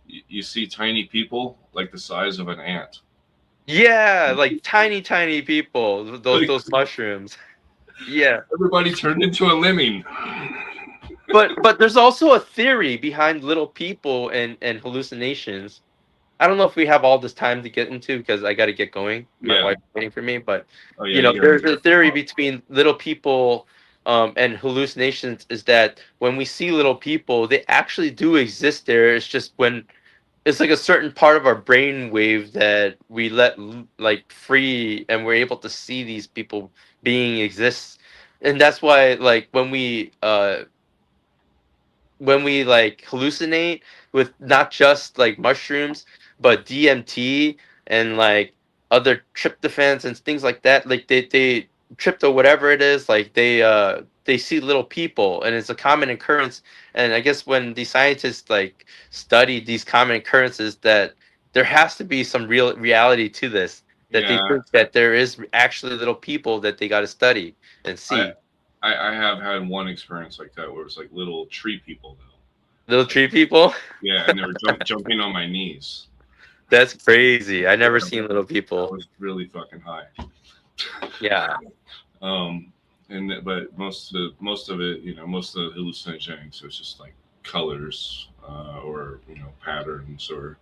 You see tiny people like the size of an ant. Yeah, like tiny, tiny people. Those Like those mushrooms. Yeah. everybody turned into a lemming." But there's also a theory behind little people and hallucinations. I don't know if we have all this time to get into because I got to get going. My Yeah. wife's waiting for me, but Oh yeah, you gotta there's make a theory between little people and hallucinations is that when we see little people, they actually do exist there. It's just when it's like a certain part of our brain wave that we let like free, and we're able to see these people being exists, and that's why like when we like hallucinate with not just like mushrooms but DMT and like other tryptophans and things like that, like they trypto whatever it is, like they see little people, and it's a common occurrence. And I guess when the scientists like study these common occurrences, that there has to be some real reality to this, that they Yeah, think that there is actually little people that they got to study and I, see. I have had one experience like that where it was like little tree people Little though. Like, tree people. yeah, and they were jumping on my knees. That's crazy. I Yeah, never seen little I people. was really fucking high. Yeah. Um, but most of it, most of the hallucinogenics, it's just like colors, or patterns, or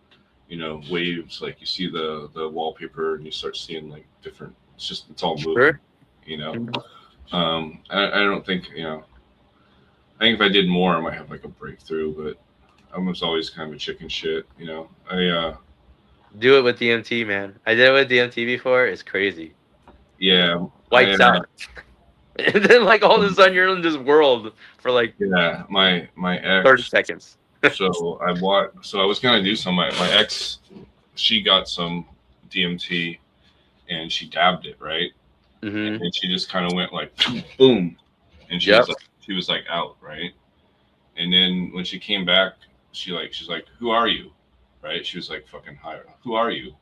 waves. Like you see the wallpaper and you start seeing like different. It's all moving. Sure. You know. Mhm. I don't think I think if I did more, I might have like a breakthrough. But I was always kind of a chicken shit. Do it with DMT, man. I did it with DMT before. It's crazy. It Yeah, I wipes out. And then like all of a sudden you're in this world for like yeah, my 30 ex. seconds. So I was gonna do some. My ex, she got some DMT and she dabbed it, right, Mm-hmm. and she just kind of went like boom, and Yep. she was like out, right, and then when she came back, she's like, who are you, right? She was like fucking high. Who are you?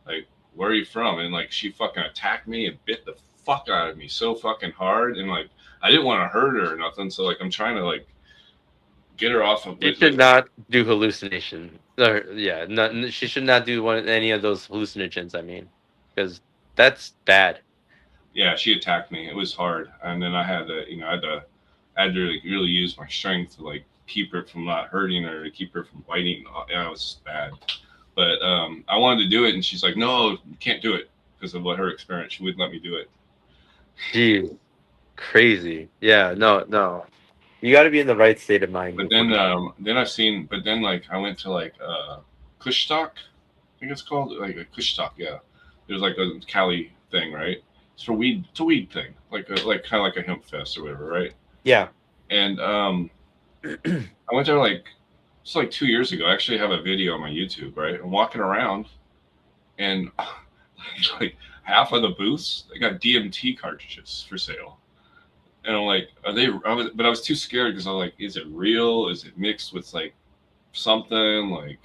Like, where are you from? And like she fucking attacked me and bit the fuck out of me so fucking hard, and like I didn't want to hurt her or nothing, so like I'm trying to like get her off of She like should not do hallucination. Or, yeah, not, she should not do any of those hallucinogens, I mean, because that's bad. yeah, she attacked me. It was hard, and then I had to, I had to like, really use my strength to like keep her from not hurting her, to keep her from biting. Yeah, it was bad. But I wanted to do it, and she's like, "No, you can't do it," because of what her experience. She wouldn't let me do it. Geez, crazy. Yeah, no, no. You got to be in the right state of mind But before you. but then like I went to like Kushtok, I think it's called like a Kushtok. Yeah, there's like a Cali thing, right? It's for weed. It's a weed thing, like kind of like a hemp fest or whatever, right? Yeah. And I went there like it's like 2 years ago. I actually have a video on my YouTube, right? I'm walking around and like half of the booths they got DMT cartridges for sale. And I'm like, are they? But I was too scared because I was like, is it real? Is it mixed with like something? Like,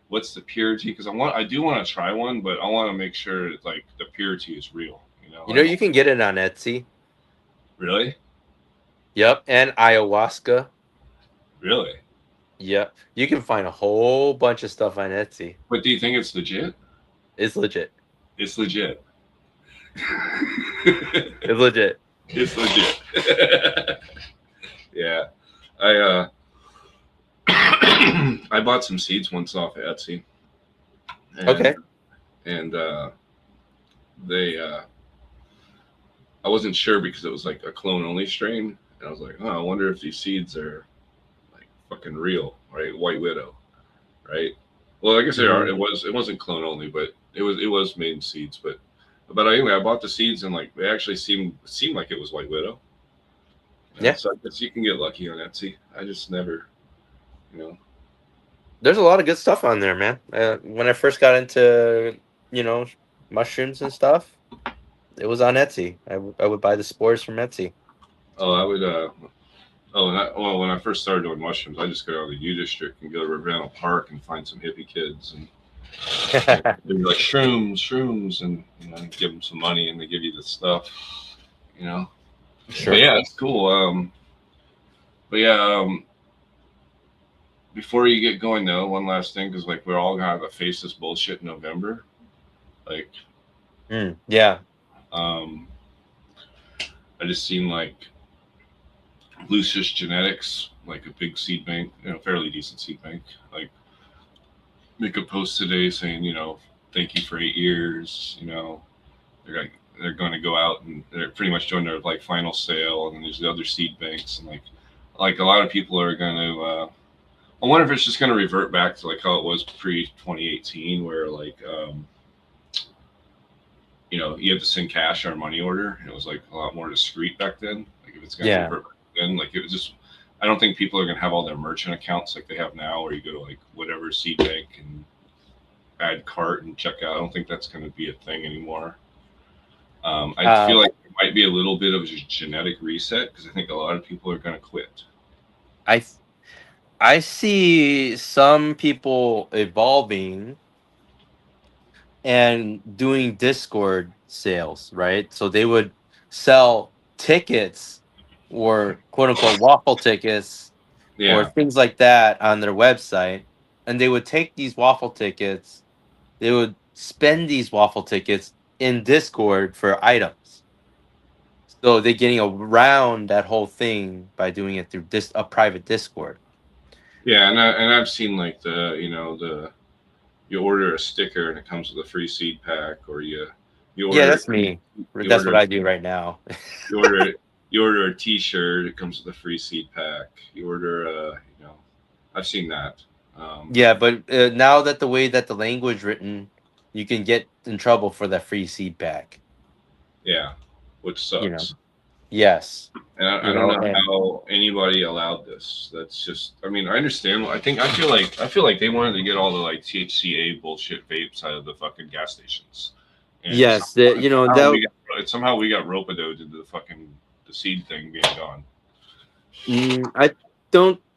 what's the purity? Because I do want to try one, but I want to make sure that, like the purity is real. You I know, don't you can get it on Etsy. really, Yep. And ayahuasca. really. Yep. You can find a whole bunch of stuff on Etsy. But do you think it's legit? It's legit. It's legit. It's legit. It's legit. Yeah, I I bought some seeds once off of Etsy, and Okay. and they I wasn't sure because it was like a clone only strain, and I was like, oh, I wonder if these seeds are like fucking real, right? White Widow, right? Well, I guess they are. Mhm. It wasn't clone only, but it was made in seeds, but anyway, I bought the seeds and like they actually seemed like it was White Widow. Yeah. So I guess you can get lucky on Etsy. I just never, you know. There's a lot of good stuff on there, man. When I first got into, you know, mushrooms and stuff, it was on Etsy. I would buy the spores from Etsy. Oh, I would. Well, when I first started doing mushrooms, I just go down to the U District and go to Rivervale Park and find some hippie kids and they'd be like shrooms, and give them some money and they give you the stuff, you know. But Sure. yeah, it's cool. But yeah, before you get going though, one last thing because like we're all gonna have to face this bullshit in November. Like, Yeah. um, I just seen like Lucis Genetics, like a big seed bank, fairly decent seed bank, like make a post today saying, thank you for 8 years. They're like, they're going to go out and they're pretty much doing their like final sale, and then there's the other seed banks, and like a lot of people are going to. I wonder if it's just going to revert back to like how it was pre 2018, where like you had to send cash or money order, and it was like a lot more discreet back then. Like if it's going to Yeah. revert back then, like it was just. I don't think people are going to have all their merchant accounts like they have now, where you go to like whatever seed bank and add cart and check out. I don't think that's going to be a thing anymore. I Uh, feel like it might be a little bit of a genetic reset because I think a lot of people are going to quit. I th- I see some people evolving and doing Discord sales, right? So they would sell tickets or quote unquote waffle tickets or Yeah, things like that on their website. And they would take these waffle tickets, they would spend these waffle tickets in Discord for items. So they're getting around that whole thing by doing it through a private Discord. yeah, and I've seen like the you order a sticker and it comes with a free seed pack, or you Yeah, order that's me. you That's what order I do right now. you order you order a T-shirt, it comes with a free seed pack. You order I've seen that. Yeah, but now that the way that the language written, you can get in trouble for that free seed pack. Yeah, which You know. sucks. Yes. And I don't know And how anybody allowed this. That's just. I mean, I understand. I feel like they wanted to get all the like THCA bullshit vapes out of the fucking gas stations, and yes, that somehow we got rope-a-doed into the seed thing being gone.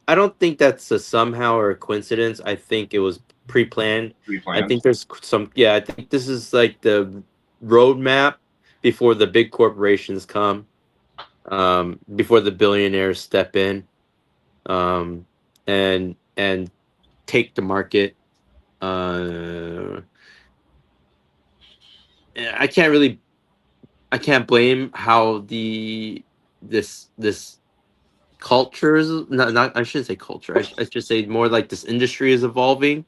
I don't think that's a somehow or a coincidence. I think it was pre-planned. I Pre-planned. think there's some yeah, I think this is like the roadmap before the big corporations come, before the billionaires step in, um, and take the market. Uh, I can't really I can't blame how this culture is not I shouldn't say culture. I should say more like this industry is evolving.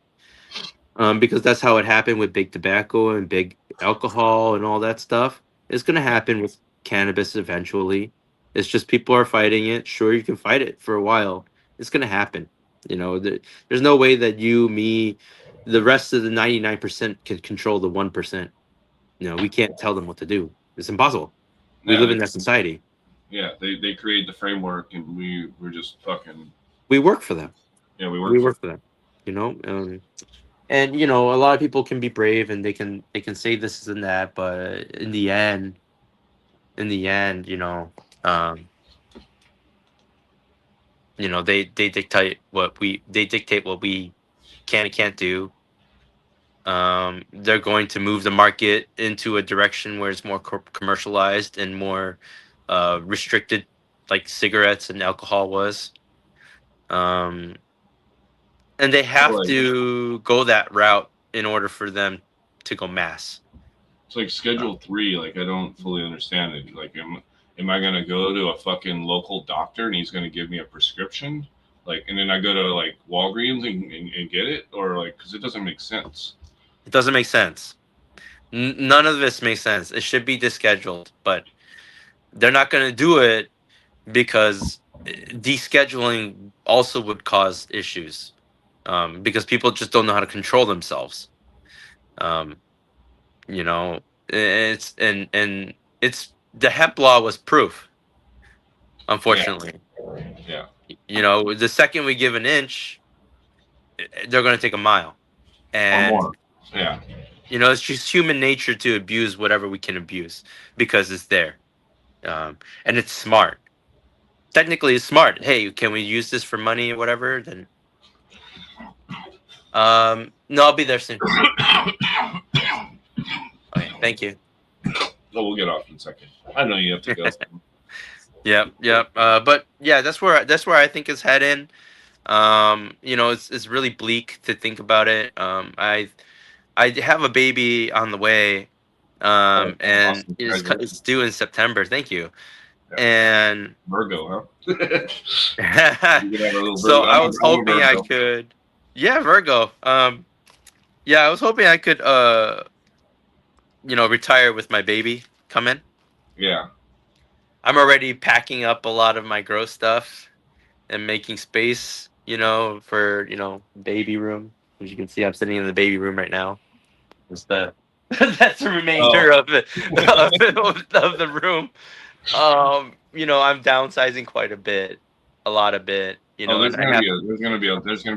Because that's how it happened with big tobacco and big alcohol and all that stuff. It's gonna Yeah. happen with cannabis eventually. It's just people are fighting it. Sure, you can fight it for a while. It's gonna happen. There's no way that you, me, the rest of the 99% can control the 1%. We can't tell them what to do. It's impossible. We Yeah. live in that society. Yeah. They create the framework, and we're just fucking. We work for them. Yeah. We We work for. work for them. You know, and a lot of people can be brave and they can say this and that, but in the end, um, they dictate what we can and can't do. They're going to move the market into a direction where it's more commercialized and more restricted, like cigarettes and alcohol was. Um, and they So have like to go that route in order for them to go mass. it's like Uh, Schedule 3. Like I don't fully understand it. Like am I gonna go to a fucking local doctor and he's gonna give me a prescription? Like, and then I go to like Walgreens and get it, or like, because it doesn't make sense. it doesn't make sense. None of this makes sense. It should be descheduled, but they're not going to do it because descheduling also would cause issues, because people just don't know how to control themselves. Um, you know, and it's the hemp law was proof. Yeah, Unfortunately, yeah, the second we give an inch, they're going to take a mile, or more. and Yeah, it's just human nature to abuse whatever we can abuse because it's there, and it's smart. Technically, it's smart. Hey, can we use this for money or whatever? Then, no, I'll be there soon. Okay, thank you. so we'll get off in a second. I know you have to go. Yep, yep. But yeah, that's where I think it's heading. It's really bleak to think about it. I have a baby on the way, Oh, and awesome! it's Congratulations. due in September. Thank you. Yeah, And Virgo, huh? You can have a little so Virgo. I was I'm a hoping I Virgo. could, yeah, Virgo. Yeah, I was hoping I could retire with my baby coming. Yeah. I'm already packing up a lot of my gross stuff and making space, for, baby room. As you can see, I'm sitting in the baby room right now. It's the that's the Oh. remainder of it of the room. I'm downsizing quite a bit, a lot of bit, Oh, and there's I gonna have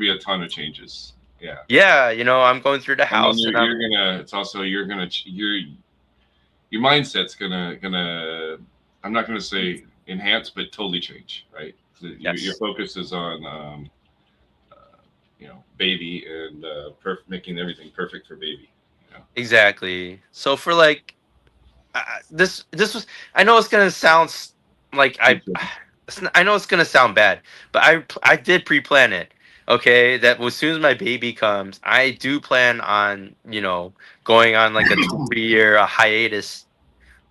be a ton of changes. Yeah. yeah, I'm going through the And then house and you're I'm gonna it's also you're gonna your mindset's gonna I'm not gonna say enhance, but totally change, right? So your yes. focus is on baby and making everything perfect for baby. You know, Exactly. So for like this was I know it's going to sound like future. I know it's going to sound bad, but I did pre-plan it. Okay, that as soon as my baby comes, I do plan on, going on like a 2 3 year hiatus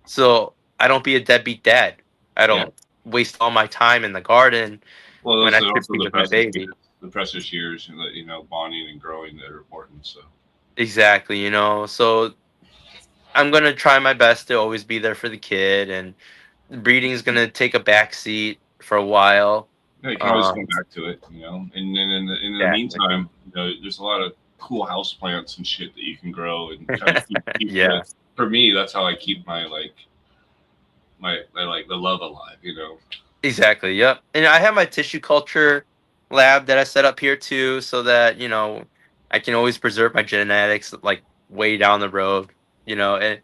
so I don't be a deadbeat dad. I Yeah. don't waste all my time in the garden Well, when those I are should also be with my baby. the precious years, bonding and growing that are important. So Exactly, So I'm gonna try my best to always be there for the kid, and breeding is gonna take a back seat for a while. yeah, you can always come Um, back to it. And then in the exactly. meantime, there's a lot of cool house plants and shit that you can grow and kind of keep the. Yeah. For me, that's how I keep my like the love alive. Exactly. Yep. And I have my tissue culture lab that I set up here too, so that I can always preserve my genetics like way down the road. And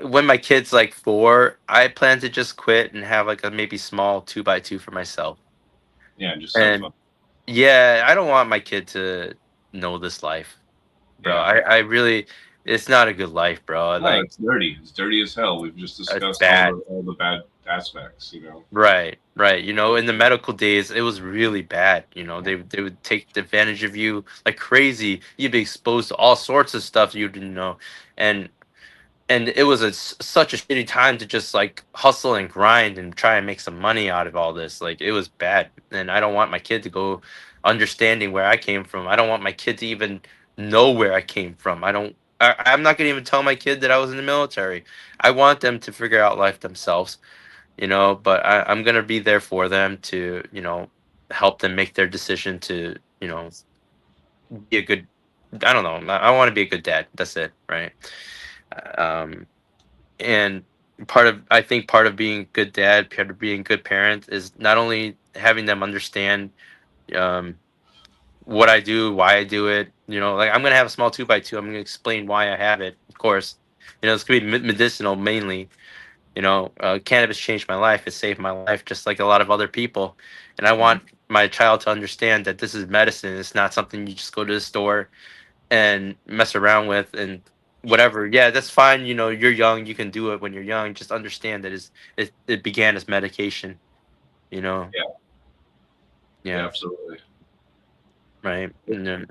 when my kid's like 4, I plan to just quit and have like a maybe small 2x2 for myself. Yeah, just have And fun. yeah, I don't want my kid to know this life, bro. Yeah. I really, it's not a good life, bro. No, Like it's dirty. It's dirty as hell. We've just it's discussed bad. all the bad aspects. Right, right. In the medical days, it was really bad. They would take advantage of you like crazy. You'd be exposed to all sorts of stuff you didn't know, and it was such a shitty time to just like hustle and grind and try and make some money out of all this. Like it was bad, and I don't want my kid to go understanding where I came from. I don't want my kid to even know where I came from. I don't. I'm not gonna even tell my kid that I was in the military. I want them to figure out life themselves, but I'm gonna be there for them to, help them make their decision to, be a good. I don't know. I want to be a good dad. That's it, right? Um, and I think part of being a good dad, part of being a good parent, is not only having them understand um, what I do, why I do it. Like I'm gonna have a small 2x2. I'm gonna explain why I have it. Of course, it's gonna be medicinal mainly. Cannabis changed my life. It saved my life, just like a lot of other people. And I want my child to understand that this is medicine. It's not something you just go to the store and mess around with and whatever. Yeah, that's fine. You're young. You can do it when you're young. Just understand that it began as medication. You know. Yeah. Yeah, Yeah. absolutely. Right. And then,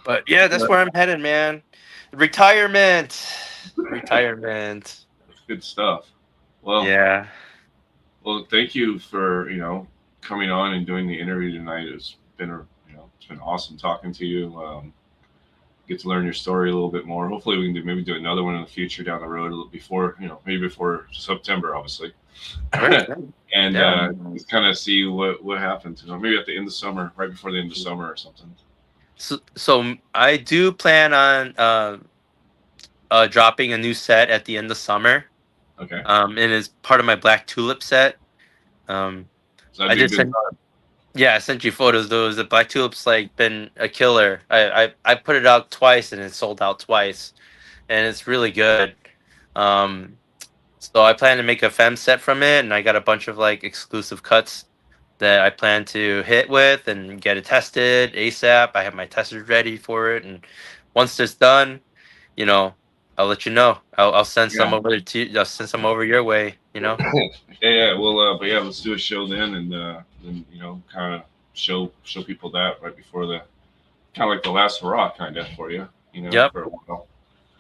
but yeah, that's where I'm headed, man. Retirement. Retirement. That's good stuff. Well, Yeah. thank you for coming on and doing the interview tonight. It's been awesome talking to you. Get to learn your story a little bit more. Hopefully, we can maybe do another one in the future down the road, a little before maybe before September, obviously, Right. and Yeah. just kind of see what happens. Maybe at the end of summer, right before the end of summer or something. So I do plan on dropping a new set at the end of summer. Okay, And it's part of my black tulip set. Um, so that'd I be a did good send time. Yeah, I sent you photos. Those the black tulip's like been a killer. I put it out twice and it sold out twice, and it's really good. Um, so I plan to make a fem set from it, and I got a bunch of like exclusive cuts that I plan to hit with and get it tested ASAP. I have my testers ready for it, and once it's done, you know, I'll let you know. I'll send some Yeah, over to you. I'll send some over your way. yeah. Well, but yeah, let's do a show then, and then kind of show people that right before the kind of like the last hurrah, kind of for you, Yep. for a while.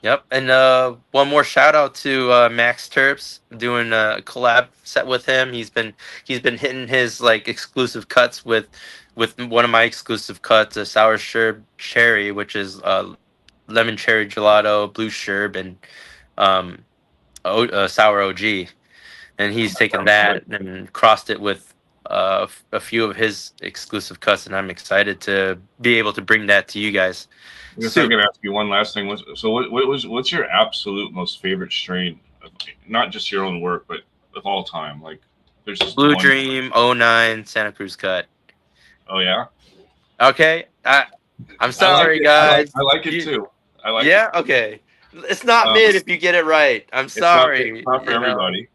Yep, and one more shout out to Max Terps doing a collab set with him. He's been hitting his like exclusive cuts with one of my exclusive cuts, a sour sherb cherry, which is lemon cherry gelato, blue sherb, and um, sour OG. And he's taken Sounds good. that and crossed it with a few of his exclusive cuts, and I'm excited to be able to bring that to you guys I guess I'm soon. gonna ask you one last thing. What's your absolute most favorite strain? Of, not just your own work, but of all time. Like, there's just Blue one. Dream '09 Santa Cruz cut. Oh yeah, Okay, I'm I like sorry, it. guys. I like it You, too. I like it yeah, too. okay. It's not Um, mid if you get it right. I'm it's sorry. not for You know. everybody.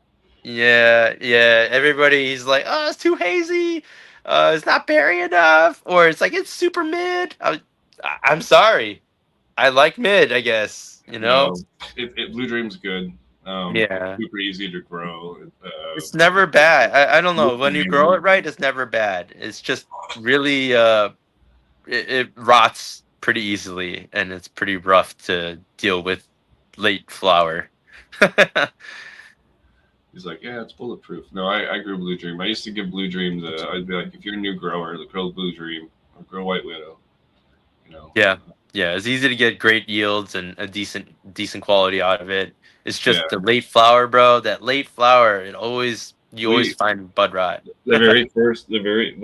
Yeah, yeah. Everybody's like, oh, it's too hazy. It's not berry enough, or it's like it's super mid. I'm sorry. I like mid, I guess. You know. No, Blue Dream's good. Yeah. Super easy to grow. It's never bad. I don't know. Looks When you grow amazing. it right, it's never bad. It's just really it rots pretty easily and it's pretty rough to deal with late flower. He's like, yeah, it's bulletproof. No, I grew Blue Dream. I used to give Blue Dream the. I'd be like, if you're a new grower, grow Blue Dream or grow White Widow. You know. Yeah. Yeah, it's easy to get great yields and a decent quality out of it. It's Yeah. just the late flower, bro. That late flower, you always We find bud rot. the very first the very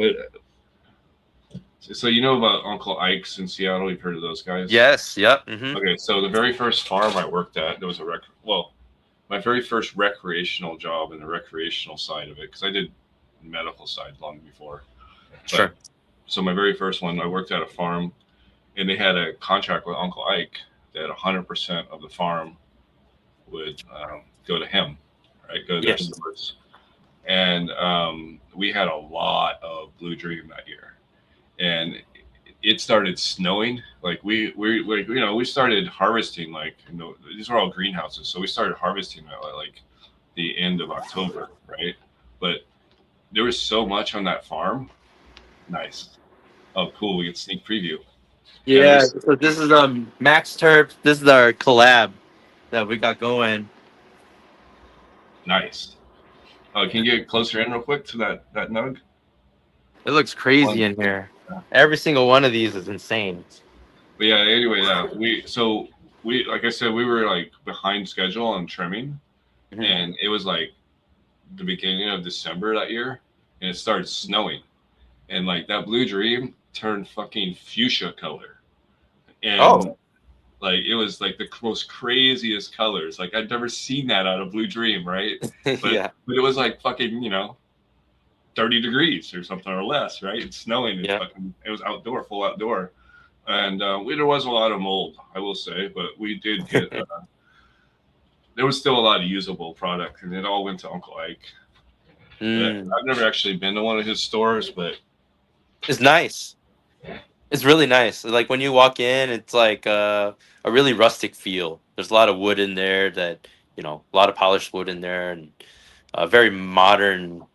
so you know about Uncle Ike's in Seattle. You've heard of those guys. Yes, yep. Mhm. Okay, so the very first farm I worked at, there was a my very first recreational job in the recreational side of it, because I did medical side long before. But Sure. so my very first one, I worked at a farm, and they had a contract with Uncle Ike that 100% of the farm would go to him, right? Go to their Yes. stores. And we had a lot of Blue Dream that year, and it started snowing. Like we started harvesting, like, these were all greenhouses, so we started harvesting at like the end of October, right? But there was so much on that farm. Nice. Oh, cool. We get sneak preview. Yeah, Yeah, there's so this is Max Terp. This is our collab that we got going. nice. Can you get closer in real quick to that nug? It looks crazy One. in here. Every single one of these is insane. But yeah, anyway, we like I said, we were like behind schedule on trimming, Mhm. and it was like the beginning of December that year, and it started snowing, and like that Blue Dream turned fucking fuchsia color, and Oh, like it was like the most craziest colors. Like I'd never seen that out of Blue Dream, right? But yeah, but it was like fucking 30 degrees or something or less, right? It's snowing. yeah. It was outdoor, full outdoor, and there was a lot of mold, I will say, but we did get. There was still a lot of usable product, and it all went to Uncle Ike. Mm. I've never actually been to one of his stores, but It's nice. It's really nice. Like when you walk in, it's like a really rustic feel. There's a lot of wood in there a lot of polished wood in there, and a very modern,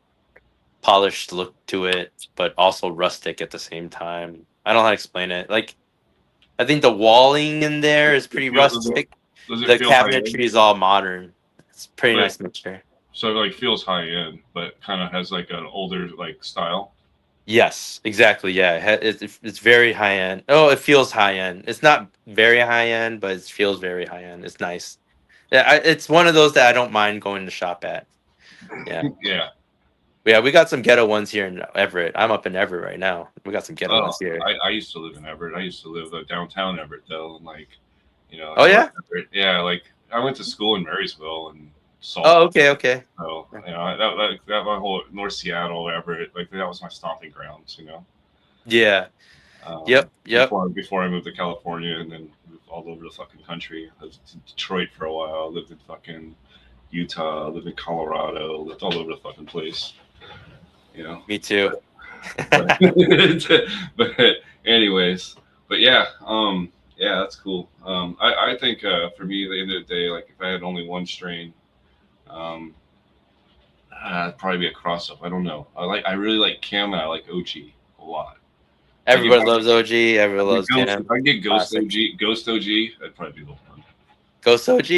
polished look to it, but also rustic at the same time. I don't know how to explain it. Like I think the walling in there is it pretty feels rustic. does it The feel high end? cabinetry is all modern. It's a pretty But nice mixture. so it like feels high end, but kind of has like an older like style. Yes, exactly. Yeah, it's very high end. Oh, it feels high end. It's not very high end, but it feels very high end. It's nice. Yeah, it's one of those that I don't mind going to shop at. Yeah, Yeah. yeah. We got some ghetto ones here in Everett. I'm up in Everett right now. We got some ghetto Oh, ones here. I used to live in Everett. I used to live downtown Everett though, and like, Oh North yeah. Everett. Yeah, like I went to school in Marysville and Oh, Salt. okay, okay. So that my whole North Seattle, Everett, like that was my stomping grounds. Yeah. Yep. Yep. Before I moved to California and then moved all over the fucking country. I lived in Detroit for a while. Lived in fucking Utah. Lived in Colorado. Lived all over the fucking place. You know. Me too. But, but anyways, but yeah, yeah, that's cool. I think for me, at the end of the day, like if I had only one strain, um, it'd probably be a cross up. I don't know. I really like Cam and I like OG a lot. Like if Everybody loves OG. I Everybody get loves Ghost, Cam. if I get Ghost Classic. OG, Ghost OG, that'd probably be the one. Ghost OG.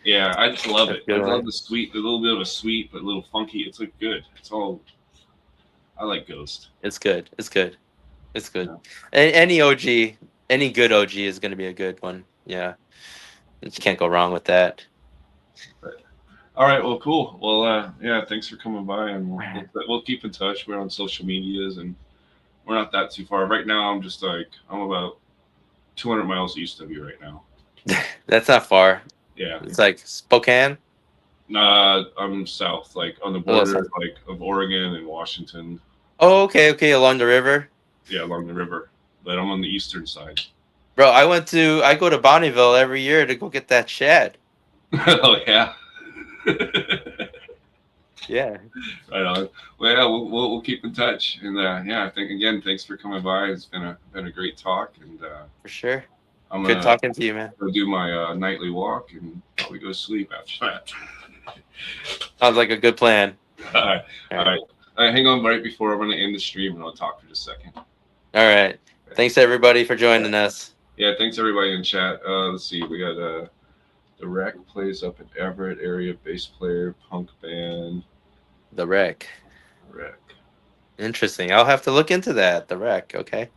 Yeah, I just love That's it. a I good love one. the sweet, the little bit of a sweet, but a little funky. It's like good. It's all. I like Ghost. It's good. It's good. It's good. Yeah. Any OG, any good OG is going to be a good one. Yeah, you can't go wrong with that. But, all right. Well, cool. Well, yeah. Thanks for coming by, and we'll keep in touch. We're on social medias, and we're not that too far. Right now, I'm about 200 miles east of you right now. That's not far. Yeah. It's like Spokane. Nah, I'm south, like on the Oh, border, like of Oregon and Washington. oh, okay, okay, along the river. Yeah, along the river. But I'm on the eastern side. Bro, I go to Bonneville every year to go get that shed. Oh yeah. Yeah, Right on. Well, yeah, we'll keep in touch, and yeah, I think again, thanks for coming by. It's been a great talk, and for sure. I'm Good gonna talking to you, man. go do my nightly walk and probably go sleep after that. Sounds like a good plan. All right, All all right. right. Hang on right before I'm gonna end the stream, and I'll talk for just a second. All right. Thanks everybody for joining us. Yeah, thanks everybody in chat. Let's see, we got the Rec plays up in Everett area, bass player, punk band, The wreck. Rec. Interesting. I'll have to look into that. The wreck. Okay.